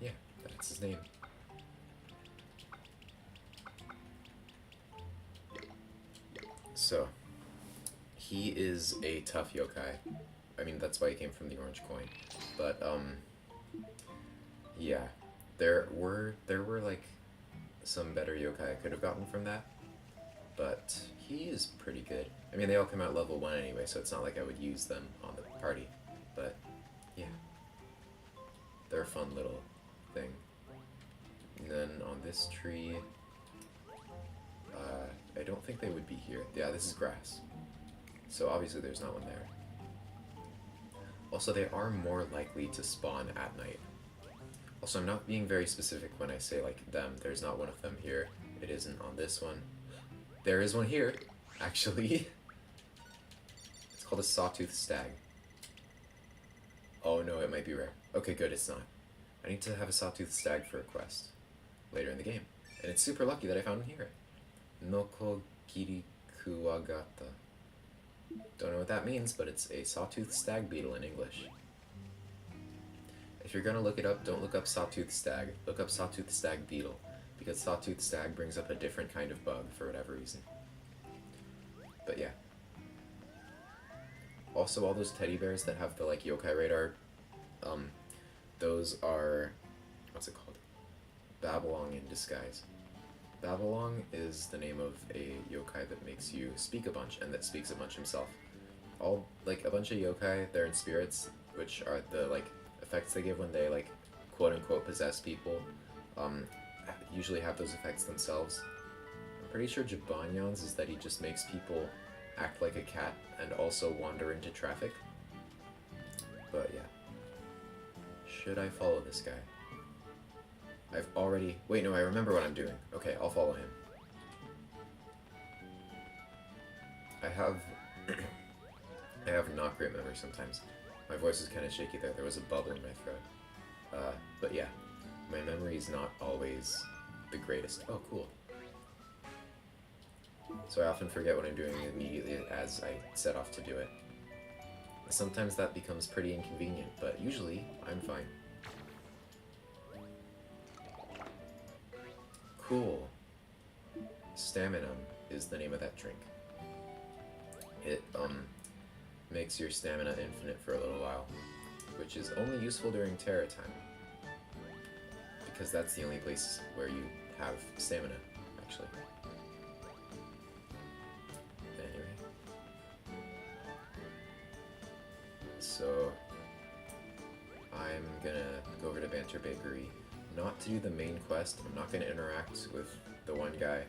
Yeah, that's his name. So, he is a tough yokai. I mean, that's why he came from the orange coin. But, yeah. There were like, some better yokai I could have gotten from that. But he is pretty good. I mean, they all come out level 1 anyway, so it's not like I would use them on the party. But, yeah. They're a fun little thing. And then on this tree... I don't think they would be here. Yeah, this is grass. So obviously there's not one there. Also, they are more likely to spawn at night. Also, I'm not being very specific when I say, like, them. There's not one of them here. It isn't on this one. There is one here, actually. It's called a sawtooth stag. Oh no, it might be rare. Okay, good, it's not. I need to have a sawtooth stag for a quest later in the game. And it's super lucky that I found him here. Noko Kirikuwagata. Don't know what that means, but it's a sawtooth stag beetle in English. If you're gonna look it up, don't look up sawtooth stag. Look up sawtooth stag beetle, because sawtooth stag brings up a different kind of bug for whatever reason. But yeah. Also, all those teddy bears that have the, like, yokai radar, those are, what's it called? Babylon in disguise. Babylon is the name of a yokai that makes you speak a bunch, and that speaks a bunch himself. all, like, a bunch of yokai, they're in spirits, which are the, like, effects they give when they, like, quote-unquote possess people, usually have those effects themselves. I'm pretty sure Jibanyan's is that he just makes people act like a cat and also wander into traffic. But yeah. Should I follow this guy? I've already... Wait, no, I remember what I'm doing. Okay, I'll follow him. I have... I have not great memory sometimes. My voice is kind of shaky there. There was a bubble in my throat. But yeah, my memory is not always the greatest. Oh, cool. So I often forget what I'm doing immediately as I set off to do it. Sometimes that becomes pretty inconvenient, but usually I'm fine. Cool. Stamina is the name of that drink. It, makes your stamina infinite for a little while, which is only useful during Terra time. Because that's the only place where you have stamina, actually. Anyway. So, I'm gonna go over to Banter Bakery, not to do the main quest. I'm not gonna interact with the one guy.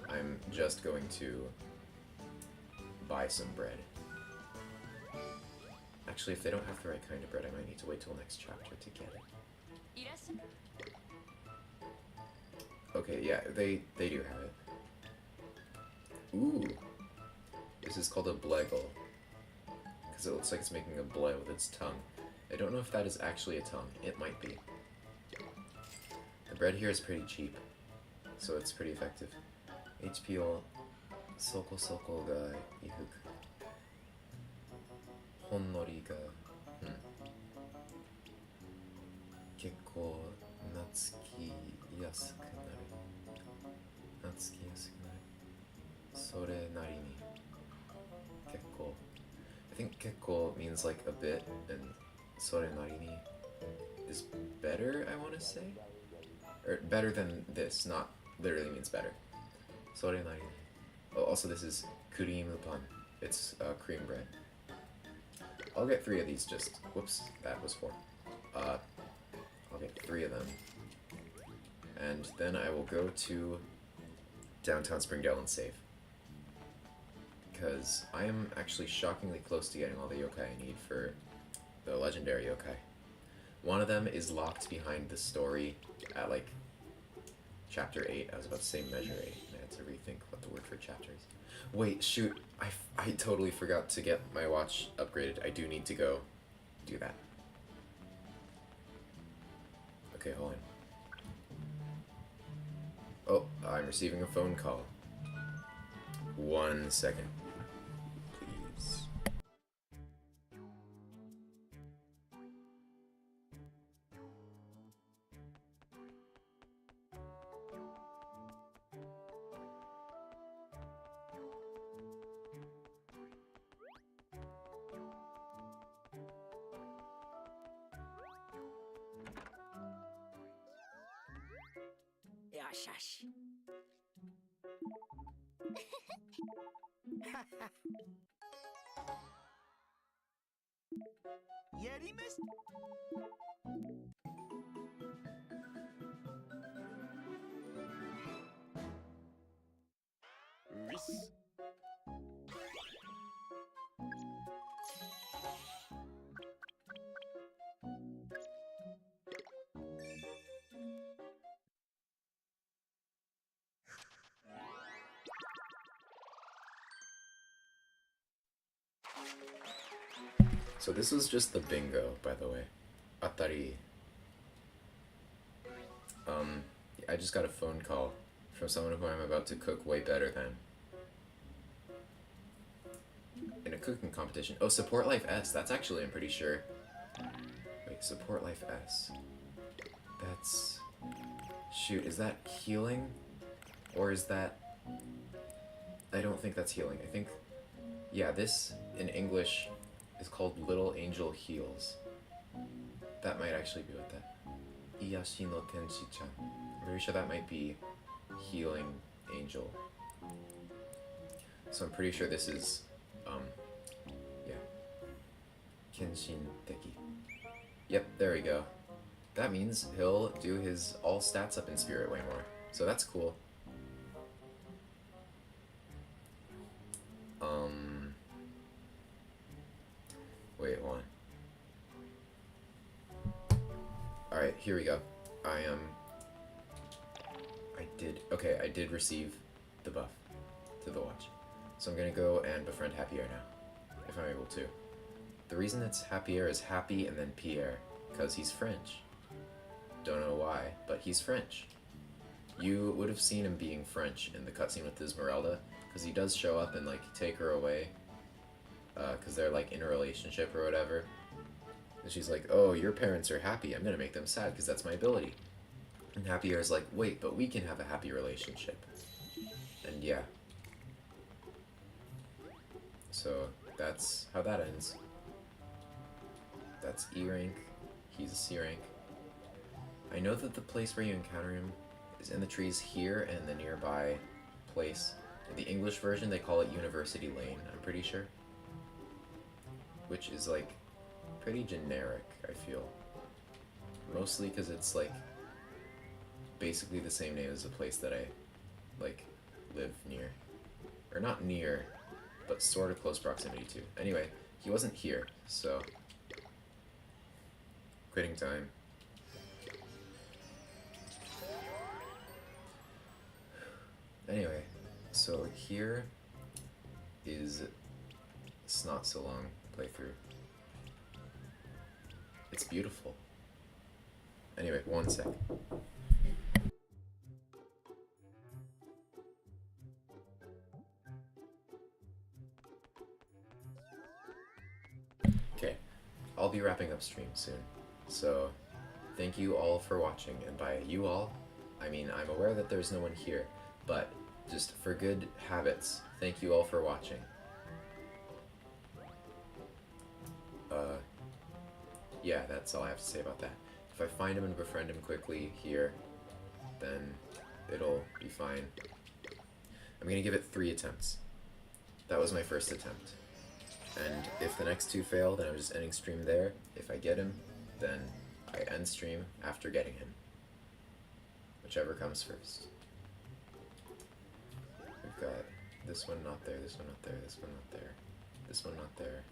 I'm just going to buy some bread. Actually, if they don't have the right kind of bread, I might need to wait till next chapter to get it. Okay, yeah, they do have it. Ooh. This is called a bleggle. Because it looks like it's making a bleh with its tongue. I don't know if that is actually a tongue. It might be. The bread here is pretty cheap, so it's pretty effective. HPをそこそこがいく。ほんのりが、結構懐きやすくなる。懐きやすくなる。それなりに。結構。I think 結構 means like a bit, and それなりに is better, I want to say? Or better than this, not literally means better. それなりに. Oh, also this is cream pan. It's cream bread. I'll get 3 of these just... Whoops, that was 4. I'll get 3 of them. And then I will go to downtown Springdale and save. Because I am actually shockingly close to getting all the yokai I need for the legendary yokai. One of them is locked behind the story at, like, chapter 8. I was about to say measure 8, and I had to rethink what the word for chapter is. Wait, shoot, I totally forgot to get my watch upgraded. I do need to go do that. Okay, hold on. Oh, I'm receiving a phone call. 1 second. Please. Yashash. Yerimis? Ris. So this was just the bingo, by the way. Atari. I just got a phone call from someone who I'm about to cook way better than. In a cooking competition. Oh, Support Life S. That's actually, I'm pretty sure. Wait, Support Life S. That's... Shoot, is that healing? Or is that... I don't think that's healing. I think... Yeah, this, in English, is called Little Angel Heals. That might actually be what that... Iyashi no Tenshi-chan. I'm pretty sure that might be Healing Angel. So I'm pretty sure this is, yeah. Kenshin Teki. Yep, there we go. That means he'll do his all stats up in Spirit way more. So that's cool. Wait, hold on. Alright, here we go. I did receive the buff to the watch. So I'm gonna go and befriend Happy Air now, if I'm able to. The reason it's Happy Air is Happy and then Pierre, because he's French. Don't know why, but he's French. You would have seen him being French in the cutscene with Esmeralda, because he does show up and like take her away, because they're like in a relationship or whatever. And she's like, oh, your parents are happy, I'm gonna make them sad because that's my ability. And Happy Air's like, wait, but we can have a happy relationship. And yeah. So that's how that ends. That's E rank, he's a C rank. I know that the place where you encounter him is in the trees here and the nearby place. In the English version they call it University Lane, I'm pretty sure. Which is like pretty generic, I feel. Mostly because it's like basically the same name as the place that I like live near. Or not near, but sort of close proximity to. Anyway, he wasn't here, so quitting time. Anyway, so here is It's Not So Long playthrough. It's beautiful. Anyway, one sec. Okay, I'll be wrapping up stream soon. So, thank you all for watching, and by you all, I mean I'm aware that there's no one here, but just for good habits, thank you all for watching. Yeah, that's all I have to say about that. If I find him and befriend him quickly here, then it'll be fine. I'm gonna give it 3 attempts. That was my first attempt. And if the next 2 fail, then I'm just ending stream there. If I get him, then I end stream after getting him. Whichever comes first. We've got this one not there, this one not there, this one not there, this one not there.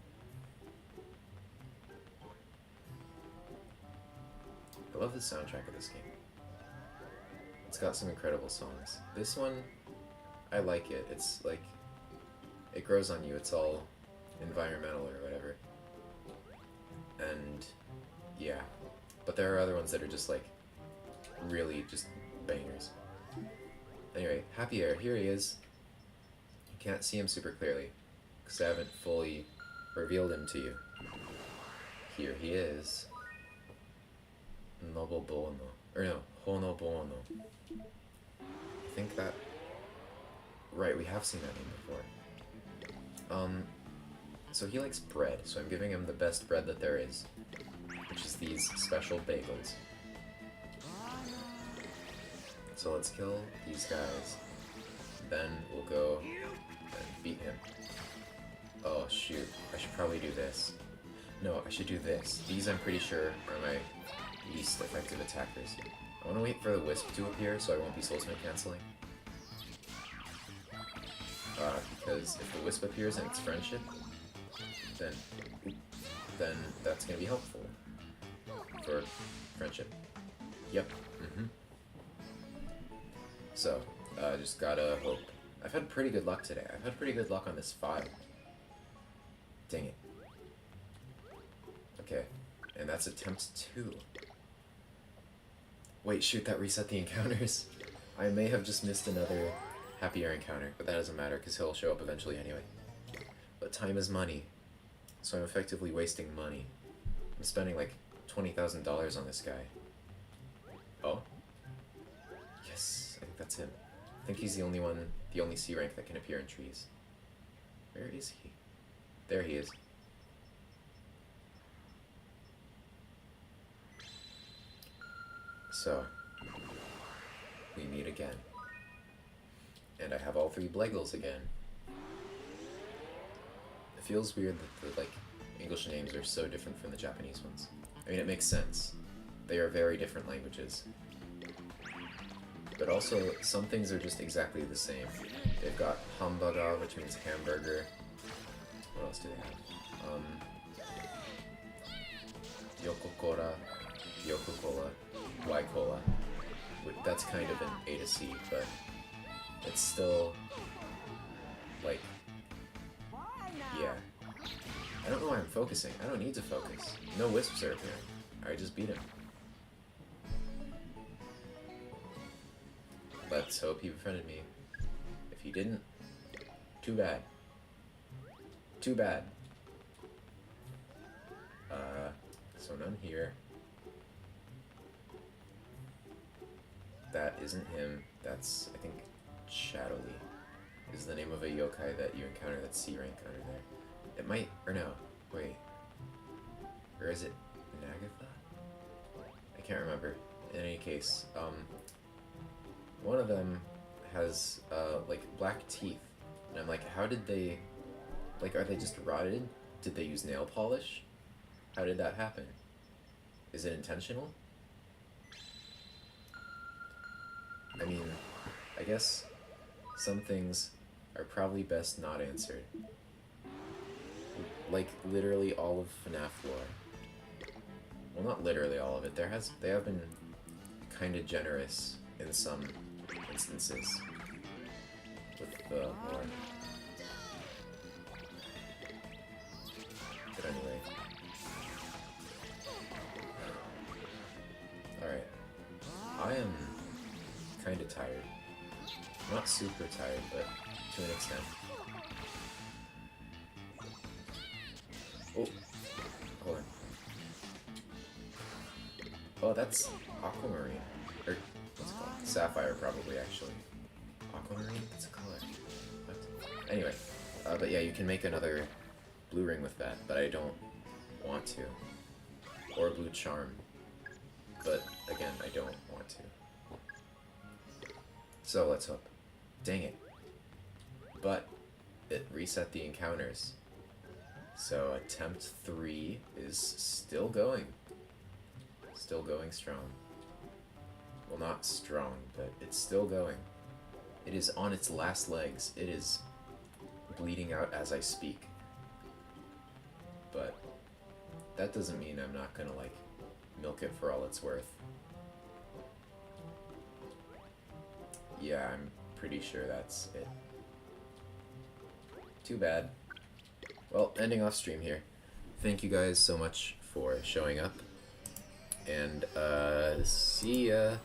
I love the soundtrack of this game. It's got some incredible songs. This one, I like it. It's like, it grows on you. It's all environmental or whatever. And yeah, but there are other ones that are just like really just bangers. Anyway, Happy Air, here he is. You can't see him super clearly because I haven't fully revealed him to you. Here he is. Nobobono. Or no, Honobono. I think that... Right, we have seen that name before. So he likes bread, so I'm giving him the best bread that there is, which is these special bagels. So let's kill these guys, then we'll go and beat him. Oh shoot, I should probably do this. No, I should do this. These I'm pretty sure are my least effective attackers. I want to wait for the Wisp to appear so I won't be soultimate canceling. Because if the Wisp appears and it's friendship, then that's going to be helpful for friendship. Yep. So, just gotta hope. I've had pretty good luck today. I've had pretty good luck on this file. Dang it. Okay, and that's attempt 2. Wait, shoot, that reset the encounters. I may have just missed another Happy Air encounter, but that doesn't matter because he'll show up eventually anyway. But time is money, so I'm effectively wasting money. I'm spending like $20,000 on this guy. Oh? Yes, I think that's him. I think he's the only one, the only C rank that can appear in trees. Where is he? There he is. So, we meet again. And I have all 3 Blegles again. It feels weird that the English names are so different from the Japanese ones. I mean, it makes sense. They are very different languages. But also, some things are just exactly the same. They've got hamburger, which means hamburger. What else do they have? Yoko-Cola, Yoko-Cola, Y-Cola. That's kind of an A to C, but it's still, like, yeah. I don't know why I'm focusing. I don't need to focus. No wisps are appearing. I just beat him. Let's hope he befriended me. If he didn't, too bad. Too bad. So none here. That isn't him. That's, I think, Shadowly is the name of a yokai that you encounter that's C rank under there. It might, or no, wait. Or is it Nagatha? I can't remember. In any case, one of them has, like, black teeth. And I'm like, how did they, like, are they just rotted? Did they use nail polish? How did that happen? Is it intentional? I mean, I guess some things are probably best not answered. Like, literally all of FNAF lore. Well, not literally all of it. They have been kind of generous in some instances with the lore. But anyway. Alright. I am kind of tired. Not super tired, but to an extent. Oh, hold on. Oh, that's aquamarine. Or, what's it called? Sapphire, probably, actually. Aquamarine? That's a color. What? Anyway, but yeah, you can make another blue ring with that, but I don't want to. Or blue charm. But, again, I don't want to. So, let's hope. Dang it. But, it reset the encounters. So, attempt 3 is still going. Still going strong. Well, not strong, but it's still going. It is on its last legs. It is bleeding out as I speak. But that doesn't mean I'm not gonna, like, milk it for all it's worth. Yeah, I'm pretty sure that's it. Too bad. Well, ending off stream here. Thank you guys so much for showing up. And, see ya.